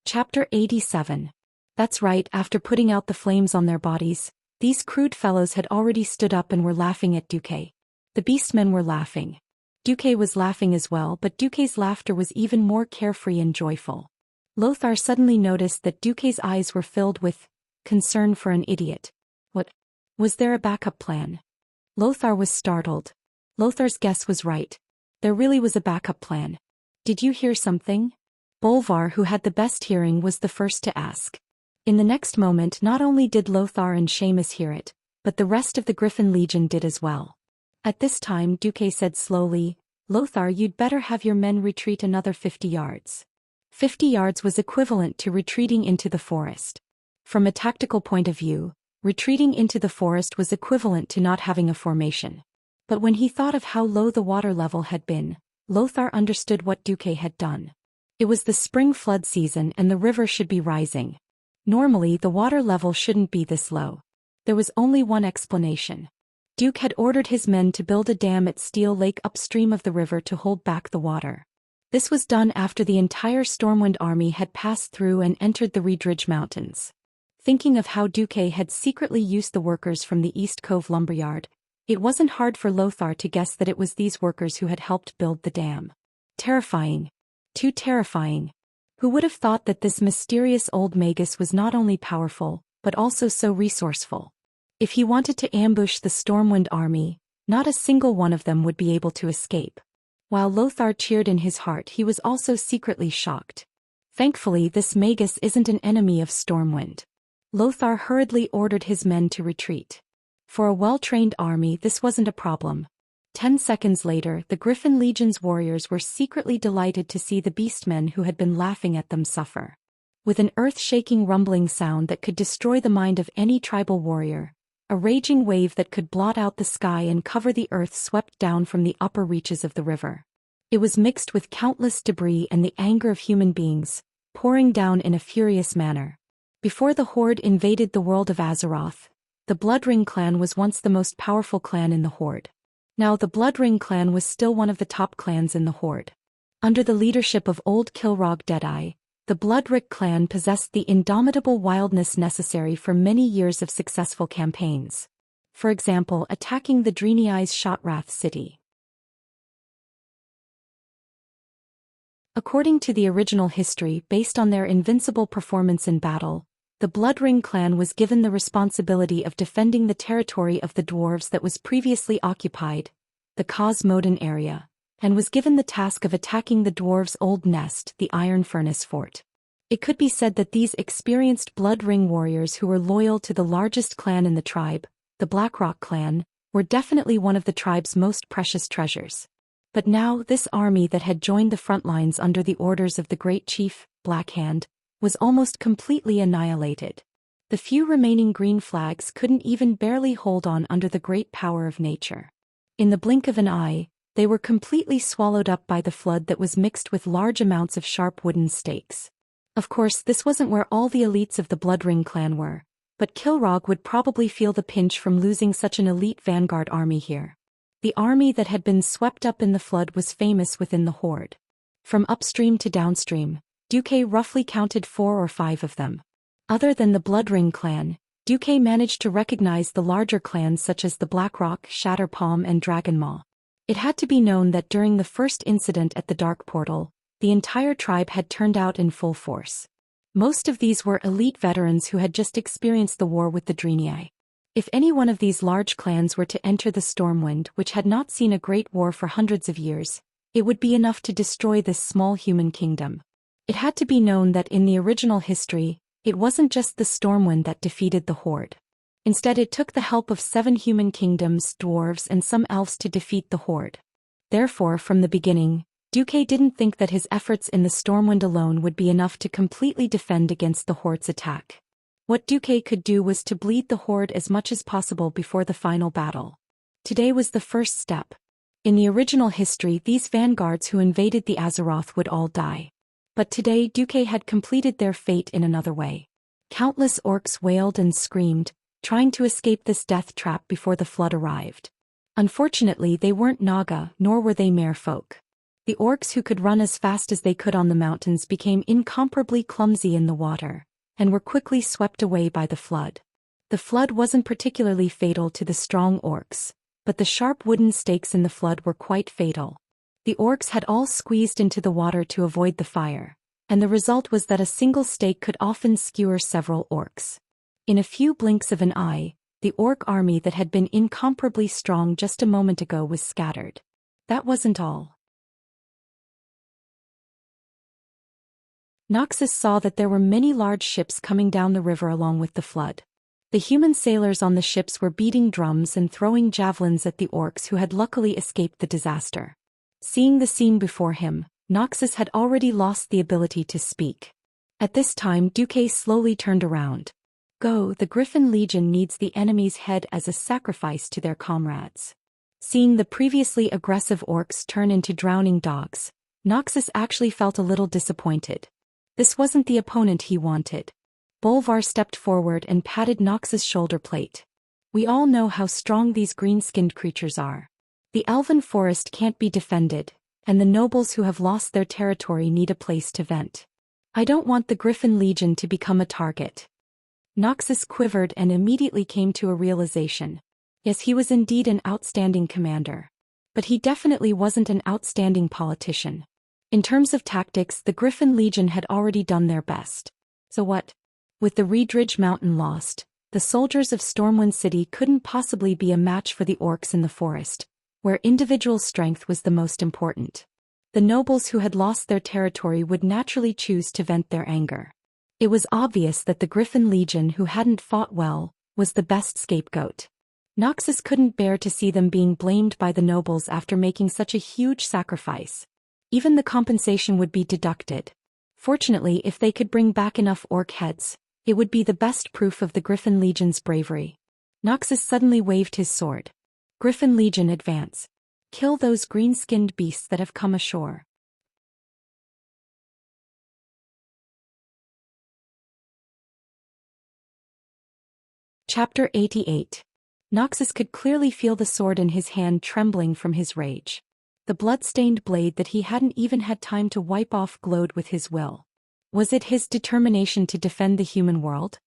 A: Chapter 87. That's right, after putting out the flames on their bodies, these crude fellows had already stood up and were laughing at Duque. The beastmen were laughing. Duque was laughing as well, but Duque's laughter was even more carefree and joyful. Lothar suddenly noticed that Duque's eyes were filled with concern for an idiot. What? Was there a backup plan? Lothar was startled. Lothar's guess was right. There really was a backup plan. Did you hear something? Bolvar, who had the best hearing, was the first to ask. In the next moment, not only did Lothar and Seamus hear it, but the rest of the Griffin Legion did as well. At this time, Duque said slowly, Lothar, you'd better have your men retreat another 50 yards. 50 yards was equivalent to retreating into the forest. From a tactical point of view, retreating into the forest was equivalent to not having a formation. But when he thought of how low the water level had been, Lothar understood what Duque had done. It was the spring flood season and the river should be rising. Normally, the water level shouldn't be this low. There was only one explanation. Duque had ordered his men to build a dam at Steel Lake upstream of the river to hold back the water. This was done after the entire Stormwind army had passed through and entered the Reedridge Mountains. Thinking of how Duque had secretly used the workers from the East Cove lumberyard, it wasn't hard for Lothar to guess that it was these workers who had helped build the dam. Terrifying. Too terrifying. Who would have thought that this mysterious old magus was not only powerful, but also so resourceful? If he wanted to ambush the Stormwind army, not a single one of them would be able to escape. While Lothar cheered in his heart, he was also secretly shocked. Thankfully, this magus isn't an enemy of Stormwind. Lothar hurriedly ordered his men to retreat. For a well-trained army, this wasn't a problem. 10 seconds later, the Griffin Legion's warriors were secretly delighted to see the beastmen who had been laughing at them suffer. With an earth-shaking rumbling sound that could destroy the mind of any tribal warrior, a raging wave that could blot out the sky and cover the earth swept down from the upper reaches of the river. It was mixed with countless debris and the anger of human beings, pouring down in a furious manner. Before the Horde invaded the world of Azeroth, the Bloodring clan was once the most powerful clan in the Horde. Now the Bloodring clan was still one of the top clans in the Horde. Under the leadership of Old Kilrog Deadeye, the Bloodrick clan possessed the indomitable wildness necessary for many years of successful campaigns. For example, attacking the Dreenei's Shotrath city. According to the original history, based on their invincible performance in battle, the Bloodring clan was given the responsibility of defending the territory of the dwarves that was previously occupied, the Cosmodan area, and was given the task of attacking the dwarves' old nest, the Iron Furnace Fort. It could be said that these experienced Bloodring warriors who were loyal to the largest clan in the tribe, the Blackrock clan, were definitely one of the tribe's most precious treasures. But now this army that had joined the front lines under the orders of the great chief, Blackhand, was almost completely annihilated. The few remaining green flags couldn't even barely hold on under the great power of nature. In the blink of an eye, they were completely swallowed up by the flood that was mixed with large amounts of sharp wooden stakes. Of course, this wasn't where all the elites of the Bloodring clan were, but Kilrogg would probably feel the pinch from losing such an elite vanguard army here. The army that had been swept up in the flood was famous within the horde. From upstream to downstream, Duque roughly counted 4 or 5 of them. Other than the Bloodring clan, Duque managed to recognize the larger clans such as the Blackrock, Shatterpalm and Dragonmaw. It had to be known that during the first incident at the Dark Portal, the entire tribe had turned out in full force. Most of these were elite veterans who had just experienced the war with the Dreenei. If any one of these large clans were to enter the Stormwind, which had not seen a great war for hundreds of years, it would be enough to destroy this small human kingdom. It had to be known that in the original history, it wasn't just the Stormwind that defeated the Horde. Instead, it took the help of 7 human kingdoms, dwarves and some elves to defeat the Horde. Therefore, from the beginning, Duque didn't think that his efforts in the Stormwind alone would be enough to completely defend against the Horde's attack. What Duque could do was to bleed the Horde as much as possible before the final battle. Today was the first step. In the original history, these vanguards who invaded the Azeroth would all die. But today Duque had completed their fate in another way. Countless orcs wailed and screamed, trying to escape this death trap before the flood arrived. Unfortunately, they weren't Naga, nor were they merfolk. The orcs who could run as fast as they could on the mountains became incomparably clumsy in the water, and were quickly swept away by the flood. The flood wasn't particularly fatal to the strong orcs, but the sharp wooden stakes in the flood were quite fatal. The orcs had all squeezed into the water to avoid the fire, and the result was that a single stake could often skewer several orcs. In a few blinks of an eye, the orc army that had been incomparably strong just a moment ago was scattered. That wasn't all. Noxus saw that there were many large ships coming down the river along with the flood. The human sailors on the ships were beating drums and throwing javelins at the orcs who had luckily escaped the disaster. Seeing the scene before him, Noxus had already lost the ability to speak. At this time, Duque slowly turned around. Go, the Griffin Legion needs the enemy's head as a sacrifice to their comrades. Seeing the previously aggressive orcs turn into drowning dogs, Noxus actually felt a little disappointed. This wasn't the opponent he wanted. Bolvar stepped forward and patted Noxus' shoulder plate. We all know how strong these green-skinned creatures are. The elven forest can't be defended, and the nobles who have lost their territory need a place to vent. I don't want the Griffin Legion to become a target. Noxus quivered and immediately came to a realization. Yes, he was indeed an outstanding commander. But he definitely wasn't an outstanding politician. In terms of tactics, the Griffin Legion had already done their best. So what? With the Reedridge Mountain lost, the soldiers of Stormwind City couldn't possibly be a match for the orcs in the forest, where individual strength was the most important. The nobles who had lost their territory would naturally choose to vent their anger. It was obvious that the Griffin Legion, who hadn't fought well, was the best scapegoat. Noxus couldn't bear to see them being blamed by the nobles after making such a huge sacrifice. Even the compensation would be deducted. Fortunately, if they could bring back enough orc heads, it would be the best proof of the Griffin Legion's bravery. Noxus suddenly waved his sword. Griffin Legion, advance. Kill those green-skinned beasts that have come ashore. Chapter 88. Noxus could clearly feel the sword in his hand trembling from his rage. The blood-stained blade that he hadn't even had time to wipe off glowed with his will. Was it his determination to defend the human world?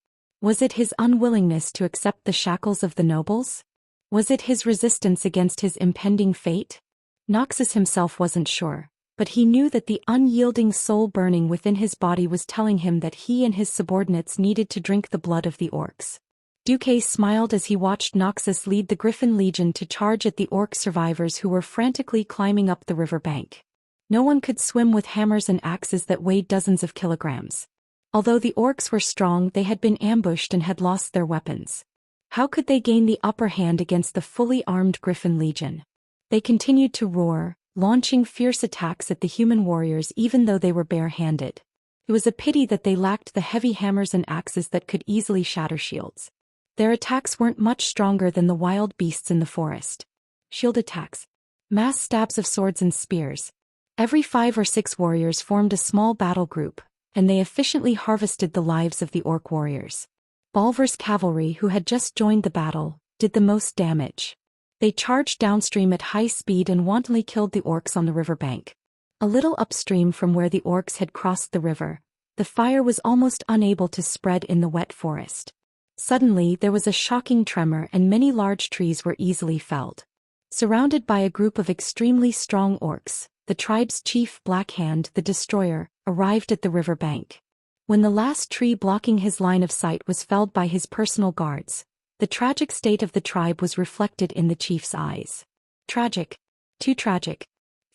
A: Was it his unwillingness to accept the shackles of the nobles? Was it his resistance against his impending fate? Noxus himself wasn't sure, but he knew that the unyielding soul burning within his body was telling him that he and his subordinates needed to drink the blood of the orcs. Duque smiled as he watched Noxus lead the Griffin Legion to charge at the orc survivors who were frantically climbing up the river bank. No one could swim with hammers and axes that weighed dozens of kilograms. Although the orcs were strong, they had been ambushed and had lost their weapons. How could they gain the upper hand against the fully armed Griffin Legion? They continued to roar, launching fierce attacks at the human warriors even though they were bare-handed. It was a pity that they lacked the heavy hammers and axes that could easily shatter shields. Their attacks weren't much stronger than the wild beasts in the forest. Shield attacks. Mass stabs of swords and spears. Every 5 or 6 warriors formed a small battle group, and they efficiently harvested the lives of the orc warriors. Balver's cavalry, who had just joined the battle, did the most damage. They charged downstream at high speed and wantonly killed the orcs on the riverbank. A little upstream from where the orcs had crossed the river, the fire was almost unable to spread in the wet forest. Suddenly there was a shocking tremor and many large trees were easily felled. Surrounded by a group of extremely strong orcs, the tribe's chief Blackhand, the Destroyer, arrived at the river bank. When the last tree blocking his line of sight was felled by his personal guards, the tragic state of the tribe was reflected in the chief's eyes. Tragic. Too tragic.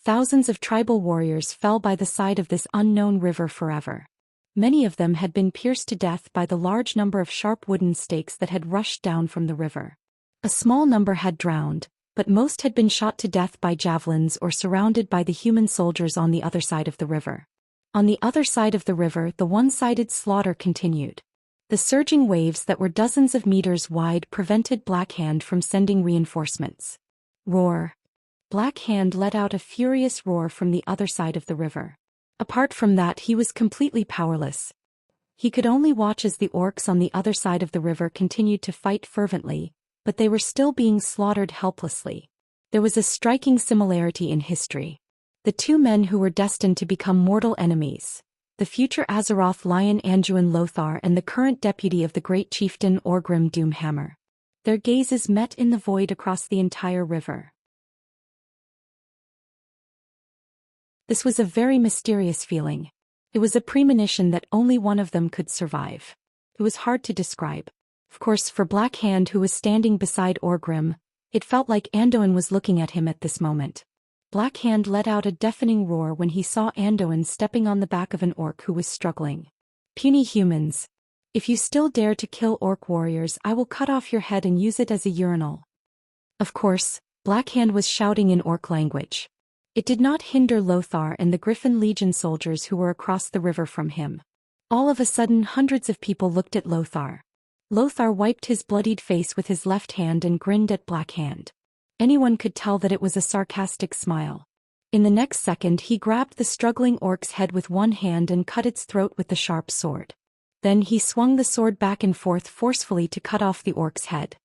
A: Thousands of tribal warriors fell by the side of this unknown river forever. Many of them had been pierced to death by the large number of sharp wooden stakes that had rushed down from the river. A small number had drowned, but most had been shot to death by javelins or surrounded by the human soldiers on the other side of the river. On the other side of the river, the one-sided slaughter continued. The surging waves that were dozens of meters wide prevented Blackhand from sending reinforcements. Roar. Blackhand let out a furious roar from the other side of the river. Apart from that, he was completely powerless. He could only watch as the orcs on the other side of the river continued to fight fervently, but they were still being slaughtered helplessly. There was a striking similarity in history. The 2 men who were destined to become mortal enemies, the future Azeroth lion Anduin Lothar and the current deputy of the great chieftain Orgrim Doomhammer. Their gazes met in the void across the entire river. This was a very mysterious feeling. It was a premonition that only one of them could survive. It was hard to describe. Of course, for Blackhand, who was standing beside Orgrim, it felt like Anduin was looking at him at this moment. Blackhand let out a deafening roar when he saw Anduin stepping on the back of an orc who was struggling. Puny humans. If you still dare to kill orc warriors, I will cut off your head and use it as a urinal. Of course, Blackhand was shouting in orc language. It did not hinder Lothar and the Griffin Legion soldiers who were across the river from him. All of a sudden, hundreds of people looked at Lothar. Lothar wiped his bloodied face with his left hand and grinned at Blackhand. Anyone could tell that it was a sarcastic smile. In the next second, he grabbed the struggling orc's head with one hand and cut its throat with the sharp sword. Then he swung the sword back and forth forcefully to cut off the orc's head.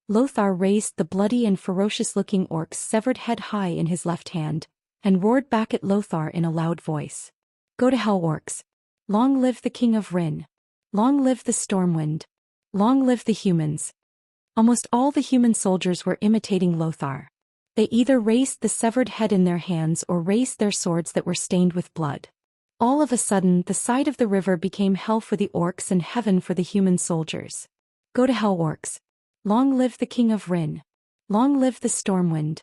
A: Lothar raised the bloody and ferocious-looking orc's severed head high in his left hand, and roared back at Lothar in a loud voice. Go to hell, orcs. Long live the King of Rin. Long live the Stormwind. Long live the humans. Almost all the human soldiers were imitating Lothar. They either raised the severed head in their hands or raised their swords that were stained with blood. All of a sudden, the side of the river became hell for the orcs and heaven for the human soldiers. Go to hell, orcs. Long live the King of Rin. Long live the Stormwind.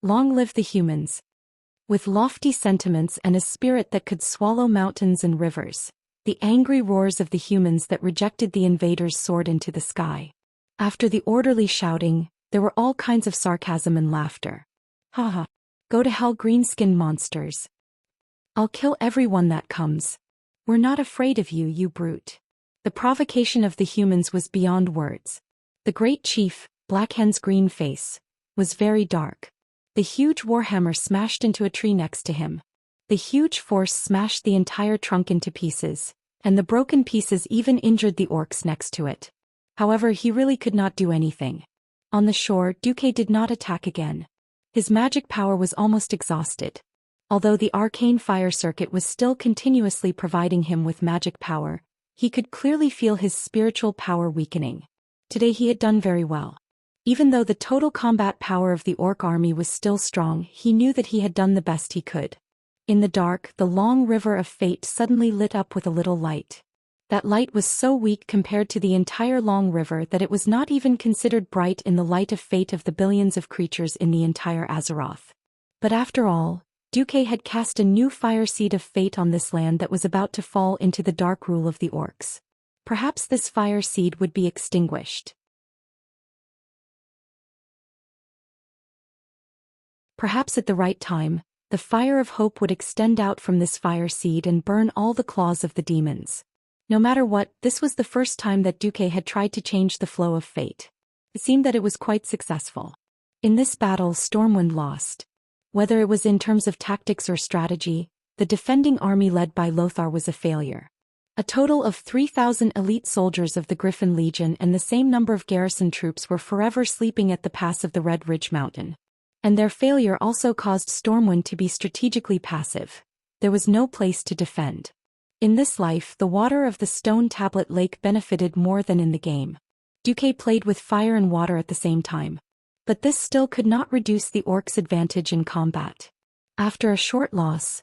A: Long live the humans. With lofty sentiments and a spirit that could swallow mountains and rivers, the angry roars of the humans that rejected the invaders soared into the sky. After the orderly shouting, there were all kinds of sarcasm and laughter. Ha ha. Go to hell, green-skinned monsters. I'll kill everyone that comes. We're not afraid of you, you brute. The provocation of the humans was beyond words. The great chief, Blackhand's green face, was very dark. The huge warhammer smashed into a tree next to him. The huge force smashed the entire trunk into pieces, and the broken pieces even injured the orcs next to it. However, he really could not do anything. On the shore, Duque did not attack again. His magic power was almost exhausted. Although the arcane fire circuit was still continuously providing him with magic power, he could clearly feel his spiritual power weakening. Today he had done very well. Even though the total combat power of the orc army was still strong, he knew that he had done the best he could. In the dark, the long river of fate suddenly lit up with a little light. That light was so weak compared to the entire long river that it was not even considered bright in the light of fate of the billions of creatures in the entire Azeroth. But after all, Duque had cast a new fire seed of fate on this land that was about to fall into the dark rule of the orcs. Perhaps this fire seed would be extinguished. Perhaps at the right time, the fire of hope would extend out from this fire seed and burn all the claws of the demons. No matter what, this was the first time that Duque had tried to change the flow of fate. It seemed that it was quite successful. In this battle, Stormwind lost. Whether it was in terms of tactics or strategy, the defending army led by Lothar was a failure. A total of 3,000 elite soldiers of the Griffin Legion and the same number of garrison troops were forever sleeping at the pass of the Red Ridge Mountain. And their failure also caused Stormwind to be strategically passive. There was no place to defend. In this life, the water of the Stone Tablet Lake benefited more than in the game. Duque played with fire and water at the same time. But this still could not reduce the orcs' advantage in combat. After a short loss,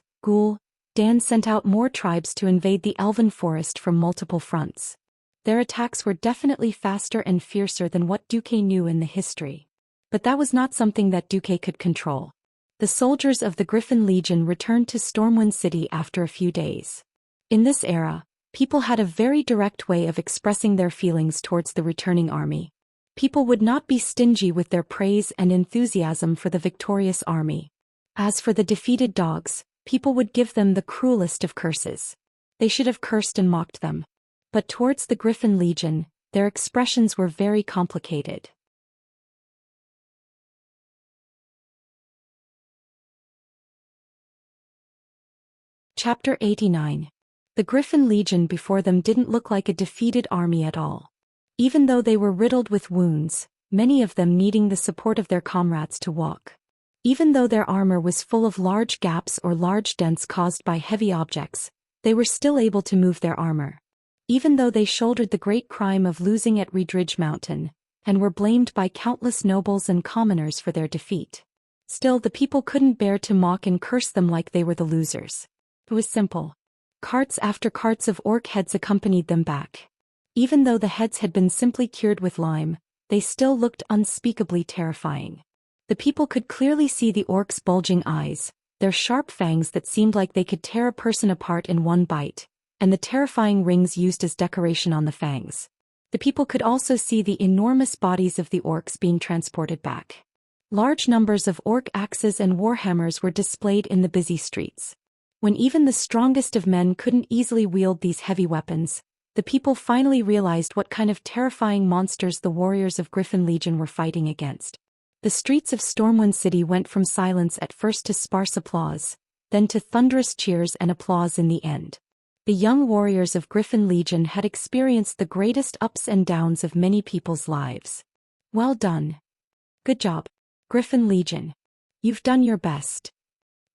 A: Dan sent out more tribes to invade the Elven Forest from multiple fronts. Their attacks were definitely faster and fiercer than what Duque knew in the history. But that was not something that Duque could control. The soldiers of the Griffin Legion returned to Stormwind City after a few days. In this era, people had a very direct way of expressing their feelings towards the returning army. People would not be stingy with their praise and enthusiasm for the victorious army. As for the defeated dogs, people would give them the cruelest of curses. They should have cursed and mocked them. But towards the Griffin Legion, their expressions were very complicated. Chapter 89. The Griffin Legion before them didn't look like a defeated army at all. Even though they were riddled with wounds, many of them needing the support of their comrades to walk. Even though their armor was full of large gaps or large dents caused by heavy objects, they were still able to move their armor. Even though they shouldered the great crime of losing at Red Ridge Mountain, and were blamed by countless nobles and commoners for their defeat. Still, the people couldn't bear to mock and curse them like they were the losers. It was simple. Carts after carts of orc heads accompanied them back. Even though the heads had been simply cured with lime, they still looked unspeakably terrifying. The people could clearly see the orcs' bulging eyes, their sharp fangs that seemed like they could tear a person apart in one bite, and the terrifying rings used as decoration on the fangs. The people could also see the enormous bodies of the orcs being transported back. Large numbers of orc axes and warhammers were displayed in the busy streets. When even the strongest of men couldn't easily wield these heavy weapons, the people finally realized what kind of terrifying monsters the warriors of Griffin Legion were fighting against. The streets of Stormwind City went from silence at first to sparse applause, then to thunderous cheers and applause in the end. The young warriors of Griffin Legion had experienced the greatest ups and downs of many people's lives. Well done. Good job, Griffin Legion. You've done your best.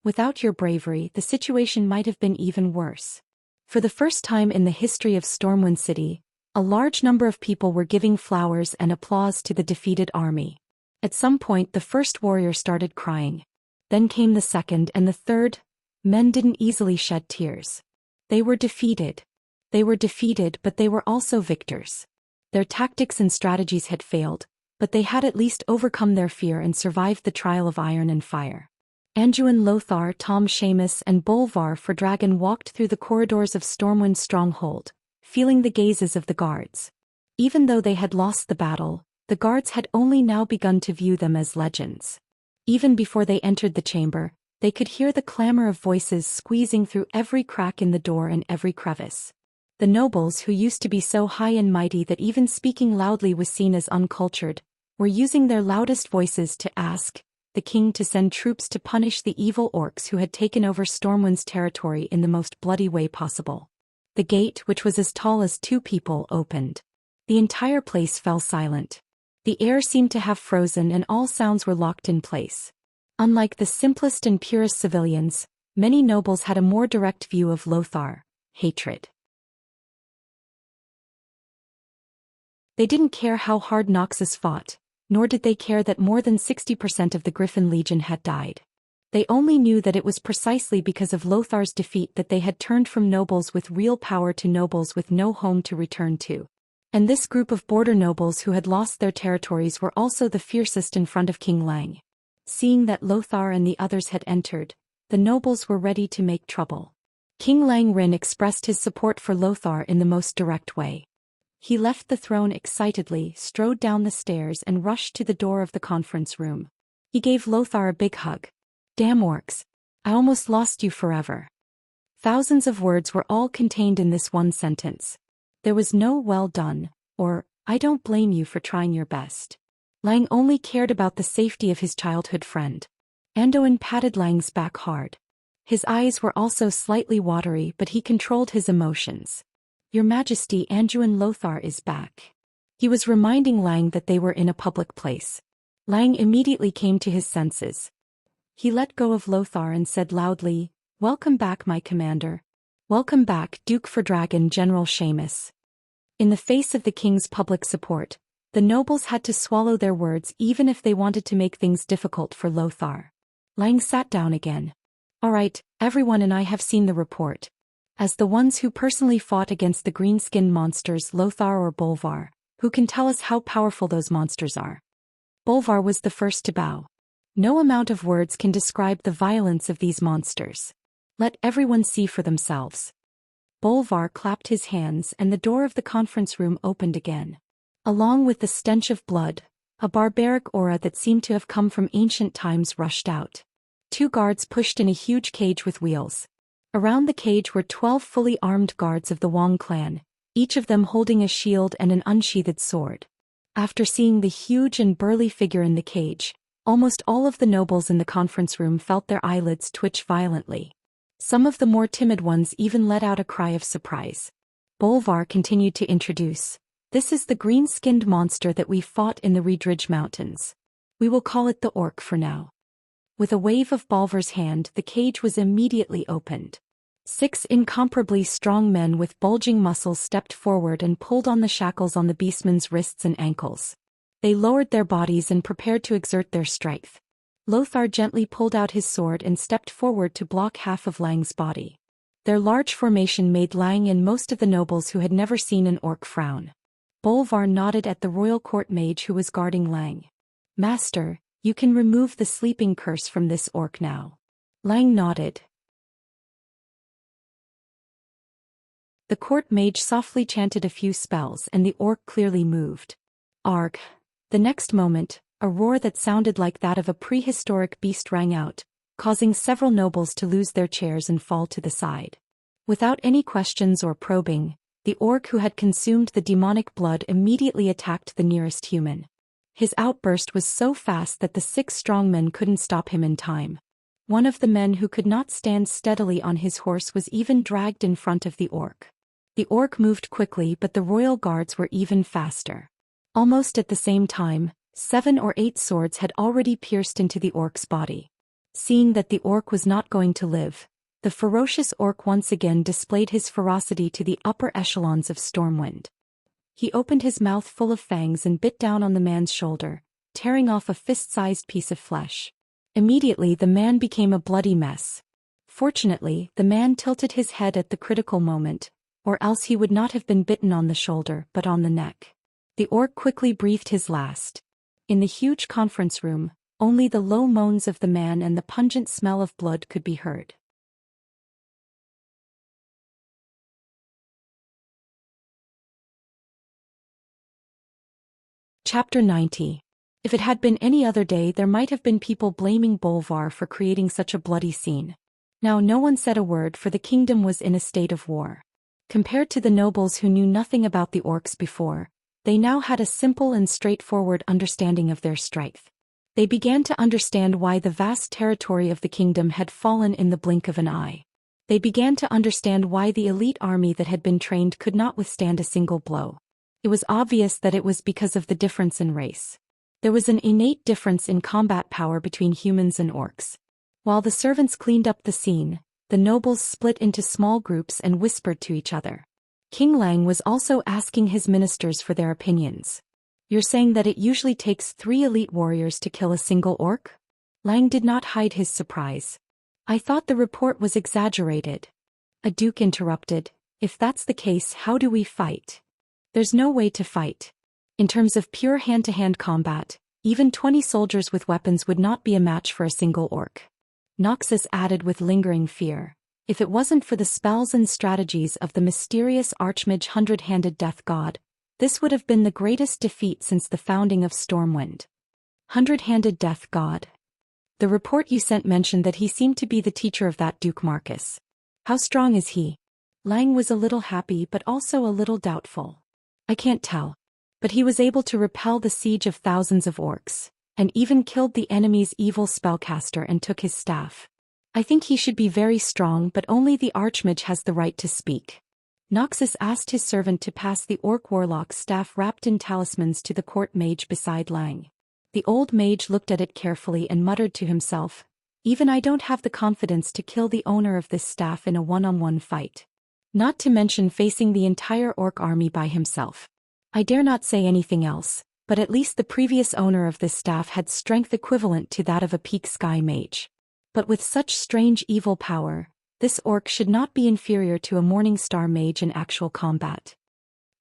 A: Without your bravery, the situation might have been even worse. For the first time in the history of Stormwind City, a large number of people were giving flowers and applause to the defeated army. At some point the first warrior started crying. Then came the second and the third. Men didn't easily shed tears. They were defeated. They were defeated, but they were also victors. Their tactics and strategies had failed, but they had at least overcome their fear and survived the trial of iron and fire. Anduin Lothar, Tom Seamus and Bolvar for Dragon walked through the corridors of Stormwind's stronghold, feeling the gazes of the guards. Even though they had lost the battle, the guards had only now begun to view them as legends. Even before they entered the chamber, they could hear the clamor of voices squeezing through every crack in the door and every crevice. The nobles, who used to be so high and mighty that even speaking loudly was seen as uncultured, were using their loudest voices to ask the king to send troops to punish the evil orcs who had taken over Stormwind's territory in the most bloody way possible. The gate, which was as tall as 2 people, opened. The entire place fell silent. The air seemed to have frozen and all sounds were locked in place. Unlike the simplest and purest civilians, Many nobles had a more direct view of Lothar: hatred. They didn't care how hard Noxus fought, nor did they care that more than 60% of the Griffin Legion had died. They only knew that it was precisely because of Lothar's defeat that they had turned from nobles with real power to nobles with no home to return to. And this group of border nobles who had lost their territories were also the fiercest in front of King Lang. Seeing that Lothar and the others had entered, the nobles were ready to make trouble. King Lang Rin expressed his support for Lothar in the most direct way. He left the throne excitedly, strode down the stairs and rushed to the door of the conference room. He gave Lothar a big hug. "Damn orcs. I almost lost you forever." Thousands of words were all contained in this one sentence. There was no "well done," or "I don't blame you for trying your best." Lang only cared about the safety of his childhood friend. Anduin patted Lang's back hard. His eyes were also slightly watery, but he controlled his emotions. "Your Majesty, Anduin Lothar is back." He was reminding Lang that they were in a public place. Lang immediately came to his senses. He let go of Lothar and said loudly, "Welcome back, my commander. Welcome back, Duke for Dragon General Seamus." In the face of the king's public support, the nobles had to swallow their words even if they wanted to make things difficult for Lothar. Lang sat down again. "All right, everyone and I have seen the report. As the ones who personally fought against the green-skinned monsters Lothar or Bolvar, who can tell us how powerful those monsters are?" Bolvar was the first to bow. "No amount of words can describe the violence of these monsters. Let everyone see for themselves." Bolvar clapped his hands and the door of the conference room opened again. Along with the stench of blood, a barbaric aura that seemed to have come from ancient times rushed out. 2 guards pushed in a huge cage with wheels. Around the cage were 12 fully armed guards of the Wang clan, each of them holding a shield and an unsheathed sword. After seeing the huge and burly figure in the cage, almost all of the nobles in the conference room felt their eyelids twitch violently. Some of the more timid ones even let out a cry of surprise. Bolvar continued to introduce, "This is the green-skinned monster that we fought in the Riedridge Mountains. We will call it the Orc for now." With a wave of Bolvar's hand, the cage was immediately opened. 6 incomparably strong men with bulging muscles stepped forward and pulled on the shackles on the beastman's wrists and ankles. They lowered their bodies and prepared to exert their strength. Lothar gently pulled out his sword and stepped forward to block half of Lang's body. Their large formation made Lang and most of the nobles who had never seen an orc frown. Bolvar nodded at the royal court mage who was guarding Lang. "Master, you can remove the sleeping curse from this orc now." Lang nodded. The court mage softly chanted a few spells and the orc clearly moved. Arg! The next moment, a roar that sounded like that of a prehistoric beast rang out, causing several nobles to lose their chairs and fall to the side. Without any questions or probing, the orc who had consumed the demonic blood immediately attacked the nearest human. His outburst was so fast that the 6 strong men couldn't stop him in time. One of the men who could not stand steadily on his horse was even dragged in front of the orc. The orc moved quickly, but the royal guards were even faster. Almost at the same time, 7 or 8 swords had already pierced into the orc's body. Seeing that the orc was not going to live, the ferocious orc once again displayed his ferocity to the upper echelons of Stormwind. He opened his mouth full of fangs and bit down on the man's shoulder, tearing off a fist-sized piece of flesh. Immediately the man became a bloody mess. Fortunately, the man tilted his head at the critical moment, or else he would not have been bitten on the shoulder but on the neck. The orc quickly breathed his last. In the huge conference room, only the low moans of the man and the pungent smell of blood could be heard. Chapter 90. If it had been any other day, there might have been people blaming Bolvar for creating such a bloody scene. Now no one said a word, for the kingdom was in a state of war. Compared to the nobles who knew nothing about the orcs before, they now had a simple and straightforward understanding of their strength. They began to understand why the vast territory of the kingdom had fallen in the blink of an eye. They began to understand why the elite army that had been trained could not withstand a single blow. It was obvious that it was because of the difference in race. There was an innate difference in combat power between humans and orcs. While the servants cleaned up the scene, The nobles split into small groups and whispered to each other. King Lang was also asking his ministers for their opinions. You're saying that it usually takes 3 elite warriors to kill a single orc? Lang did not hide his surprise. I thought the report was exaggerated. A duke interrupted. If that's the case, how do we fight? There's no way to fight. In terms of pure hand-to-hand combat, even 20 soldiers with weapons would not be a match for a single orc. Noxus added with lingering fear. If it wasn't for the spells and strategies of the mysterious Archmage Hundred-Handed Death God, this would have been the greatest defeat since the founding of Stormwind. Hundred-Handed Death God. The report you sent mentioned that he seemed to be the teacher of that Duke Marcus. How strong is he? Lang was a little happy but also a little doubtful. I can't tell. But he was able to repel the siege of thousands of orcs, and even killed the enemy's evil spellcaster and took his staff. I think he should be very strong, but only the Archmage has the right to speak. Noxus asked his servant to pass the orc warlock's staff wrapped in talismans to the court mage beside Lang. The old mage looked at it carefully and muttered to himself, "Even I don't have the confidence to kill the owner of this staff in a one-on-one fight. Not to mention facing the entire orc army by himself. I dare not say anything else, but at least the previous owner of this staff had strength equivalent to that of a peak sky mage. But with such strange evil power, this orc should not be inferior to a Morning Star mage in actual combat."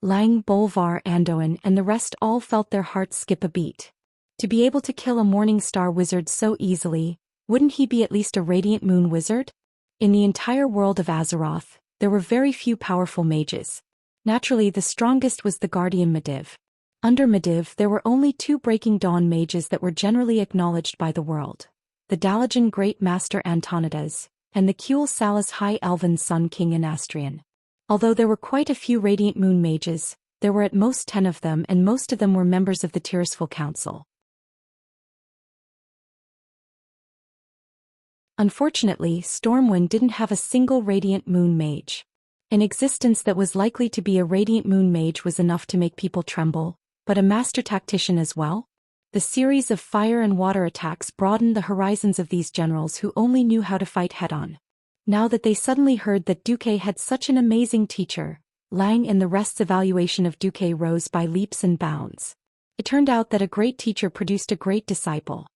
A: Lang, Bolvar, Andoin, and the rest all felt their hearts skip a beat. To be able to kill a Morning Star wizard so easily, wouldn't he be at least a Radiant Moon wizard? In the entire world of Azeroth, there were very few powerful mages. Naturally, the strongest was the Guardian Medivh. Under Medivh, there were only 2 Breaking Dawn mages that were generally acknowledged by the world: the Dalajan Great Master Antonidas, and the Kuel Salas High Elven Sun King Anastrian. Although there were quite a few Radiant Moon mages, there were at most 10 of them, and most of them were members of the Tirisfal Council. Unfortunately, Stormwind didn't have a single Radiant Moon mage. An existence that was likely to be a Radiant Moon mage was enough to make people tremble, but a master tactician as well? The series of fire and water attacks broadened the horizons of these generals who only knew how to fight head-on. Now that they suddenly heard that Duque had such an amazing teacher, Lang and the rest's evaluation of Duque rose by leaps and bounds. It turned out that a great teacher produced a great disciple.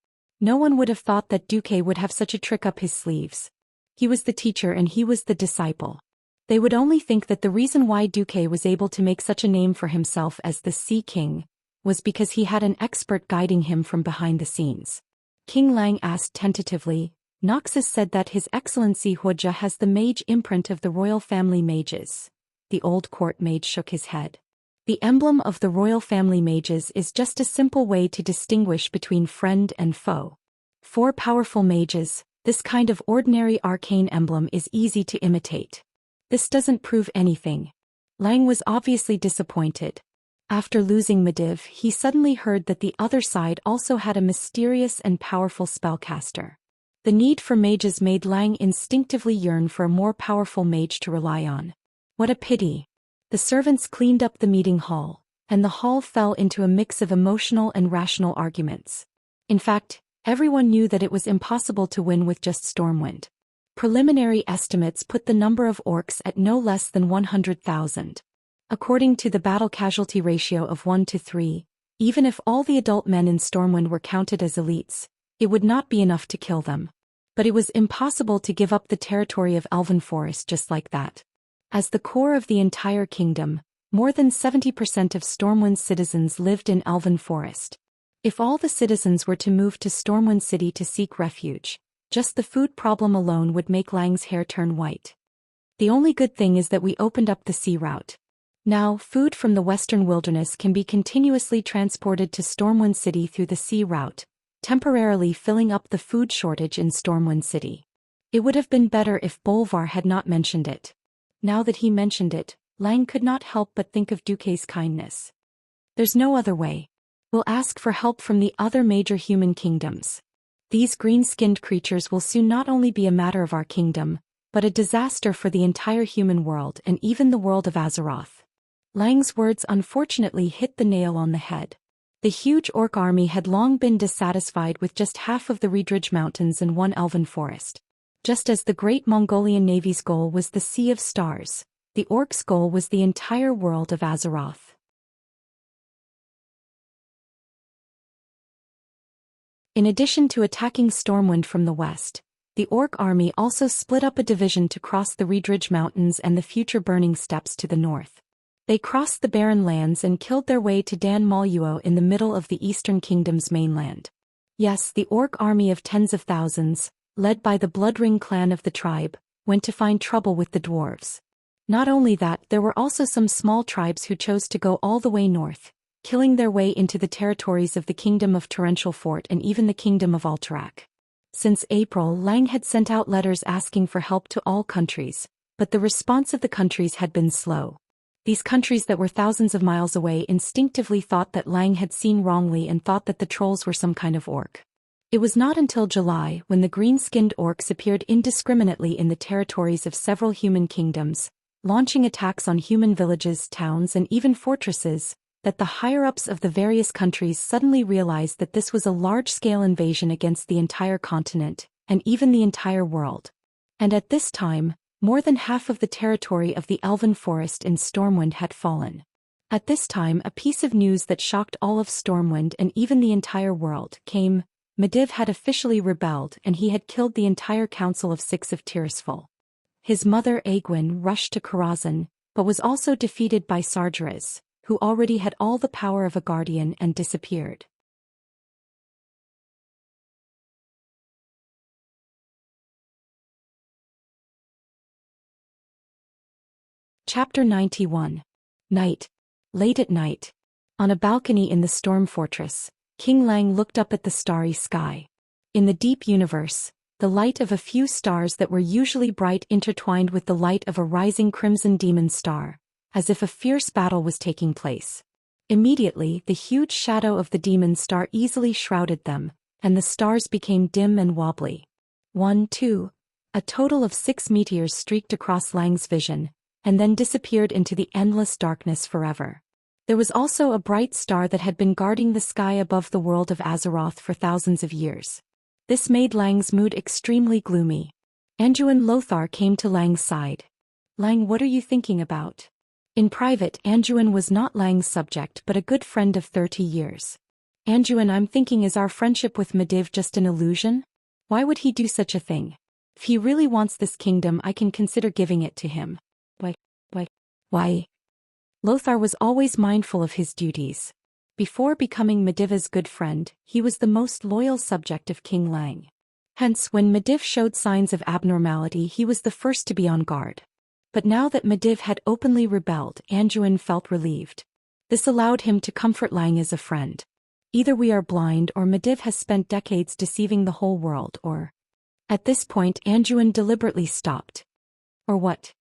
A: No one would have thought that Duque would have such a trick up his sleeves. He was the teacher and he was the disciple. They would only think that the reason why Duque was able to make such a name for himself as the Sea King was because he had an expert guiding him from behind the scenes. King Lang asked tentatively. Noxus said that His Excellency Huoja has the mage imprint of the royal family mages. The old court mage shook his head. The emblem of the royal family mages is just a simple way to distinguish between friend and foe. For powerful mages, this kind of ordinary arcane emblem is easy to imitate. This doesn't prove anything. Lang was obviously disappointed. After losing Medivh, he suddenly heard that the other side also had a mysterious and powerful spellcaster. The need for mages made Lang instinctively yearn for a more powerful mage to rely on. What a pity. The servants cleaned up the meeting hall, and the hall fell into a mix of emotional and rational arguments. In fact, everyone knew that it was impossible to win with just Stormwind. Preliminary estimates put the number of orcs at no less than 100,000. According to the battle casualty ratio of 1-3, even if all the adult men in Stormwind were counted as elites, it would not be enough to kill them. But it was impossible to give up the territory of Elven Forest just like that. As the core of the entire kingdom, more than 70% of Stormwind's citizens lived in Elven Forest. If all the citizens were to move to Stormwind City to seek refuge, just the food problem alone would make Lang's hair turn white. The only good thing is that we opened up the sea route. Now, food from the western wilderness can be continuously transported to Stormwind City through the sea route, temporarily filling up the food shortage in Stormwind City. It would have been better if Bolvar had not mentioned it. Now that he mentioned it, Lang could not help but think of Duque's kindness. There's no other way. We'll ask for help from the other major human kingdoms. These green-skinned creatures will soon not only be a matter of our kingdom, but a disaster for the entire human world and even the world of Azeroth. Lang's words unfortunately hit the nail on the head. The huge orc army had long been dissatisfied with just half of the Redridge Mountains and one elven forest. Just as the great Mongolian navy's goal was the Sea of Stars, the orcs' goal was the entire world of Azeroth. In addition to attacking Stormwind from the west, the orc army also split up a division to cross the Reedridge Mountains and the future Burning Steppes to the north. They crossed the barren lands and killed their way to Dan Maluo in the middle of the Eastern Kingdom's mainland. Yes, the orc army of tens of thousands, led by the Bloodring clan of the tribe, went to find trouble with the dwarves. Not only that, there were also some small tribes who chose to go all the way north, killing their way into the territories of the Kingdom of Torrential Fort and even the Kingdom of Alterac. Since April, Lang had sent out letters asking for help to all countries, but the response of the countries had been slow. These countries that were thousands of miles away instinctively thought that Lang had seen wrongly and thought that the trolls were some kind of orc. It was not until July, when the green-skinned orcs appeared indiscriminately in the territories of several human kingdoms, launching attacks on human villages, towns, and even fortresses, that the higher-ups of the various countries suddenly realized that this was a large-scale invasion against the entire continent, and even the entire world. And at this time, more than half of the territory of the Elven Forest in Stormwind had fallen. At this time, a piece of news that shocked all of Stormwind and even the entire world came. Medivh had officially rebelled and he had killed the entire Council of Six of Tirisfal. His mother Aegwyn rushed to Karazhan, but was also defeated by Sargeras, who already had all the power of a guardian and disappeared. Chapter 91. Night. Late at night. On a balcony in the Storm Fortress, King Lang looked up at the starry sky. In the deep universe, the light of a few stars that were usually bright intertwined with the light of a rising crimson demon star, as if a fierce battle was taking place. Immediately, the huge shadow of the demon star easily shrouded them, and the stars became dim and wobbly. 1, 2. A total of 6 meteors streaked across Lang's vision, and then disappeared into the endless darkness forever. There was also a bright star that had been guarding the sky above the world of Azeroth for thousands of years. This made Lang's mood extremely gloomy. Anduin Lothar came to Lang's side. "Lang, what are you thinking about?" In private, Anduin was not Lang's subject but a good friend of 30 years. "Anduin, I'm thinking, is our friendship with Medivh just an illusion? Why would he do such a thing? If he really wants this kingdom, I can consider giving it to him." Why? Lothar was always mindful of his duties. Before becoming Medivh's good friend, he was the most loyal subject of King Lang. Hence, when Medivh showed signs of abnormality, he was the first to be on guard. But now that Medivh had openly rebelled, Anduin felt relieved. This allowed him to comfort Lang as a friend. Either we are blind or Medivh has spent decades deceiving the whole world, or... At this point, Anduin deliberately stopped. "Or what?"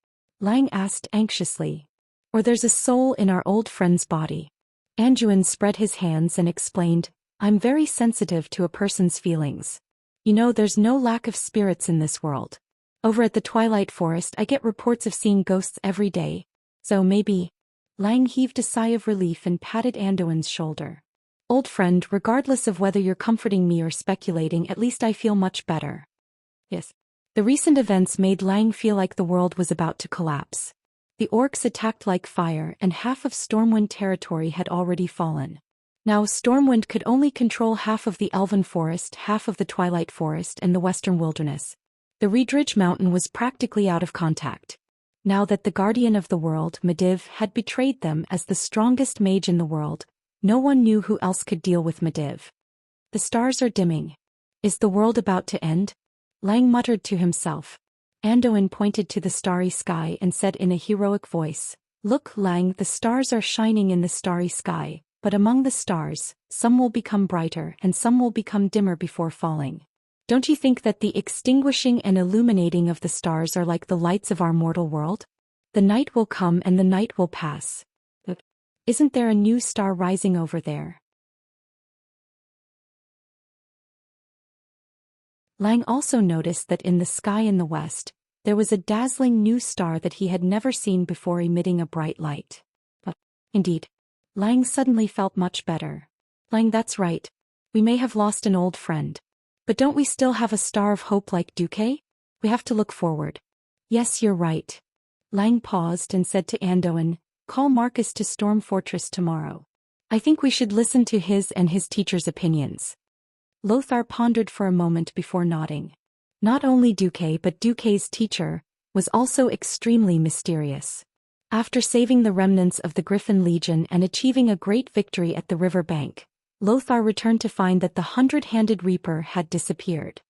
A: Lang asked anxiously. "Or there's a soul in our old friend's body." Anduin spread his hands and explained, "I'm very sensitive to a person's feelings. You know, there's no lack of spirits in this world. Over at the Twilight Forest I get reports of seeing ghosts every day. So maybe..." Lang heaved a sigh of relief and patted Anduin's shoulder. "Old friend, regardless of whether you're comforting me or speculating, at least I feel much better." Yes. The recent events made Lang feel like the world was about to collapse. The orcs attacked like fire and half of Stormwind territory had already fallen. Now Stormwind could only control half of the Elven Forest, half of the Twilight Forest and the Western Wilderness. The Reedridge Mountain was practically out of contact. Now that the Guardian of the World, Medivh, had betrayed them as the strongest mage in the world, no one knew who else could deal with Medivh. The stars are dimming. Is the world about to end? Lang muttered to himself. Anduin pointed to the starry sky and said in a heroic voice, "Look, Lang, the stars are shining in the starry sky, but among the stars, some will become brighter and some will become dimmer before falling. Don't you think that the extinguishing and illuminating of the stars are like the lights of our mortal world? The night will come and the night will pass. But isn't there a new star rising over there?" Lang also noticed that in the sky in the west, there was a dazzling new star that he had never seen before, emitting a bright light. Indeed. Lang suddenly felt much better. "Lang, that's right. We may have lost an old friend. But don't we still have a star of hope like Duque? We have to look forward. Yes, you're right. Lang paused and said to Andoin, call Marcus to Storm Fortress tomorrow. I think we should listen to his and his teacher's opinions. Lothar pondered for a moment before nodding. Not only Duque but Duque's teacher was also extremely mysterious. After saving the remnants of the Griffin Legion and achieving a great victory at the river bank, Lothar returned to find that the 100-handed Reaper had disappeared.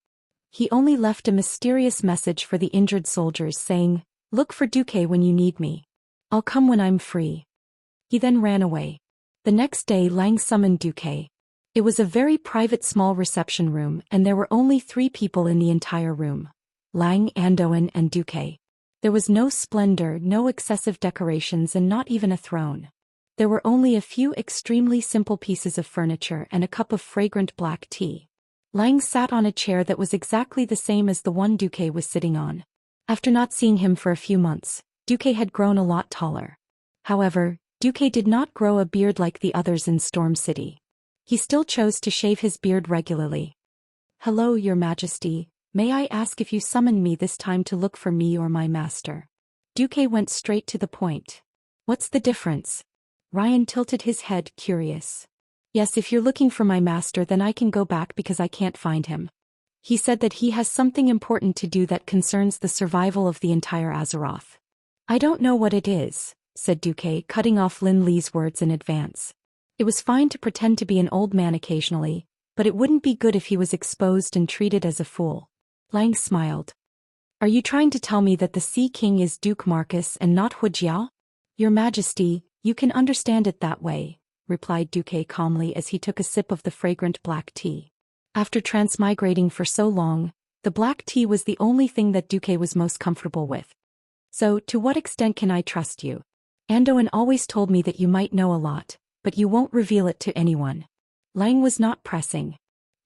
A: He only left a mysterious message for the injured soldiers saying, look for Duque when you need me. I'll come when I'm free. He then ran away. The next day Lang summoned Duque. It was a very private small reception room and there were only 3 people in the entire room. Lang, Andoin, and Duque. There was no splendor, no excessive decorations and not even a throne. There were only a few extremely simple pieces of furniture and a cup of fragrant black tea. Lang sat on a chair that was exactly the same as the one Duque was sitting on. After not seeing him for a few months, Duque had grown a lot taller. However, Duque did not grow a beard like the others in Storm City. He still chose to shave his beard regularly. Hello, Your Majesty, may I ask if you summoned me this time to look for me or my master? Duque went straight to the point. What's the difference? Ryan tilted his head, curious. Yes, if you're looking for my master then I can go back because I can't find him. He said that he has something important to do that concerns the survival of the entire Azeroth. I don't know what it is, said Duque, cutting off Lin Li's words in advance. It was fine to pretend to be an old man occasionally, but it wouldn't be good if he was exposed and treated as a fool. Lang smiled. Are you trying to tell me that the Sea King is Duke Marcus and not Wuxia? Your Majesty, you can understand it that way, replied Duque calmly as he took a sip of the fragrant black tea. After transmigrating for so long, the black tea was the only thing that Duque was most comfortable with. So, to what extent can I trust you? Andoin always told me that you might know a lot, but you won't reveal it to anyone. Lang was not pressing.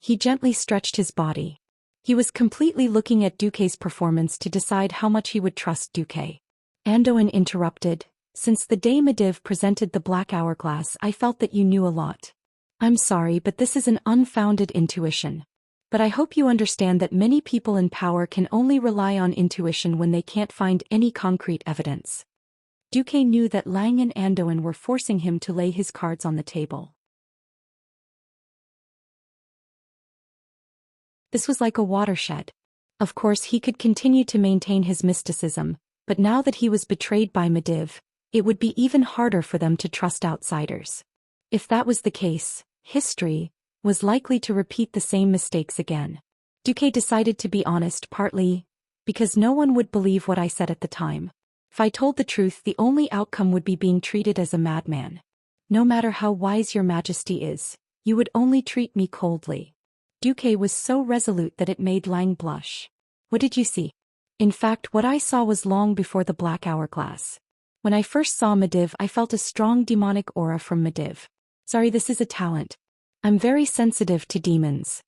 A: He gently stretched his body. He was completely looking at Duque's performance to decide how much he would trust Duque. Andoin interrupted, since the day Medivh presented the Black Hourglass I felt that you knew a lot. I'm sorry but this is an unfounded intuition. But I hope you understand that many people in power can only rely on intuition when they can't find any concrete evidence. Duque knew that Lang and Andoin were forcing him to lay his cards on the table. This was like a watershed. Of course he could continue to maintain his mysticism, but now that he was betrayed by Medivh, it would be even harder for them to trust outsiders. If that was the case, history was likely to repeat the same mistakes again. Duque decided to be honest partly because no one would believe what I said at the time. If I told the truth the only outcome would be being treated as a madman. No matter how wise Your Majesty is, you would only treat me coldly. Duque was so resolute that it made Lang blush. What did you see? In fact, what I saw was long before the Black Hourglass. When I first saw Medivh I felt a strong demonic aura from Medivh. Sorry, this is a talent. I'm very sensitive to demons.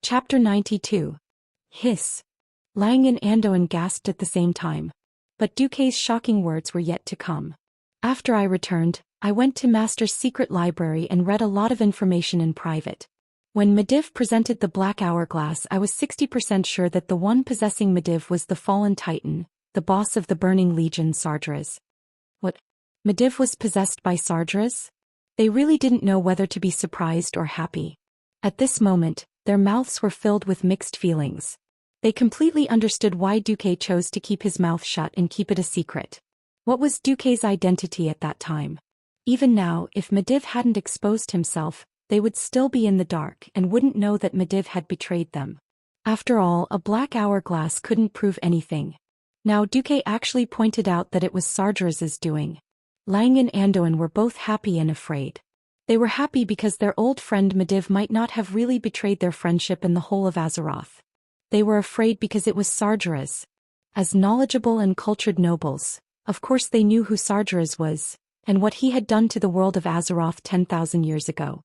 A: Chapter 92. Hiss. Lang and Andoin gasped at the same time. But Duque's shocking words were yet to come. After I returned, I went to Master's secret library and read a lot of information in private. When Medivh presented the Black Hourglass I was 60% sure that the one possessing Medivh was the fallen titan, the boss of the Burning Legion Sardras. What? Medivh was possessed by Sardras? They really didn't know whether to be surprised or happy. At this moment, their mouths were filled with mixed feelings. They completely understood why Duque chose to keep his mouth shut and keep it a secret. What was Duque's identity at that time? Even now, if Medivh hadn't exposed himself, they would still be in the dark and wouldn't know that Medivh had betrayed them. After all, a Black Hourglass couldn't prove anything. Now Duque actually pointed out that it was Sardras's doing. Lang and Andoin were both happy and afraid. They were happy because their old friend Medivh might not have really betrayed their friendship in the whole of Azeroth. They were afraid because it was Sardras. As knowledgeable and cultured nobles, of course they knew who Sardras was, and what he had done to the world of Azeroth 10,000 years ago.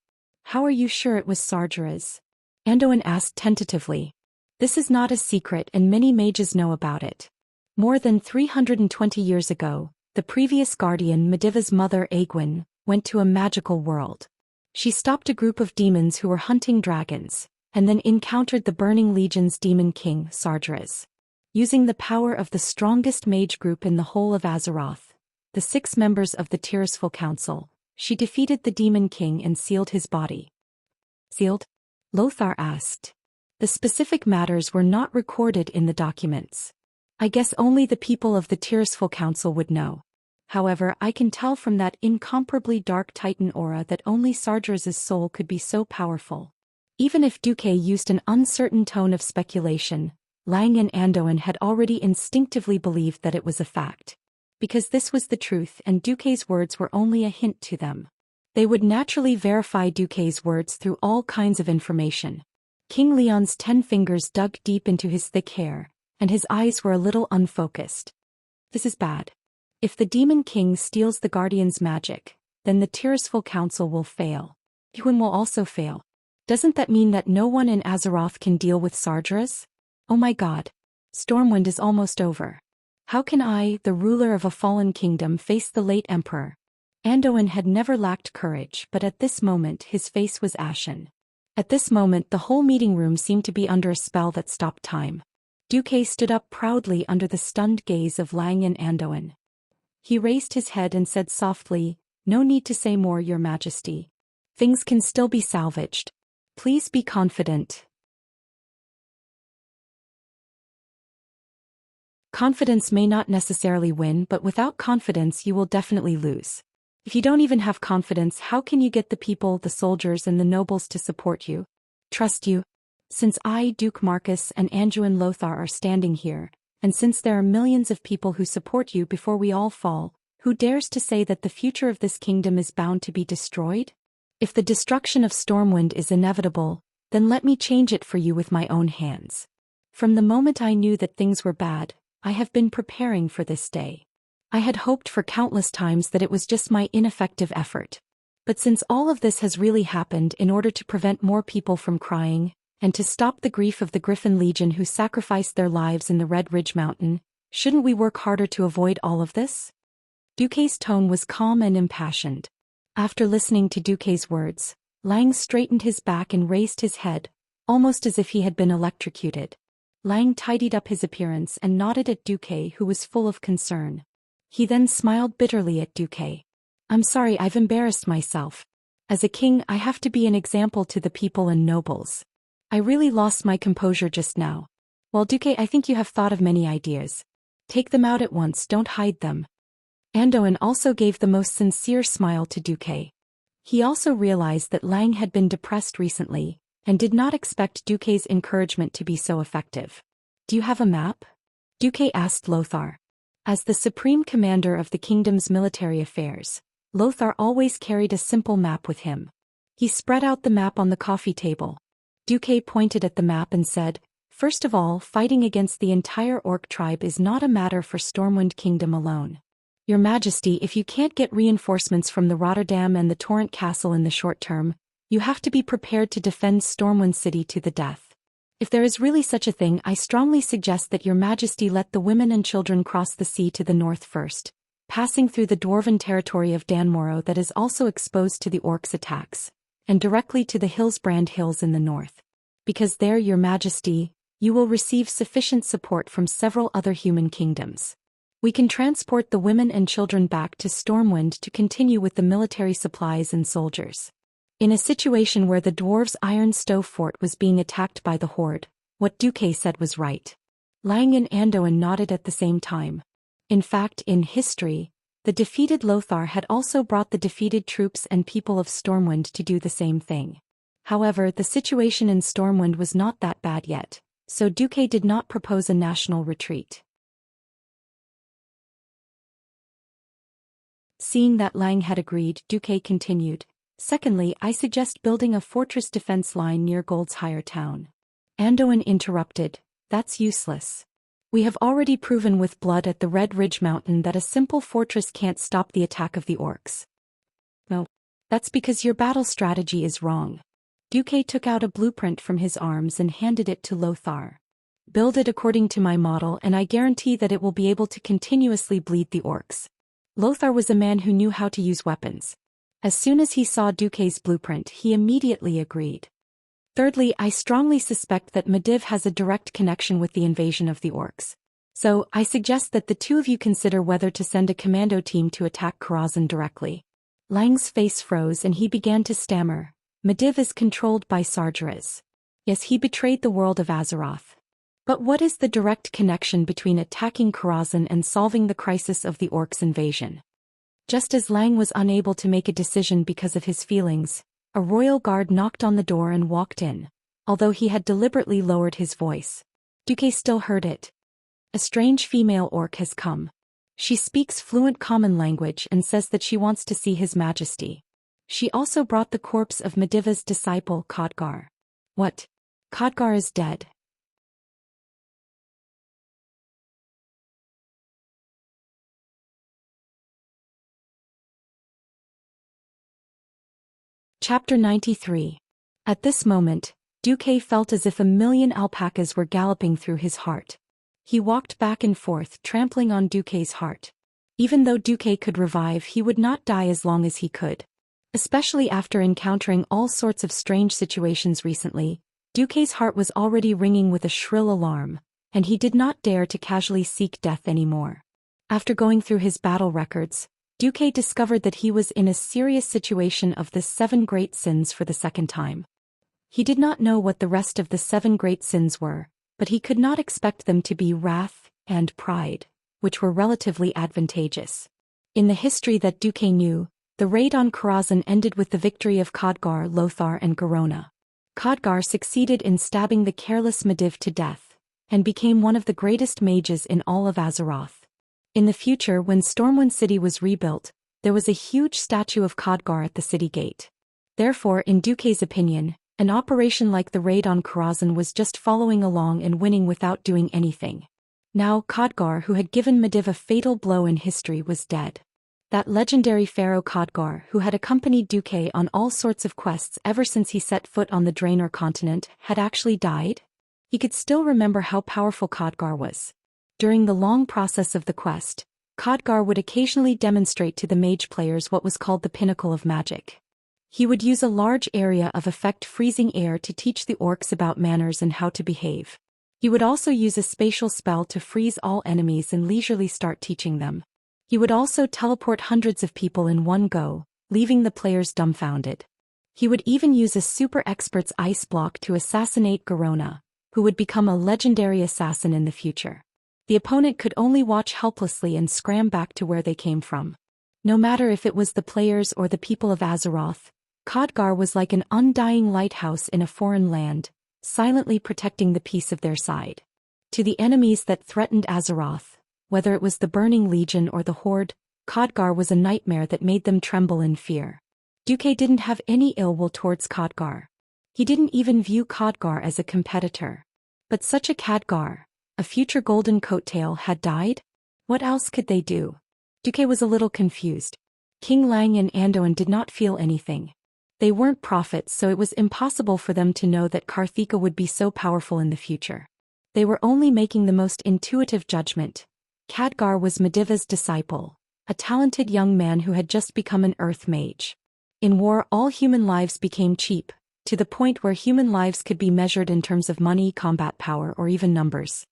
A: How are you sure it was Sardras? Andoin asked tentatively. This is not a secret and many mages know about it. More than 320 years ago, The previous guardian, Mediva's mother Aegwin, went to a magical world. She stopped a group of demons who were hunting dragons, and then encountered the Burning Legion's demon king, Sargeras. Using the power of the strongest mage group in the whole of Azeroth, the 6 members of the Tirisful Council, she defeated the demon king and sealed his body. Sealed? Lothar asked. The specific matters were not recorded in the documents. I guess only the people of the Tirisful Council would know. However, I can tell from that incomparably dark Titan aura that only Sargeras' soul could be so powerful. Even if Duque used an uncertain tone of speculation, Lang and Andoin had already instinctively believed that it was a fact. Because this was the truth and Duque's words were only a hint to them. They would naturally verify Duque's words through all kinds of information. King Leon's 10 fingers dug deep into his thick hair, and his eyes were a little unfocused. This is bad. If the Demon King steals the Guardian's magic, then the Tirisful Council will fail. Yuan will also fail. Doesn't that mean that no one in Azeroth can deal with Sargeras? Oh my god. Stormwind is almost over. How can I, the ruler of a fallen kingdom, face the late emperor? Andoin had never lacked courage, but at this moment his face was ashen. At this moment the whole meeting room seemed to be under a spell that stopped time. Duque stood up proudly under the stunned gaze of Lang and Andoin. He raised his head and said softly, "No need to say more, Your Majesty. Things can still be salvaged. Please be confident." Confidence may not necessarily win, but without confidence you will definitely lose. If you don't even have confidence, how can you get the people, the soldiers and the nobles to support you? Trust you? Since I, Duke Marcus and Anduin Lothar are standing here, and since there are millions of people who support you before we all fall, who dares to say that the future of this kingdom is bound to be destroyed? If the destruction of Stormwind is inevitable, then let me change it for you with my own hands. From the moment I knew that things were bad, I have been preparing for this day. I had hoped for countless times that it was just my ineffective effort. But since all of this has really happened in order to prevent more people from crying, and to stop the grief of the Griffin Legion who sacrificed their lives in the Red Ridge Mountain, shouldn't we work harder to avoid all of this? Duque's tone was calm and impassioned. After listening to Duque's words, Lang straightened his back and raised his head, almost as if he had been electrocuted. Lang tidied up his appearance and nodded at Duque, who was full of concern. He then smiled bitterly at Duque. "I'm sorry, I've embarrassed myself. As a king, I have to be an example to the people and nobles. I really lost my composure just now. Well, Duque, I think you have thought of many ideas. Take them out at once, don't hide them." Andoin also gave the most sincere smile to Duque. He also realized that Lang had been depressed recently, and did not expect Duque's encouragement to be so effective. "Do you have a map?" Duque asked Lothar. As the supreme commander of the kingdom's military affairs, Lothar always carried a simple map with him. He spread out the map on the coffee table. Duque pointed at the map and said, "First of all, fighting against the entire orc tribe is not a matter for Stormwind Kingdom alone. Your Majesty, if you can't get reinforcements from the Rotterdam and the Torrent Castle in the short term, you have to be prepared to defend Stormwind City to the death. If there is really such a thing, I strongly suggest that Your Majesty let the women and children cross the sea to the north first, passing through the dwarven territory of Danmoro that is also exposed to the orcs' attacks, and directly to the Hillsbrand Hills in the north. Because there, Your Majesty, you will receive sufficient support from several other human kingdoms. We can transport the women and children back to Stormwind to continue with the military supplies and soldiers." In a situation where the dwarves' iron stove fort was being attacked by the Horde, what Duque said was right. Lang and Andoin nodded at the same time. In fact, in history, the defeated Lothar had also brought the defeated troops and people of Stormwind to do the same thing. However, the situation in Stormwind was not that bad yet, so Duque did not propose a national retreat. Seeing that Lang had agreed, Duque continued, "Secondly, I suggest building a fortress defense line near Gold's Higher Town." Andoin interrupted, "That's useless. We have already proven with blood at the Red Ridge Mountain that a simple fortress can't stop the attack of the orcs." "No. That's because your battle strategy is wrong." Duque took out a blueprint from his arms and handed it to Lothar. "Build it according to my model and I guarantee that it will be able to continuously bleed the orcs. Lothar was a man who knew how to use weapons. As soon as he saw Duque's blueprint, he immediately agreed. Thirdly, I strongly suspect that Mediv has a direct connection with the invasion of the orcs. So, I suggest that the two of you consider whether to send a commando team to attack Karazhan directly. Lang's face froze and he began to stammer. Mediv is controlled by Sargeras. Yes, he betrayed the world of Azeroth. But what is the direct connection between attacking Karazhan and solving the crisis of the orcs' invasion? Just as Lang was unable to make a decision because of his feelings, a royal guard knocked on the door and walked in. Although he had deliberately lowered his voice, Duque still heard it. A strange female orc has come. She speaks fluent common language and says that she wants to see His Majesty. She also brought the corpse of Mediva's disciple Khadgar. What? Khadgar is dead. Chapter 93. At this moment, Duque felt as if 1,000,000 alpacas were galloping through his heart. He walked back and forth, trampling on Duque's heart. Even though Duque could revive, he would not die as long as he could. Especially after encountering all sorts of strange situations recently, Duque's heart was already ringing with a shrill alarm, and he did not dare to casually seek death anymore. After going through his battle records, Duque discovered that he was in a serious situation of the 7 great sins for the second time. He did not know what the rest of the 7 great sins were, but he could not expect them to be wrath and pride, which were relatively advantageous. In the history that Duque knew, the raid on Karazhan ended with the victory of Khadgar, Lothar and Garona. Khadgar succeeded in stabbing the careless Mediv to death, and became one of the greatest mages in all of Azeroth. In the future, when Stormwind City was rebuilt, there was a huge statue of Khadgar at the city gate. Therefore, in Duque's opinion, an operation like the raid on Karazhan was just following along and winning without doing anything. Now, Khadgar, who had given Mediv a fatal blow in history, was dead. That legendary pharaoh Khadgar, who had accompanied Duque on all sorts of quests ever since he set foot on the Draenor continent, had actually died? He could still remember how powerful Khadgar was. During the long process of the quest, Khadgar would occasionally demonstrate to the mage players what was called the pinnacle of magic. He would use a large area of effect freezing air to teach the orcs about manners and how to behave. He would also use a spatial spell to freeze all enemies and leisurely start teaching them. He would also teleport hundreds of people in one go, leaving the players dumbfounded. He would even use a super expert's ice block to assassinate Garona, who would become a legendary assassin in the future. The opponent could only watch helplessly and scram back to where they came from. No matter if it was the players or the people of Azeroth, Khadgar was like an undying lighthouse in a foreign land, silently protecting the peace of their side. To the enemies that threatened Azeroth, whether it was the Burning Legion or the Horde, Khadgar was a nightmare that made them tremble in fear. Duque didn't have any ill will towards Khadgar. He didn't even view Khadgar as a competitor. But such a Khadgar, a future golden coattail, had died? What else could they do? Duque was a little confused. King Lang and Anduin did not feel anything. They weren't prophets, so it was impossible for them to know that Karthika would be so powerful in the future. They were only making the most intuitive judgment. Khadgar was Mediva's disciple, a talented young man who had just become an earth mage. In war, all human lives became cheap, to the point where human lives could be measured in terms of money, combat power, or even numbers.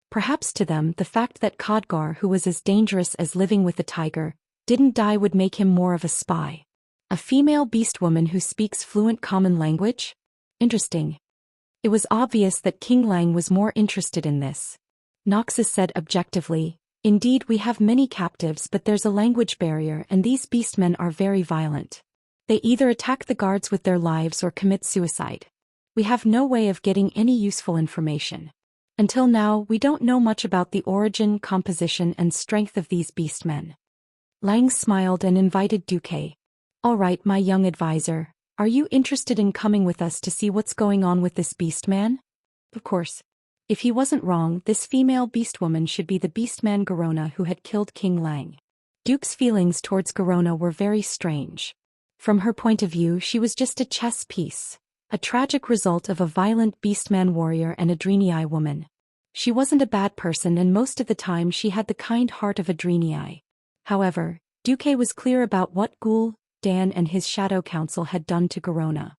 A: Perhaps to them, the fact that Khadgar, who was as dangerous as living with a tiger, didn't die would make him more of a spy. A female beast woman who speaks fluent common language? Interesting. It was obvious that King Lang was more interested in this. Noxus said objectively, "Indeed, we have many captives, but there's a language barrier and these beastmen are very violent. They either attack the guards with their lives or commit suicide. We have no way of getting any useful information. Until now, we don't know much about the origin, composition, and strength of these beastmen." Lang smiled and invited Duque. "All right, my young advisor, are you interested in coming with us to see what's going on with this beastman?" Of course. If he wasn't wrong, this female beastwoman should be the beastman Garona who had killed King Lang. Duke's feelings towards Garona were very strange. From her point of view, she was just a chess piece. A tragic result of a violent beastman warrior and a Draenei woman. She wasn't a bad person and most of the time she had the kind heart of a Draenei. However, Duque was clear about what Ghoul, Dan and his Shadow Council had done to Garona.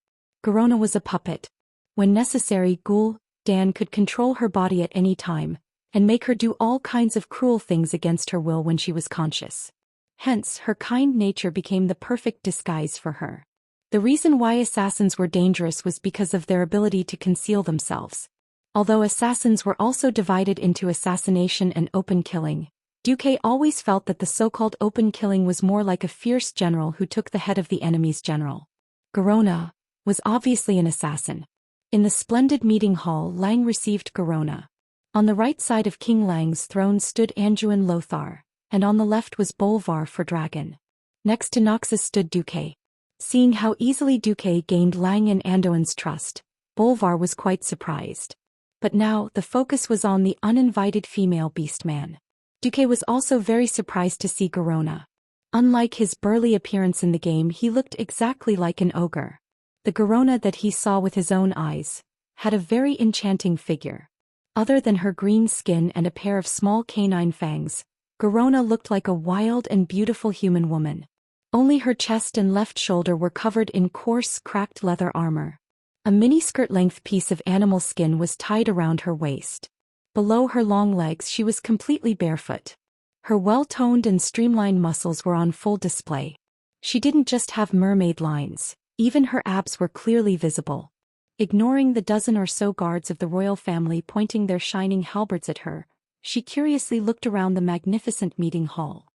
A: Garona was a puppet. When necessary, Ghoul, Dan could control her body at any time, and make her do all kinds of cruel things against her will when she was conscious. Hence, her kind nature became the perfect disguise for her. The reason why assassins were dangerous was because of their ability to conceal themselves. Although assassins were also divided into assassination and open killing, Duque always felt that the so-called open killing was more like a fierce general who took the head of the enemy's general. Garona was obviously an assassin. In the splendid meeting hall, Lang received Garona. On the right side of King Lang's throne stood Anduin Lothar, and on the left was Bolvar for Dragon. Next to Noxus stood Duque. Seeing how easily Duque gained Lang and Anduin's trust, Bolvar was quite surprised. But now, the focus was on the uninvited female beastman. Duque was also very surprised to see Garona. Unlike his burly appearance in the game, he looked exactly like an ogre. The Garona that he saw with his own eyes had a very enchanting figure. Other than her green skin and a pair of small canine fangs, Garona looked like a wild and beautiful human woman. Only her chest and left shoulder were covered in coarse, cracked leather armor. A mini-skirt-length piece of animal skin was tied around her waist. Below her long legs she was completely barefoot. Her well-toned and streamlined muscles were on full display. She didn't just have mermaid lines, even her abs were clearly visible. Ignoring the dozen or so guards of the royal family pointing their shining halberds at her, she curiously looked around the magnificent meeting hall.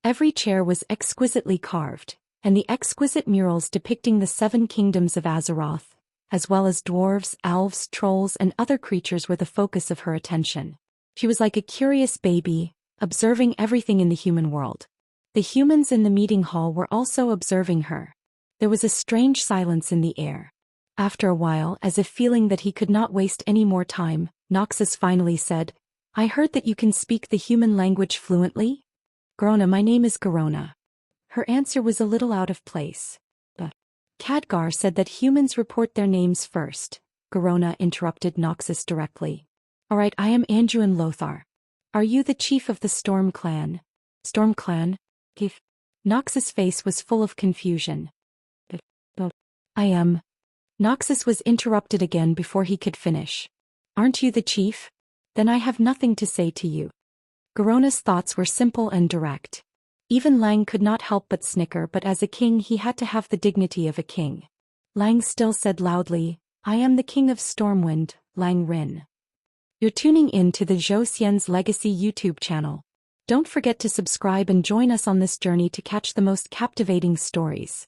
A: Every chair was exquisitely carved, and the exquisite murals depicting the 7 kingdoms of Azeroth, as well as dwarves, elves, trolls and other creatures were the focus of her attention. She was like a curious baby, observing everything in the human world. The humans in the meeting hall were also observing her. There was a strange silence in the air. After a while, as if feeling that he could not waste any more time, Noxus finally said, "I heard that you can speak the human language fluently?" "Garona, my name is Garona." Her answer was a little out of place. Khadgar said that humans report their names first. Garona interrupted Noxus directly. "Alright, I am Anduin Lothar. Are you the chief of the Storm Clan?" "Storm Clan?" Noxus' face was full of confusion. "I am." Noxus was interrupted again before he could finish. "Aren't you the chief? Then I have nothing to say to you." Garona's thoughts were simple and direct. Even Lang could not help but snicker, but as a king he had to have the dignity of a king. Lang still said loudly, "I am the king of Stormwind, Lang Rin." You're tuning in to the Zhou Xian's Legacy YouTube channel. Don't forget to subscribe and join us on this journey to catch the most captivating stories.